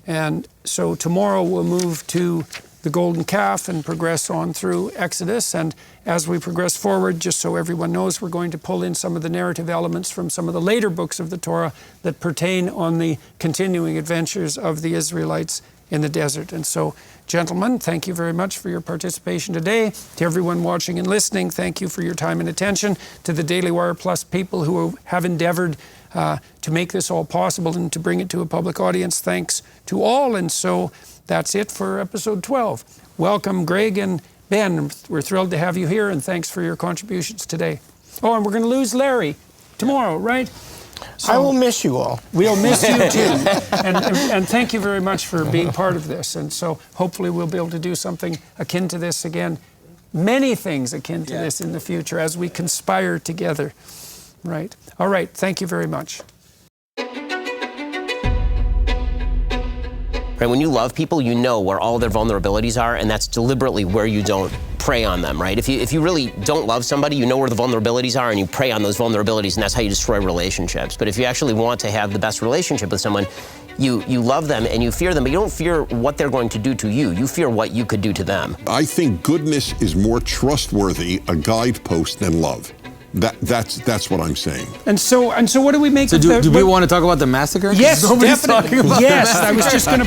And so tomorrow we'll move to the golden calf and progress on through Exodus. And as we progress forward, just so everyone knows, we're going to pull in some of the narrative elements from some of the later books of the Torah that pertain on the continuing adventures of the Israelites in the desert. And so, gentlemen, thank you very much for your participation today. To everyone watching and listening, thank you for your time and attention. To the Daily Wire Plus people who have endeavored to make this all possible and to bring it to a public audience, thanks to all. And so that's it for episode 12. Welcome, Greg and Ben. We're thrilled to have you here, and thanks for your contributions today. Oh, and we're going to lose Larry tomorrow, right? So I will miss you all. We'll miss you too. And thank you very much for being part of this. And so hopefully we'll be able to do something akin to this again. Many things akin to this in the future as we conspire together. Right. All right. Thank you very much. Right, when you love people, you know where all their vulnerabilities are, and that's deliberately where you don't prey on them, right? If you really don't love somebody, you know where the vulnerabilities are, and you prey on those vulnerabilities, and that's how you destroy relationships. But if you actually want to have the best relationship with someone, you love them and you fear them, but you don't fear what they're going to do to you. You fear what you could do to them. I think goodness is more trustworthy a guidepost than love. That's what I'm saying. And so what do we make So of do we want to talk about the massacre? Yes, Nobody's definitely. talking about yes, the I was massacre. just going to